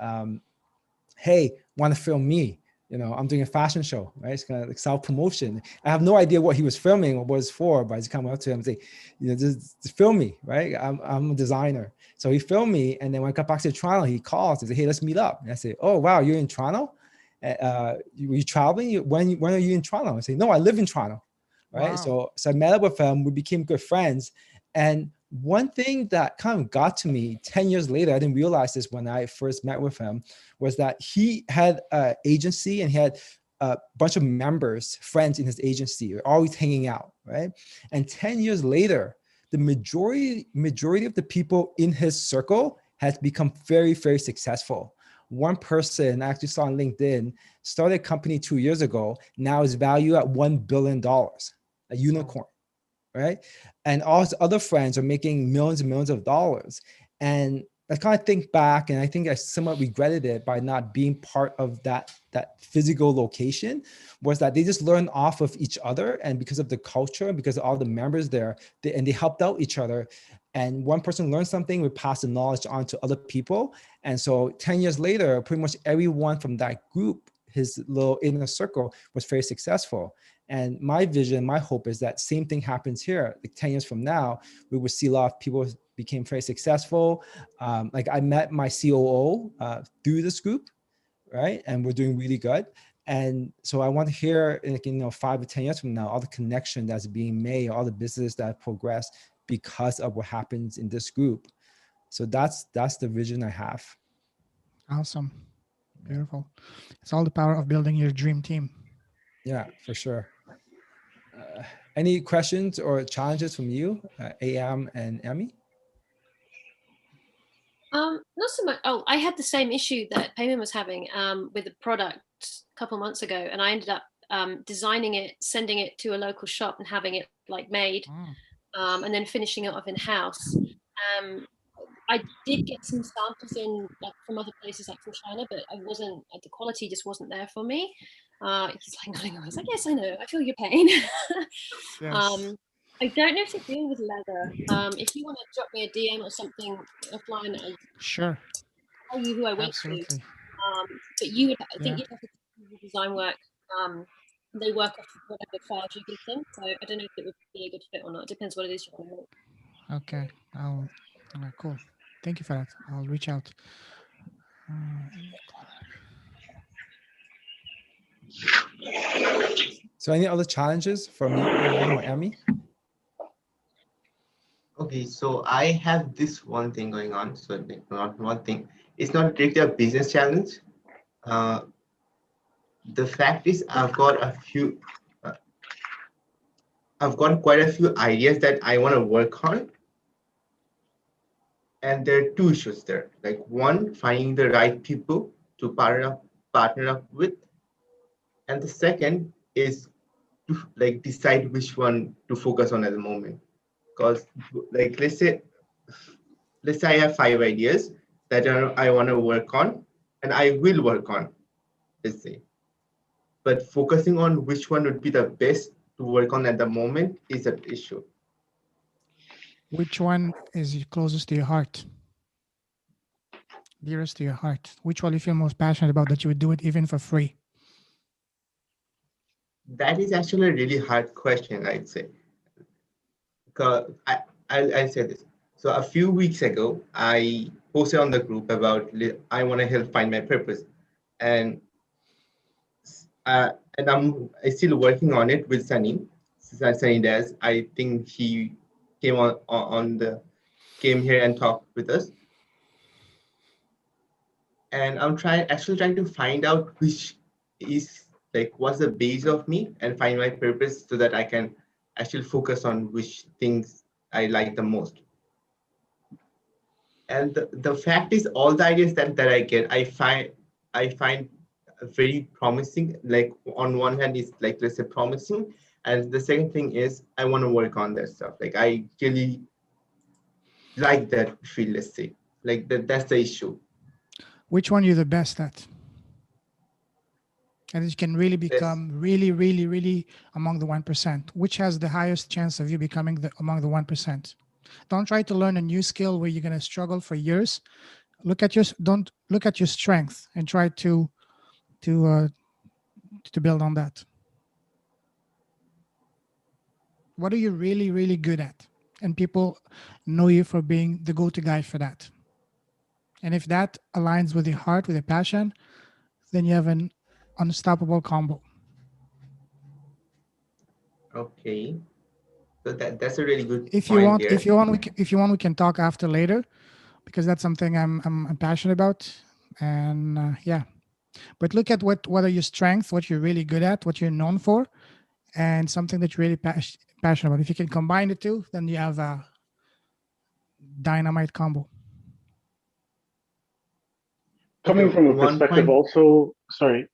hey, want to film me? I'm doing a fashion show, right? It's kind of like self-promotion. I have no idea what he was filming or what it's for, but I just come up to him and say, just film me, right? I'm a designer. So he filmed me, and then when I got back to Toronto, he calls and said, hey, let's meet up. And I say, oh, wow, you're in Toronto? Were you traveling? When are you in Toronto? I say, no, I live in Toronto, right? Wow. So I met up with him. We became good friends. And one thing that kind of got to me 10 years later, I didn't realize this when I first met with him, was that he had an agency and he had a bunch of members, friends in his agency, always hanging out, right? And 10 years later, the majority of the people in his circle has become very, very successful. One person I actually saw on LinkedIn started a company 2 years ago, now is valued at $1 billion, a unicorn. Right. And all his other friends are making millions and millions of dollars. And I kind of think back, and I think I somewhat regretted it by not being part of that physical location, was that they just learned off of each other. And because of the culture, and because of all the members there, they helped out each other. And one person learned something, we pass the knowledge on to other people. And so 10 years later, pretty much everyone from that group, his little inner circle, was very successful. And my vision, my hope is that same thing happens here. Like 10 years from now, we will see a lot of people became very successful. Like I met my COO through this group, right? And we're doing really good. And so I want to hear, like, 5 to 10 years from now, all the connection that's being made, all the business that progress because of what happens in this group. So that's the vision I have. Awesome. Beautiful. It's all the power of building your dream team. Yeah, for sure. Any questions or challenges from you, AM and Emmy? Not so much. Oh, I had the same issue that Payman was having with the product a couple of months ago, and I ended up designing it, sending it to a local shop and having it like made, and then finishing it off in house. I did get some samples in like from other places, like from China, but I wasn't. The quality just wasn't there for me. He's like nodding. I was like, yes, I know. I feel your pain. Yes. I don't know if they're doing with leather. If you want to drop me a DM or something offline, I'll Sure. tell you who I went Absolutely. to. But you would, I think Yeah. you'd have to do the design work. They work off whatever files you give them. So I don't know if it would be a good fit or not. It depends what it is you want to make. Okay. All right, cool. Thank you for that. I'll reach out. So any other challenges from you, William or Emmy? Okay, so I have this one thing going on. So like, not one thing. It's not really a business challenge. The fact is, I've got quite a few ideas that I want to work on. And there are two issues there. Like one, finding the right people to partner up with. And the second is to like decide which one to focus on at the moment. Because like let's say I have 5 ideas that I want to work on and I will work on, let's say. But focusing on which one would be the best to work on at the moment is an issue. Which one is closest to your heart? Dearest to your heart? Which one you feel most passionate about that you would do it even for free? That is actually a really hard question, I'd say. Because I'll say this. So a few weeks ago, I posted on the group about I want to help find my purpose, and I'm still working on it with Sunny. Sunny does. I think he came came here and talked with us, and I'm actually trying to find out which is like what's the base of me and find my purpose so that I can actually focus on which things I like the most. And the fact is, all the ideas that I get, I find very promising. Like on one hand, it's like let's say promising, and the second thing is I want to work on that stuff. Like I really like that field. Let's say like that's the issue. Which one you're the best at? And you can really become really among the 1%. Which has the highest chance of you becoming among the 1%? Don't try to learn a new skill where you're going to struggle for years. Don't look at your strength and try to build on that. What are you really good at? And people know you for being the go-to guy for that. And if that aligns with your heart, with your passion, then you have an unstoppable combo. Okay, so that's a really good If point you want, there. if you want, we can talk after later, because that's something I'm passionate about. And yeah, but look at what are your strengths, what you're really good at, what you're known for, and something that you're really passionate about. If you can combine the two, then you have a dynamite combo. Coming from a perspective also, sorry.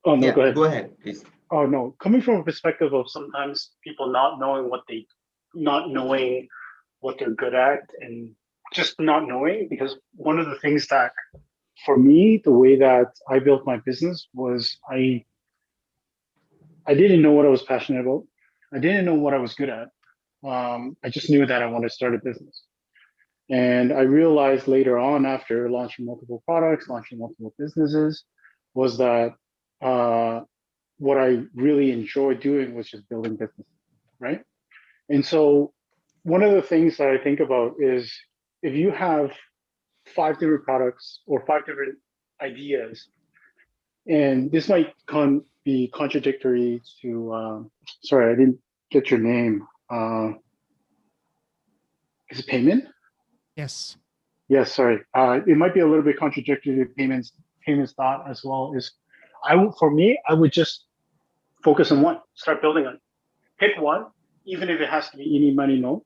Oh, no, yeah, go ahead. Go ahead, please. Oh, no. Coming from a perspective of sometimes people not knowing what they're good at and just not knowing, because one of the things that, for me, the way that I built my business was I didn't know what I was passionate about. I didn't know what I was good at. I just knew that I wanted to start a business. And I realized later on, after launching multiple products, launching multiple businesses, was that what I really enjoyed doing was just building businesses, right? And so one of the things that I think about is if you have 5 different products or 5 different ideas, and this might be contradictory to, sorry, I didn't get your name. Is it Payment? Yes. Yes, sorry. It might be a little bit contradictory to Payment's thought as well. For me, I would just focus on one, start building on it. Pick one, even if it has to be eeny, money, no,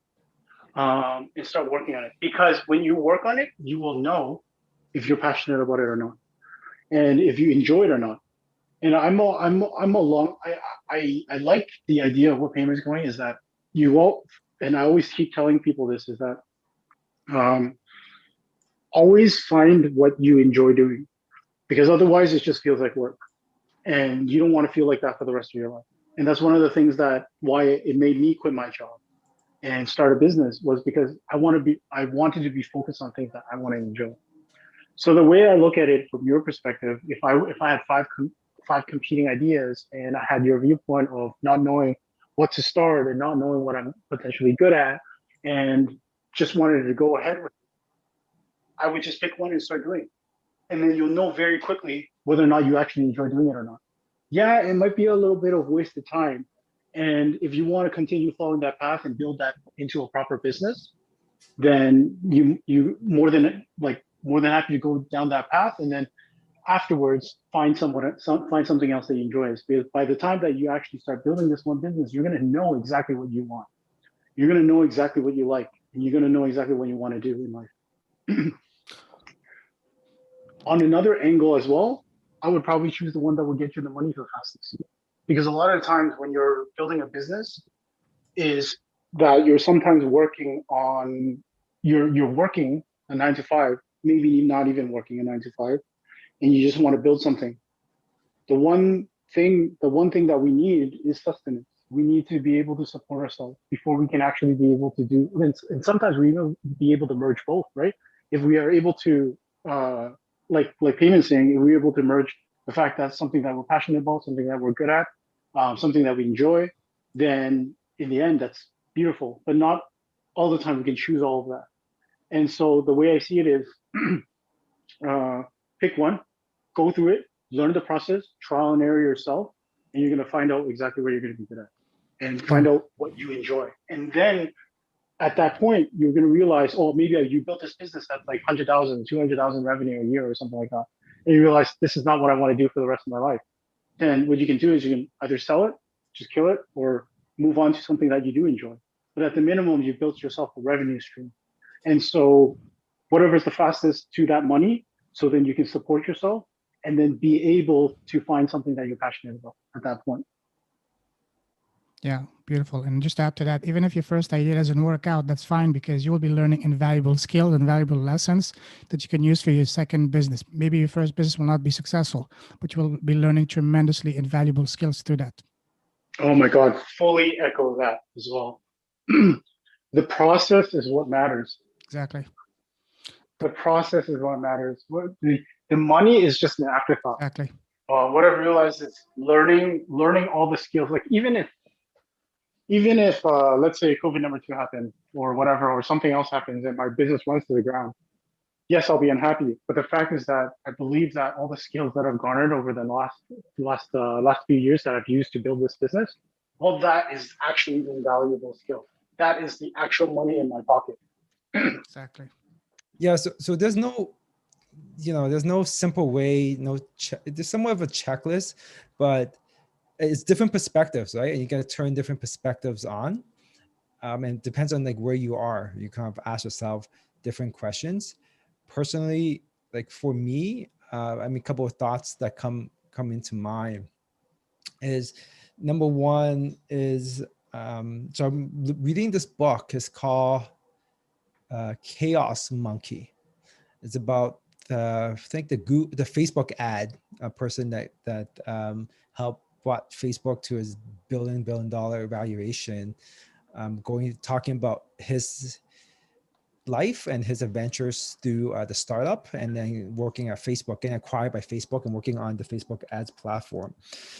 and start working on it. Because when you work on it, you will know if you're passionate about it or not, and if you enjoy it or not. And I'm along. I like the idea of what payment is going is that you won't, and I always keep telling people this is that always find what you enjoy doing, because otherwise it just feels like work, and you don't want to feel like that for the rest of your life. And that's one of the things that why it made me quit my job and start a business, was because I wanted to be focused on things that I want to enjoy. So the way I look at it from your perspective, if I had five competing ideas and I had your viewpoint of not knowing what to start and not knowing what I'm potentially good at, and just wanted to go ahead with it, I would just pick one and start doing it. And then you'll know very quickly whether or not you actually enjoy doing it or not. Yeah, it might be a little bit of wasted time. And if you want to continue following that path and build that into a proper business, then you more than happy to go down that path, and then afterwards find something else that you enjoy. Because by the time that you actually start building this one business, you're going to know exactly what you want. You're going to know exactly what you like, and you're going to know exactly what you want to do in life. On another angle as well, I would probably choose the one that would get you the money the fastest. Because a lot of times when you're building a business, is that you're sometimes working on you're working a 9 to 5, maybe not even working a 9 to 5, and you just want to build something. The one thing that we need is sustenance. We need to be able to support ourselves before we can actually be able to do, and sometimes we even be able to merge both, right? If we are able to, like Payman saying, if we're able to merge the fact that something that we're passionate about, something that we're good at, something that we enjoy, then in the end, that's beautiful. But not all the time we can choose all of that. And so the way I see it is, pick one, go through it, learn the process, trial and error yourself, and you're going to find out exactly where you're going to be good at, and find out what you enjoy. And then at that point, you're going to realize, oh, maybe you built this business that's like 100,000, 200,000 revenue a year or something like that. And you realize this is not what I want to do for the rest of my life. Then what you can do is you can either sell it, just kill it, or move on to something that you do enjoy. But at the minimum, you've built yourself a revenue stream. And so whatever's the fastest to that money, so then you can support yourself and then be able to find something that you're passionate about at that point. Yeah, beautiful. And just to add to that, even if your first idea doesn't work out, that's fine, because you will be learning invaluable skills and valuable lessons that you can use for your second business. Maybe your first business will not be successful, but you will be learning tremendously invaluable skills through that. Oh my God, fully echo that as well. The process is what matters. Exactly. The process is what matters. The money is just an afterthought. Exactly. What I've realized is learning all the skills. Like even if let's say COVID number 2 happened or whatever, or something else happens and my business runs to the ground, yes, I'll be unhappy. But the fact is that I believe that all the skills that I've garnered over the last few years that I've used to build this business, all that is actually invaluable skill. That is the actual money in my pocket. Exactly. Yeah. So there's no, there's no simple way. There's somewhat of a checklist, but it's different perspectives, right? And you got to turn different perspectives on. And it depends on like where you are. You kind of ask yourself different questions. Personally, like for me, a couple of thoughts that come into mind is, number one is, so I'm reading this book. It's called Chaos Monkey. It's about I think the Facebook ad, a person that helped brought Facebook to his $1 billion valuation, talking about his life and his adventures through the startup, and then working at Facebook, getting acquired by Facebook and working on the Facebook ads platform.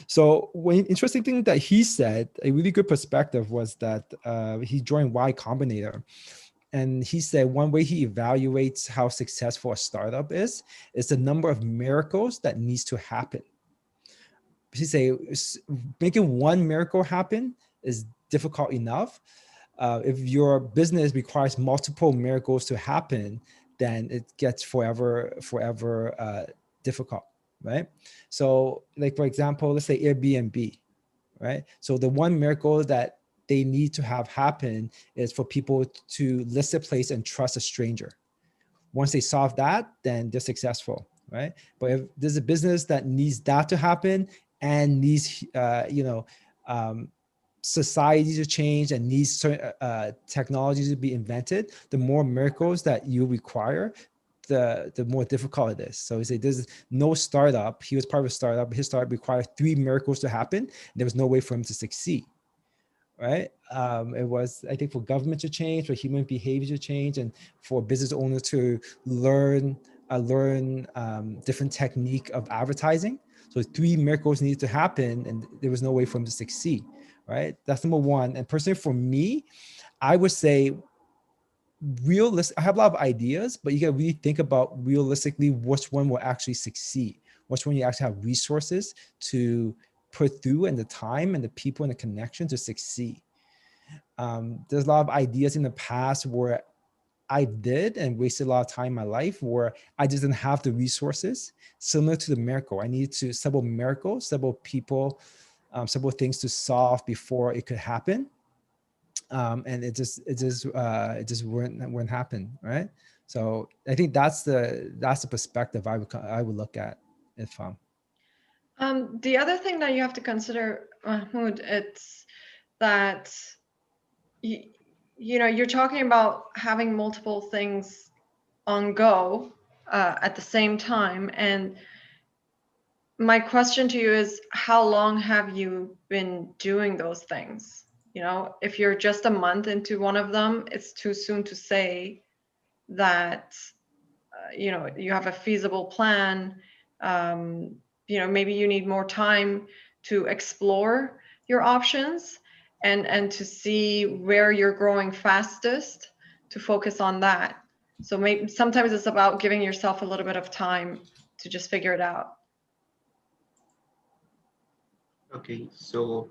So interesting thing that he said, a really good perspective, was that he joined Y Combinator. And he said one way he evaluates how successful a startup is the number of miracles that needs to happen. He say making one miracle happen is difficult enough. If your business requires multiple miracles to happen, then it gets forever difficult, right? So like, for example, let's say Airbnb, right? So the one miracle that they need to have happen is for people to list a place and trust a stranger. Once they solve that, then they're successful, right? But if there's a business that needs that to happen and needs, society to change and needs certain technologies to be invented, the more miracles that you require, the more difficult it is. So he said there's no startup. He was part of a startup. His startup required 3 miracles to happen. And there was no way for him to succeed. Right? It was, I think, for government to change, for human behavior to change, and for business owners to learn different technique of advertising. So 3 miracles needed to happen, and there was no way for him to succeed. Right? That's number one. And personally, for me, I would say realistic. I have a lot of ideas, but you got to really think about realistically which one will actually succeed, which one you actually have resources to put through, and the time and the people and the connection to succeed. There's a lot of ideas in the past where I did and wasted a lot of time in my life where I just didn't have the resources. Similar to the miracle, I needed to several miracles, several people, several things to solve before it could happen. And it just wouldn't happen, right? So I think that's the perspective I would look at if The other thing that you have to consider, Mahmoud, it's that you're talking about having multiple things on go at the same time, and my question to you is, how long have you been doing those things? If you're just a month into one of them, it's too soon to say that you have a feasible plan. Maybe you need more time to explore your options and to see where you're growing fastest, to focus on that. So maybe sometimes it's about giving yourself a little bit of time to just figure it out. Okay, so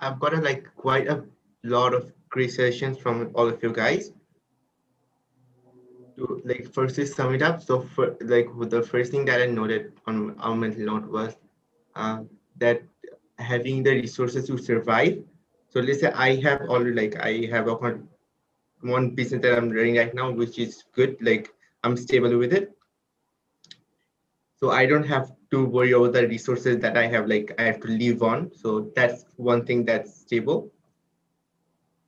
I've got quite a lot of great suggestions from all of you guys. To firstly sum it up, so for the first thing that I noted on our mental note was that having the resources to survive. So let's say I have already I have one business that I'm running right now, which is good, I'm stable with it. So I don't have to worry about the resources that I have, I have to live on. So that's one thing that's stable.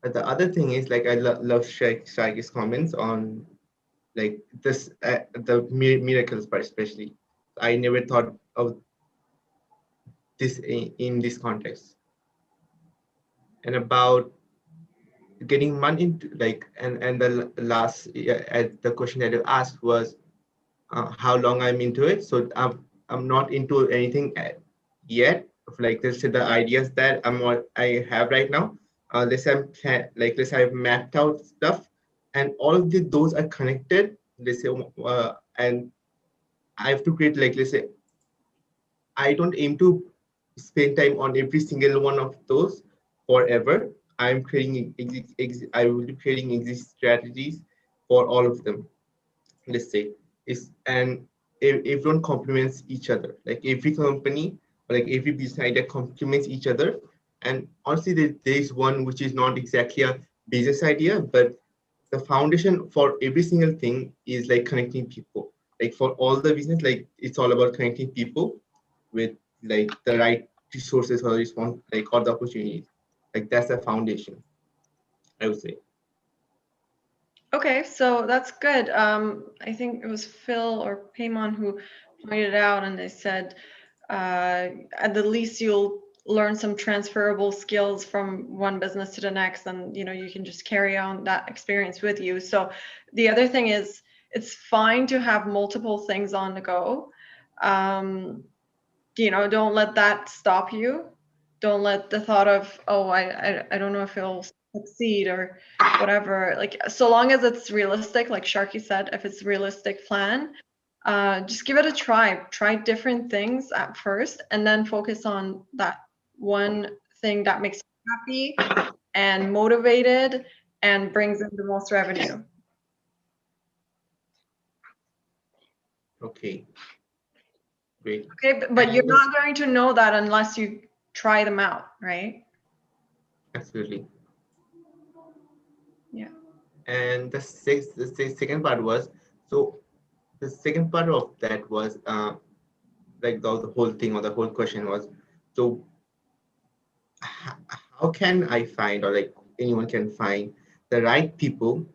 But the other thing is I love Shaiki's comments on this, the miracles part especially. I never thought of this in this context. And about getting money into and the last the question that you asked was how long I'm into it. So I'm not into anything yet. Let's say the ideas that I have right now. Let's say I've mapped out stuff, and all of those are connected. Let's say and I have to create let's say I don't aim to spend time on every single one of those forever. I'm creating I will be creating exit strategies for all of them. Let's say and everyone complements each other. Every company or every business idea complements each other. And honestly, there is one which is not exactly a business idea, but the foundation for every single thing is connecting people. For all the business, it's all about connecting people with the right resources or response, or the opportunities. That's the foundation, I would say. Okay, so that's good. I think it was Phil or Paymon who pointed out, and they said at the least you'll learn some transferable skills from one business to the next, and you can just carry on that experience with you. So the other thing is, it's fine to have multiple things on the go. Don't let that stop you. Don't let the thought of, oh, I don't know if it'll succeed or whatever, so long as it's realistic, like Sharky said, if it's a realistic plan, just give it a try different things at first, and then focus on that one thing that makes you happy and motivated and brings in the most revenue. Okay, great. Okay, but you're not going to know that unless you try them out, right? Absolutely. Yeah. And the second part was, so the second part of that was like the whole thing or the whole question was, so how can I find, or like anyone can find the right people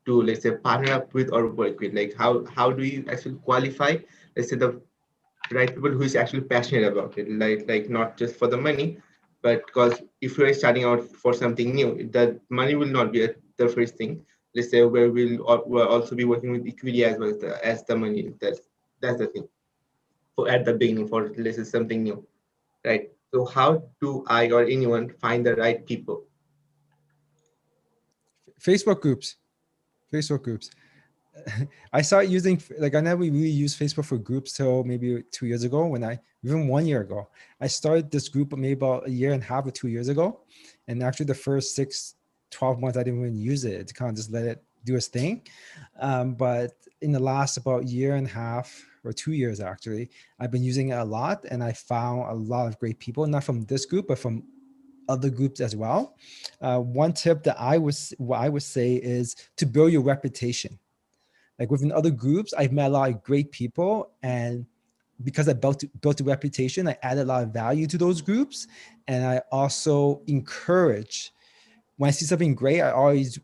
to, let's say, partner up with or work with? Like how do you actually qualify, let's say, the right people who is actually passionate about it, like not just for the money, but because if you're starting out for something new, that money will not be the first thing. Let's say where we'll also be working with equity as well as the money. That's the thing for at the beginning for, let's say, something new, right? So how do I or anyone find the right people? Facebook groups. Facebook groups. I started using, like, I never really used Facebook for groups till maybe 2 years ago, even 1 year ago. I started this group maybe about 1.5 years or 2 years ago. And actually the first 6-12 months, I didn't even use it. To kind of just let it do its thing. But in the last about 1.5 years or 2 years, actually, I've been using it a lot. And I found a lot of great people, not from this group, but from other groups as well. One tip that I would say is to build your reputation. Like within other groups, I've met a lot of great people, and because I built a reputation, I added a lot of value to those groups. And I also encourage, when I see something great, I always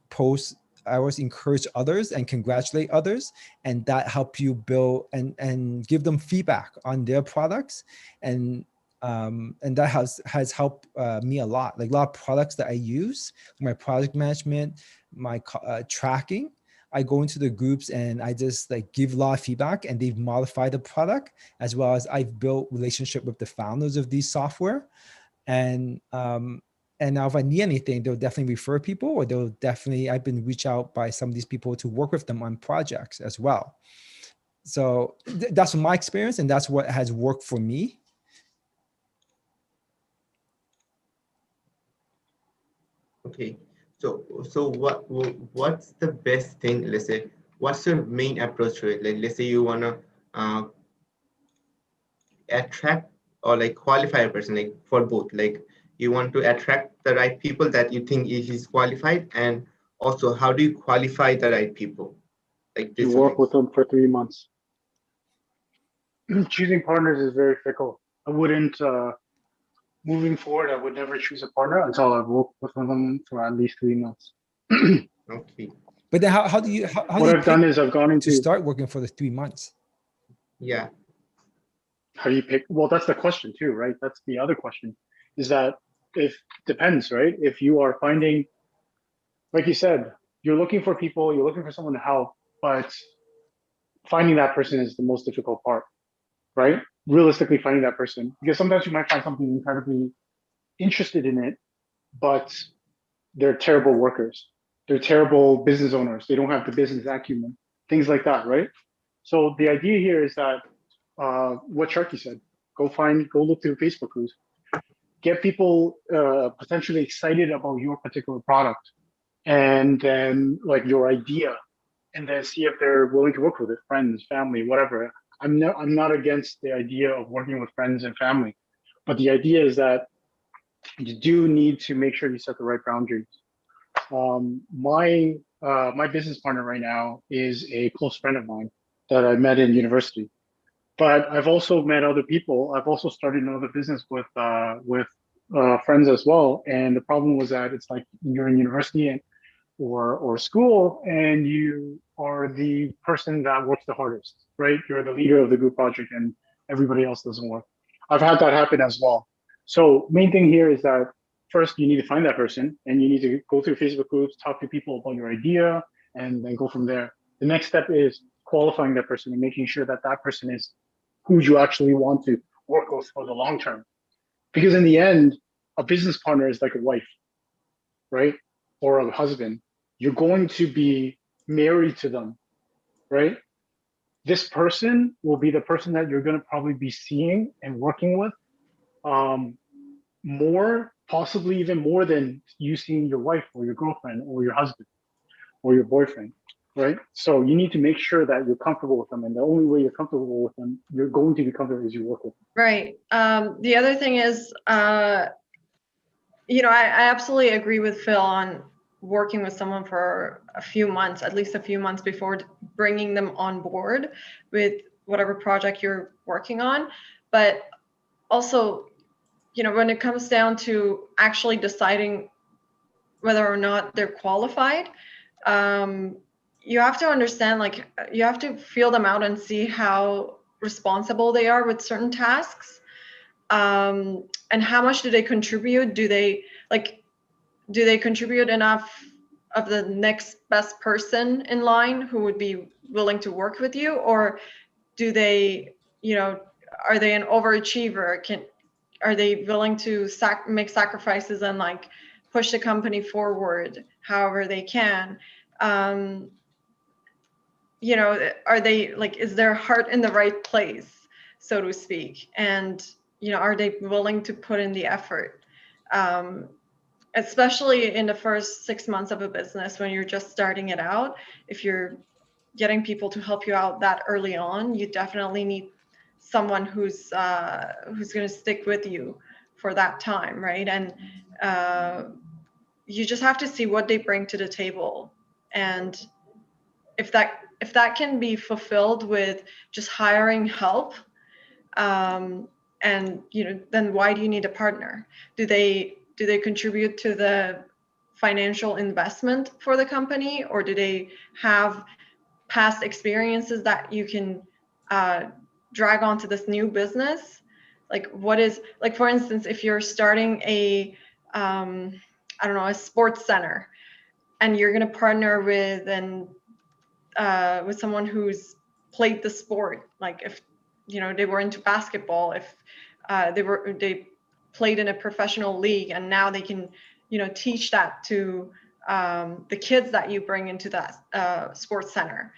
encourage others and congratulate others, and that help you build and give them feedback on their products. And that has helped me a lot. Like a lot of products that I use, my product management, my tracking, I go into the groups and I just like give a lot of feedback, and they've modified the product, as well as I've built relationship with the founders of these software. And now if I need anything, they'll definitely refer people, or I've been reached out by some of these people to work with them on projects as well. So that's my experience, and that's what has worked for me. Okay. So what's the best thing, let's say, what's your main approach to it? Like, let's say you want to attract or like qualify a person, like for both, like you want to attract the right people that you think is qualified, and also how do you qualify the right people? Like you work with them for 3 months. Choosing partners is very fickle. I wouldn't, moving forward, I would never choose a partner until I've worked with them for at least 3 months. Okay. But then how do you, what I've done is I've gone into, to start working for the 3 months? Yeah. How do you pick? Well, that's the question too, right? That's the other question, is that depends, right? If you are finding, like you said, you're looking for people, you're looking for someone to help, but finding that person is the most difficult part, right? Realistically finding that person, because sometimes you might find something incredibly interested in it, but they're terrible workers. They're terrible business owners. They don't have the business acumen, things like that, right? So the idea here is that what Sharky said, go look through Facebook groups, get people potentially excited about your particular product, and then like your idea, and then see if they're willing to work with it, friends, family, whatever. I'm not against the idea of working with friends and family, but the idea is that you do need to make sure you set the right boundaries. My business partner right now is a close friend of mine that I met in university, but I've also met other people. I've also started another business with friends as well. And the problem was that it's like you're in university or school, and you are the person that works the hardest, right? You're the leader of the group project, and everybody else doesn't work. I've had that happen as well. So main thing here is that first you need to find that person, and you need to go through Facebook groups, talk to people about your idea, and then go from there. The next step is qualifying that person and making sure that that person is who you actually want to work with for the long term. Because in the end, a business partner is like a wife, right? Or a husband. You're going to be married to them, right? This person will be the person that you're going to probably be seeing and working with more, possibly even more than you seeing your wife or your girlfriend or your husband or your boyfriend, right? So you need to make sure that you're comfortable with them, and the only way you're comfortable with them, you're going to be comfortable as you work with them. Right. The other thing is, I absolutely agree with Phil on working with someone for a few months, at least a few months before bringing them on board with whatever project you're working on. But also, when it comes down to actually deciding whether or not they're qualified, you have to understand, like, you have to feel them out and see how responsible they are with certain tasks, and how much do they contribute. Do they contribute enough of the next best person in line who would be willing to work with you, or do they, are they an overachiever? Are they willing to make sacrifices and like push the company forward however they can? Are they like, is their heart in the right place, so to speak? And are they willing to put in the effort? Especially in the first 6 months of a business when you're just starting it out. If you're getting people to help you out that early on, you definitely need someone who's going to stick with you for that time, right? And you just have to see what they bring to the table, and if that can be fulfilled with just hiring help, and then why do you need a partner? Do they contribute to the financial investment for the company, or do they have past experiences that you can drag onto this new business? Like, what is, like, for instance, if you're starting a a sports center, and you're going to partner with someone who's played the sport, like if they were into basketball, if they played in a professional league, and now they can teach that to the kids that you bring into that sports center.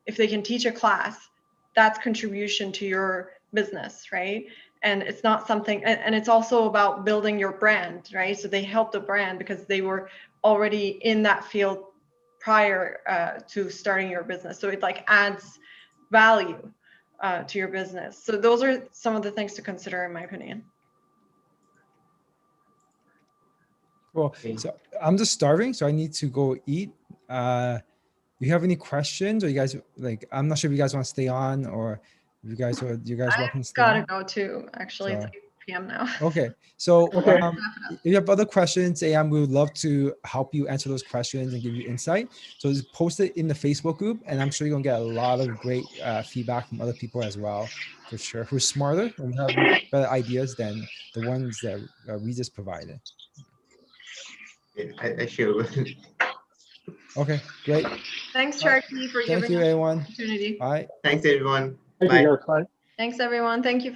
If they can teach a class, that's contribution to your business, right? And it's not something, and it's also about building your brand, right? So they help the brand because they were already in that field prior to starting your business. So it like adds value to your business. So those are some of the things to consider, in my opinion. Cool. So I'm just starving, so I need to go eat. Do you have any questions, or you guys, like, I'm not sure if you guys want to stay on, or if you guys welcome to stay Gotta on? go too, actually. So, it's 8 p.m. now. okay, so Okay. if you have other questions, AM, we would love to help you answer those questions and give you insight. So just post it in the Facebook group, and I'm sure you're gonna get a lot of great feedback from other people as well, for sure, who's smarter and have better ideas than the ones that we just provided. I sure will. Okay, great. Thanks, Sharky, for Thank giving you, us the everyone. opportunity. Bye. Thanks, everyone. Thank Bye. you, guys. Bye. Thanks, everyone. Thank you.